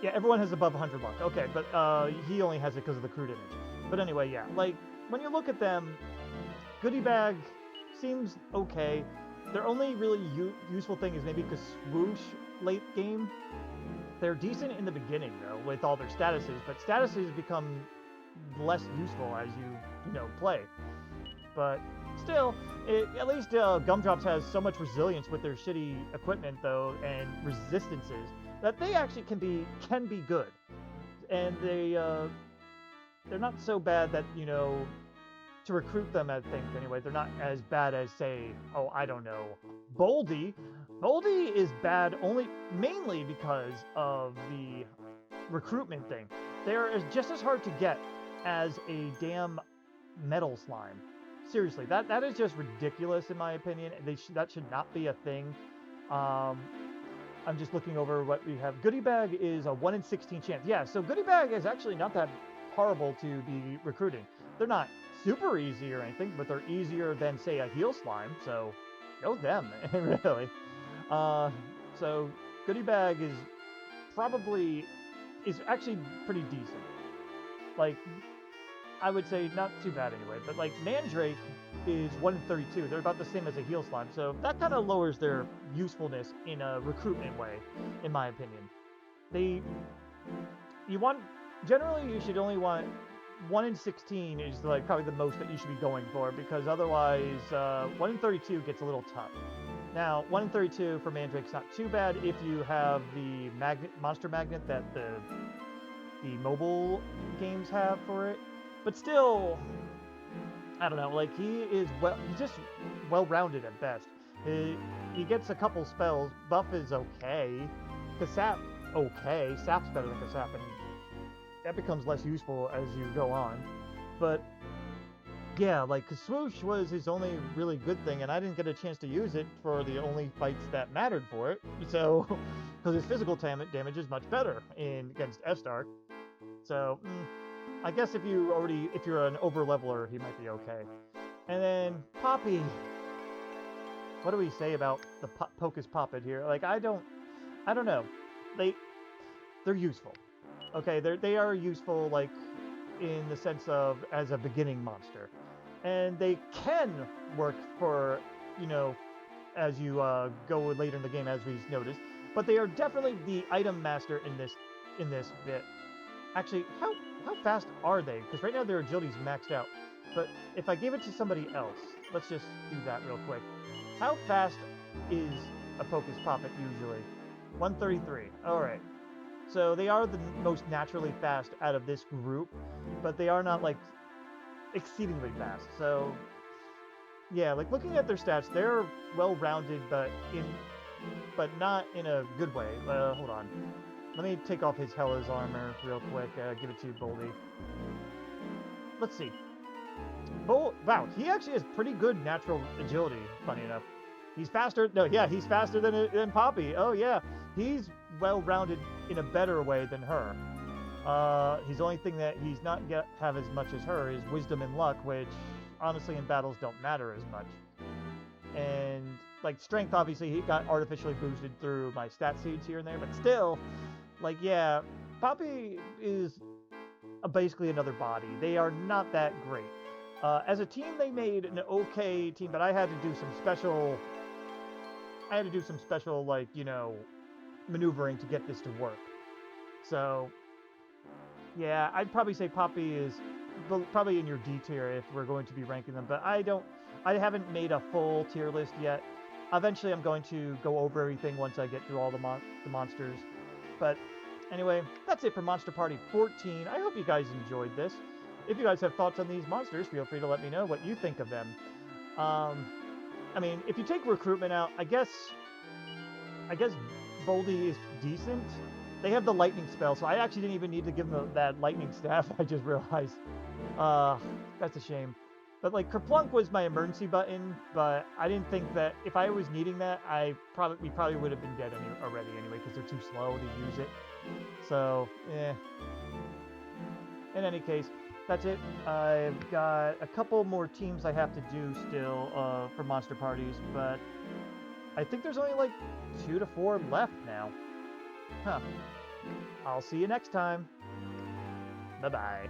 Yeah, everyone has above 100 luck. Okay, but he only has it because of the crude image. But anyway, yeah, like, when you look at them, Goodybag seems okay. Their only really useful thing is maybe Swoosh late game. They're decent in the beginning, though, with all their statuses, but statuses become less useful as you know, play. But still, at least Gumdrops has so much resilience with their shitty equipment, though, and resistances, that they actually can be good. And they're not so bad that, you know, to recruit them, I think, anyway, they're not as bad as, say, oh, I don't know, Boldy. Boldy is bad mainly because of the recruitment thing. They're just as hard to get as a damn metal slime. Seriously, that is just ridiculous in my opinion. That should not be a thing. I'm just looking over what we have. Goodybag is a 1 in 16 chance. Yeah, so Goodybag is actually not that horrible to be recruiting. They're not super easy or anything, but they're easier than, say, a heal slime, so go them, really. So Goodybag is actually pretty decent. Like, I would say not too bad anyway, but like Mandrake is 1 in 32. They're about the same as a heal slime, so that kind of lowers their usefulness in a recruitment way, in my opinion. Generally you should only want 1 in 16 is like probably the most that you should be going for, because otherwise 1 in 32 gets a little tough. Now, 1 in 32 for Mandrake's not too bad if you have the monster magnet that the mobile games have for it. But still, I don't know, like, he's just well-rounded at best. He gets a couple spells. Buff is okay. Kasap, okay. Sap's better than Kasap, and that becomes less useful as you go on. But yeah, like, Swoosh was his only really good thing, and I didn't get a chance to use it for the only fights that mattered for it. So, because his physical damage is much better against Estark. So, I guess if you're an over-leveler, he might be okay. And then Poppy. What do we say about the Pocus Poppet here? Like, I don't know. They're useful. Okay, they are useful, like, in the sense of as a beginning monster. And they can work for, you know, as you go later in the game, as we've noticed. But they are definitely the item master in this bit. Actually, how fast are they? Because right now their agility's maxed out. But if I gave it to somebody else, let's just do that real quick. How fast is a Pocus Poppet usually? 133. Alright. So they are the most naturally fast out of this group, but they are not, like, exceedingly fast. So, yeah, like, looking at their stats, they're well-rounded, but not in a good way. Hold on. Let me take off his Hella's armor real quick. Give it to Boldy. Let's see. Wow, he actually has pretty good natural agility, funny enough. He's faster. No, yeah, he's faster than Poppy. Oh, yeah. He's well-rounded in a better way than her. His only thing that he's not have as much as her is wisdom and luck, which honestly in battles don't matter as much. And like strength, obviously he got artificially boosted through my stat seeds here and there, but still, like, yeah, Poppy is basically another body. They are not that great. As a team, they made an okay team, but I had to do some special, like, you know, maneuvering to get this to work. So, yeah, I'd probably say Poppy is probably in your D tier if we're going to be ranking them, but I haven't made a full tier list yet. Eventually, I'm going to go over everything once I get through all the monsters. But anyway, that's it for Monster Party 14. I hope you guys enjoyed this. If you guys have thoughts on these monsters, feel free to let me know what you think of them. I mean, if you take recruitment out, I guess Boldy is decent. They have the lightning spell, so I actually didn't even need to give them that lightning staff. I just realized. That's a shame. But like Kerplunk was my emergency button, but I didn't think that if I was needing that, we probably would have been dead already anyway, because they're too slow to use it. So, in any case, that's it. I've got a couple more teams I have to do still for monster parties, but I think there's only like 2 to 4 left now. Huh. I'll see you next time. Bye-bye.